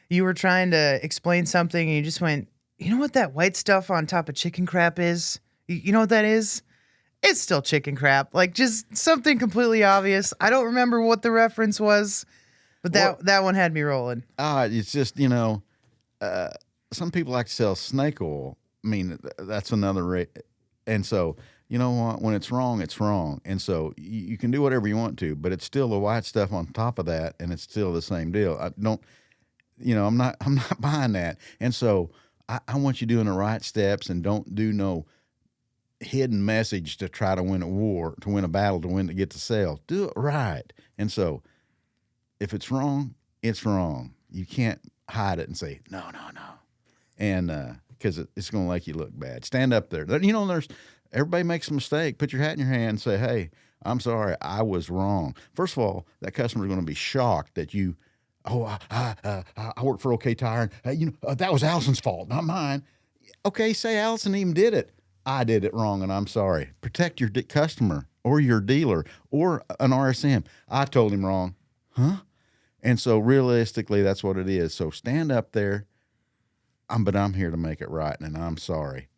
You were trying to explain something, and you just went, you know what that white stuff on top of chicken crap is? You know what that is? It's still chicken crap. Like, just something completely obvious. I don't remember what the reference was, but that one had me rolling. It's just, some people like to sell snake oil. I mean, that's another rate. And so, you know what? When it's wrong, it's wrong. And so you can do whatever you want to, but it's still the white stuff on top of that, and it's still the same deal. I'm not buying that. And so I want you doing the right steps, and don't do no hidden message to try to win a war, to win a battle, to get the sale. Do it right. And so if it's wrong, it's wrong. You can't hide it and say, no. And because it's going to make you look bad. Stand up there. Everybody makes a mistake. Put your hat in your hand and say, hey, I'm sorry, I was wrong. First of all, that customer's going to be shocked that you, I work for OK Tire, and that was Allison's fault, not mine. Okay, say Allison even did it. I did it wrong, and I'm sorry. Protect your customer or your dealer or an RSM. I told him wrong. Huh? And so realistically, that's what it is. So stand up there. But I'm here to make it right, and I'm sorry.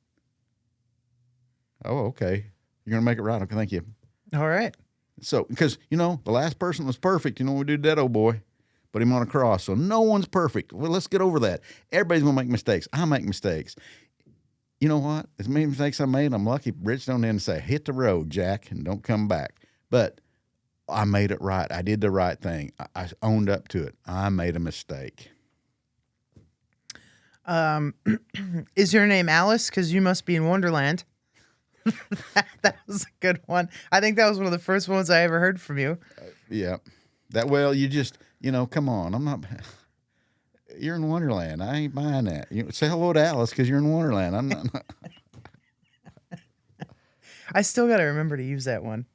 Oh, okay. You're going to make it right. Okay, thank you. All right. So, because, the last person was perfect. We did that, old boy. Put him on a cross. So no one's perfect. Well, let's get over that. Everybody's going to make mistakes. I make mistakes. You know what? As many mistakes I made, I'm lucky Bridgestone didn't say, hit the road, Jack, and don't come back. But I made it right. I did the right thing. I owned up to it. I made a mistake. Is your name Alice? Because you must be in Wonderland. That was a good one. I think that was one of the first ones I ever heard from you. Yeah. You just, come on. I'm not... You're in Wonderland. I ain't buying that. Say hello to Alice because you're in Wonderland. I'm not. I still got to remember to use that one.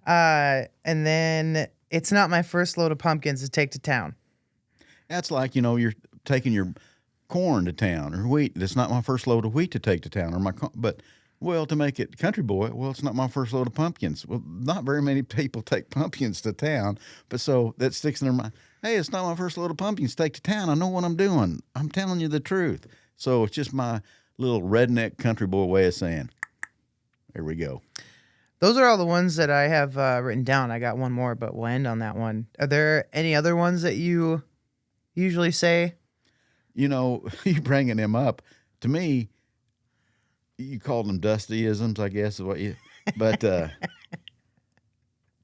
And then it's not my first load of pumpkins to take to town. That's like, you're taking your corn to town or wheat. That's not my first load of wheat to take to town to make it country boy, it's not my first load of pumpkins. Well, not very many people take pumpkins to town, but so that sticks in their mind. Hey, it's not my first load of pumpkins to take to town. I know what I'm doing. I'm telling you the truth. So it's just my little redneck country boy way of saying, there we go. Those are all the ones that I have written down. I got one more, but we'll end on that one. Are there any other ones that you usually say? You know, you bringing them up to me. You called them dustyisms, I guess, is what you. But to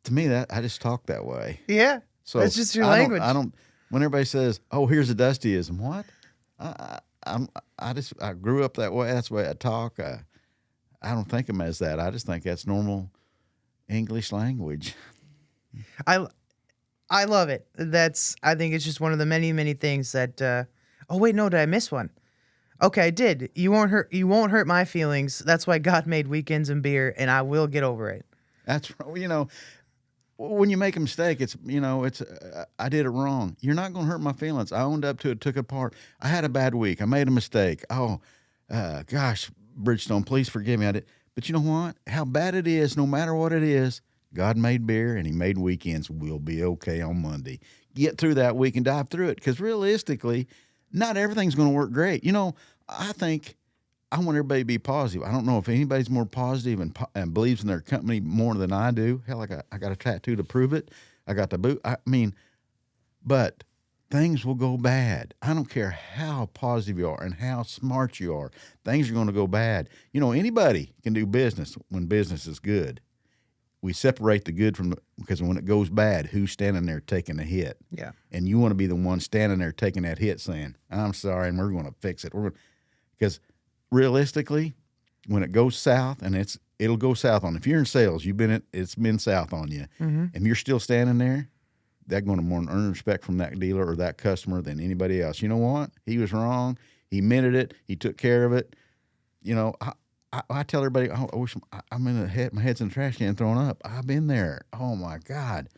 me, that I just talk that way. Yeah, So that's just your I language. I don't. When everybody says, "Oh, here's a dustyism," what? I grew up that way. That's the way I talk. I don't think of them as that. I just think that's normal English language. I love it. I think it's just one of the many things that. Oh wait, no, did I miss one? Okay, I did. You won't hurt my feelings. That's why God made weekends and beer, and I will get over it. That's when you make a mistake, it's I did it wrong. You're not going to hurt my feelings. I owned up to it, took it apart. I had a bad week. I made a mistake. Oh, gosh, Bridgestone, please forgive me. I did. But you know what? How bad it is, no matter what it is, God made beer and He made weekends. We'll be okay on Monday. Get through that week and dive through it, because realistically, not everything's going to work great. I think I want everybody to be positive. I don't know if anybody's more positive and believes in their company more than I do. Hell, I got a tattoo to prove it. I got the boot. But things will go bad. I don't care how positive you are and how smart you are. Things are going to go bad. Anybody can do business when business is good. We separate the good because when it goes bad, who's standing there taking the hit? Yeah. And you want to be the one standing there taking that hit saying, I'm sorry, and we're going to fix it. Because realistically, when it goes south, and it'll go south on. If you're in sales, it's been south on you. Mm-hmm. And you're still standing there, they're going to more earn respect from that dealer or that customer than anybody else. You know what? He was wrong. He minted it. He took care of it. I tell everybody, I wish I'm in my head's in the trash can throwing up. I've been there. Oh my God.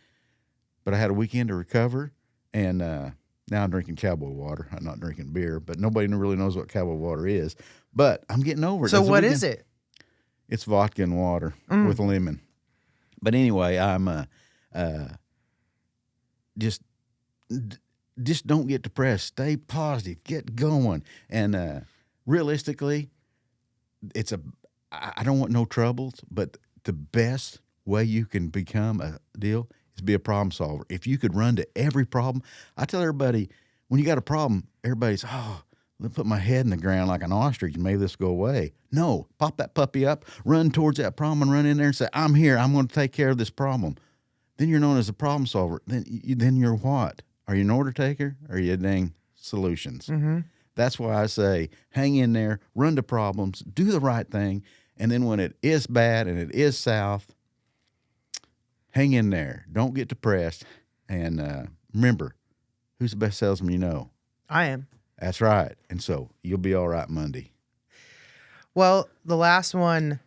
But I had a weekend to recover, and now I'm drinking cowboy water. I'm not drinking beer, but nobody really knows what cowboy water is. But I'm getting over it. So what is it? It's vodka and water with lemon. But anyway, I'm just don't get depressed. Stay positive. Get going. And realistically, I don't want no troubles, but the best way you can become a deal is be a problem solver. If you could run to every problem, I tell everybody, when you got a problem, everybody's, let me put my head in the ground like an ostrich and maybe this will go away. No, pop that puppy up, run towards that problem and run in there and say, I'm here. I'm going to take care of this problem. Then you're known as a problem solver. Then you're what? Are you an order taker or are you a dang solutions? Mm-hmm. That's why I say hang in there, run to problems, do the right thing, and then when it is bad and it is south, hang in there. Don't get depressed. And remember, who's the best salesman you know? I am. That's right. And so you'll be all right Monday. Well, the last one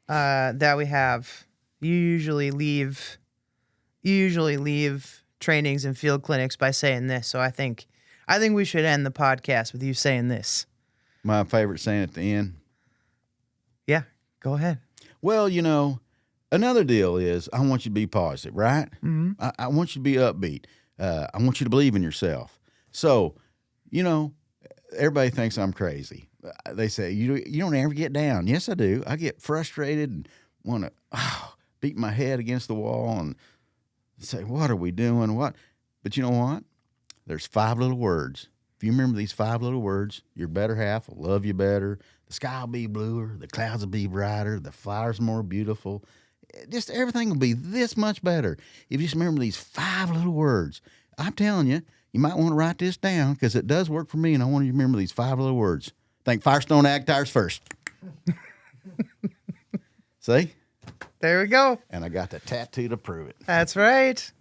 that we have, you usually leave trainings and field clinics by saying this. So I think we should end the podcast with you saying this. My favorite saying at the end. Yeah, go ahead. Well, another deal is I want you to be positive, right? Mm-hmm. I want you to be upbeat. I want you to believe in yourself. So, everybody thinks I'm crazy. They say, you don't ever get down. Yes, I do. I get frustrated and want to beat my head against the wall and say, what are we doing? What? But you know what? There's 5 little words. If you remember these 5 little words, your better half will love you better. The sky will be bluer. The clouds will be brighter. The flowers more beautiful. Just everything will be this much better. If you just remember these 5 little words, I'm telling you, you might want to write this down because it does work for me, and I want you to remember these 5 little words. Think Firestone AG tires first. See? There we go. And I got the tattoo to prove it. That's right.